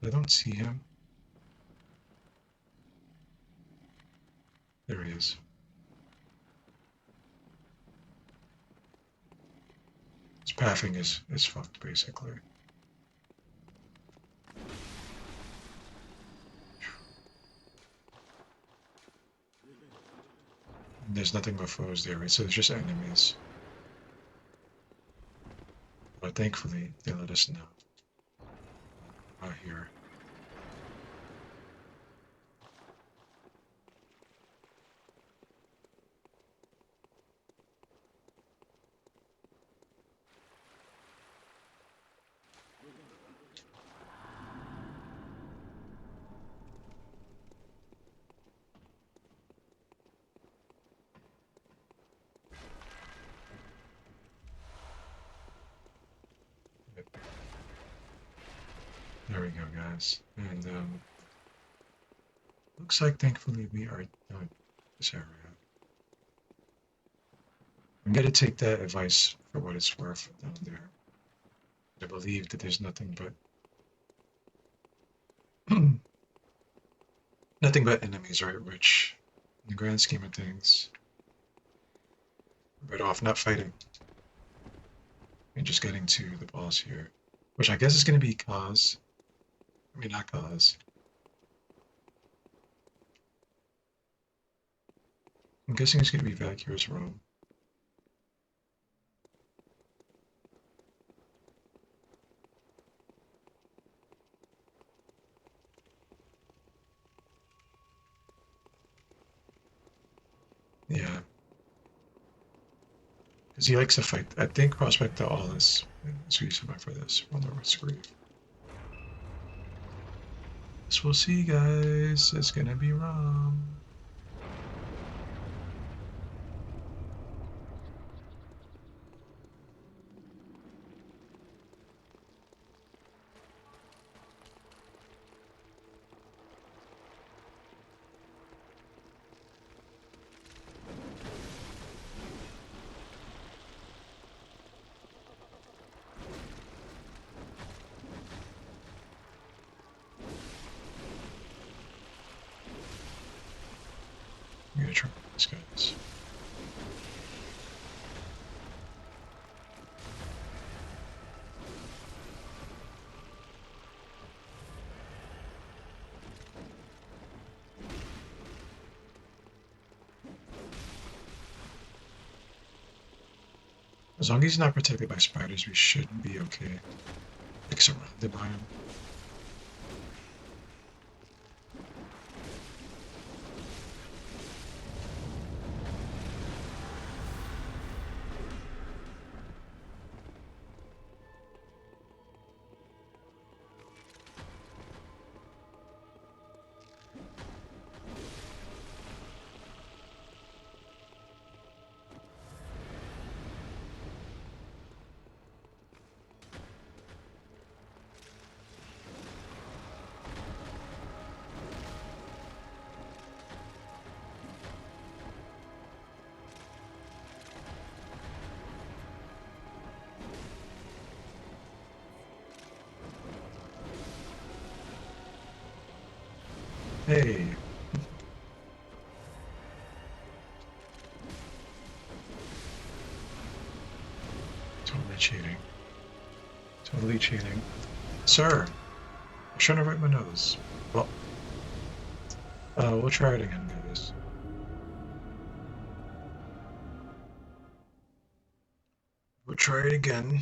I don't see him. There he is. His pathing is fucked, basically. There's nothing but foes there, right? So there's just enemies. But thankfully, they let us know. Out here. There we go, guys. And looks like thankfully we are done with this area. I'm gonna take that advice for what it's worth down there. I believe that there's nothing but nothing but enemies, right? Which, in the grand scheme of things, we're better off not fighting and just getting to the boss here, which I guess is gonna be Cause. I mean, not Cause. I'm guessing it's gonna be Valkyrie's room. Yeah. Because he likes to fight. I think Prospect to all is sweet somebody for this. One more screw. So we'll see, guys. It's gonna be wrong. I'm gonna try this, guys. As long as he's not protected by spiders, we should be okay. Like surrounded by him. Hey, totally cheating. Totally cheating. Sir, I'm trying to write my nose. Well, we'll try it again, guys. We'll try it again.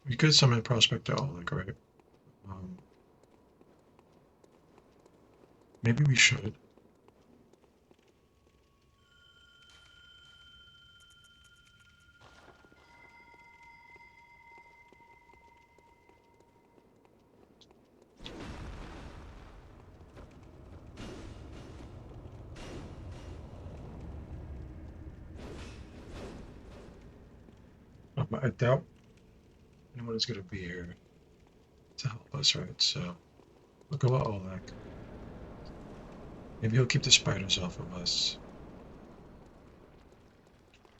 We could summon Prospect Oleg, right? Um, maybe we should. I doubt anyone is going to be here to help us, right? So we'll go with Oleg. Maybe he'll keep the spiders off of us.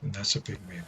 And that's a big maybe.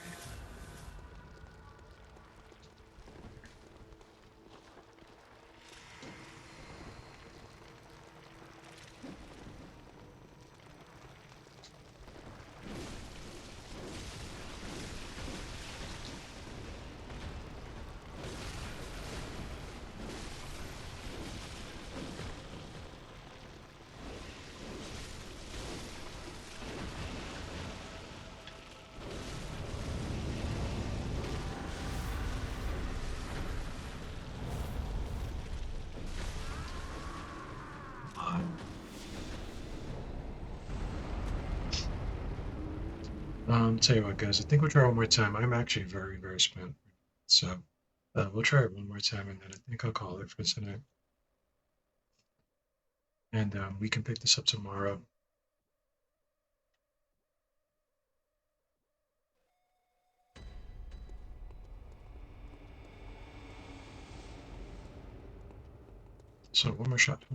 Tell you what, guys, I think we'll try one more time. I'm actually very, very spent. So we'll try it one more time, and then I think I'll call it for tonight. And we can pick this up tomorrow. So one more shot.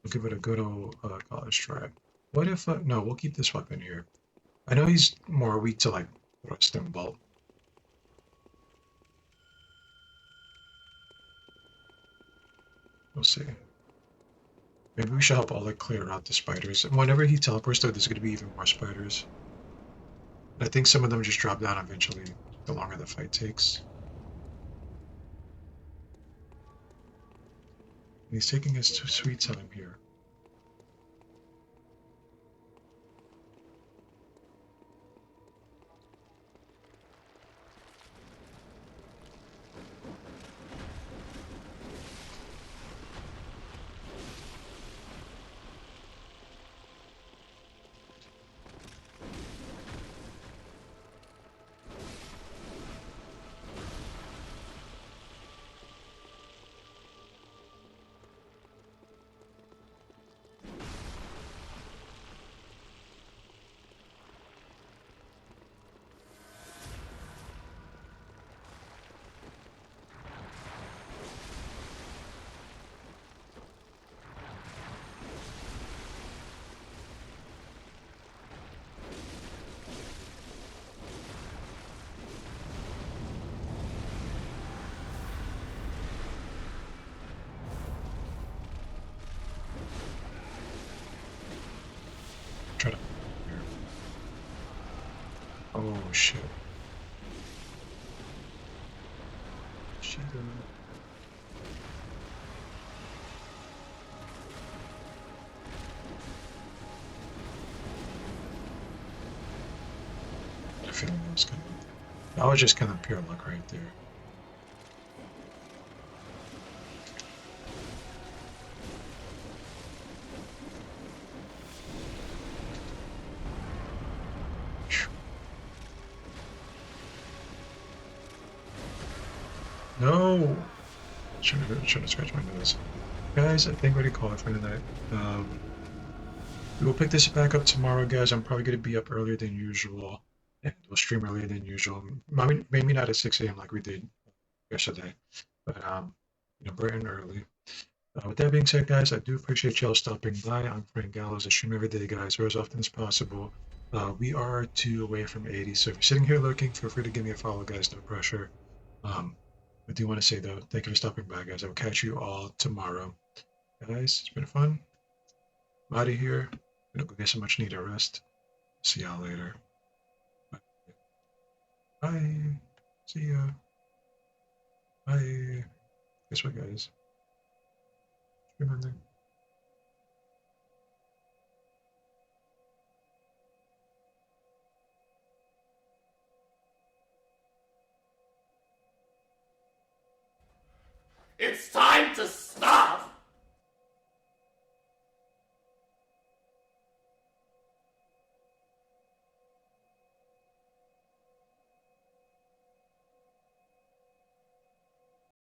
We'll give it a good old college try. What if, no, we'll keep this weapon here. I know he's more weak to like thrust and bolt. We'll see. Maybe we should help Oleg clear out the spiders. And whenever he teleports though, there's going to be even more spiders. I think some of them just drop down eventually, the longer the fight takes. And he's taking his sweet time here. Try to. Here. Oh shit. She didn't. I feel like that was just kind of pure luck right there. No! Should have scratched my nose. Guys, I think we're gonna call it for tonight. We will pick this back up tomorrow, guys. I'm probably gonna be up earlier than usual. And we'll stream earlier than usual. Maybe not at 6 a.m. like we did yesterday. But bright and early. With that being said, guys, I do appreciate y'all stopping by. I'm Frank Gallows. I stream every day, guys, or as often as possible. We are 2 away from 80, so if you're sitting here looking, feel free to give me a follow, guys. No pressure. Um, I do want to say, though, thank you for stopping by, guys. I will catch you all tomorrow. Guys, it's been fun. I'm out of here. I'm gonna go get some much needed rest. See y'all later. Bye. See ya. Bye. Guess what, guys? Remember. It's time to stop!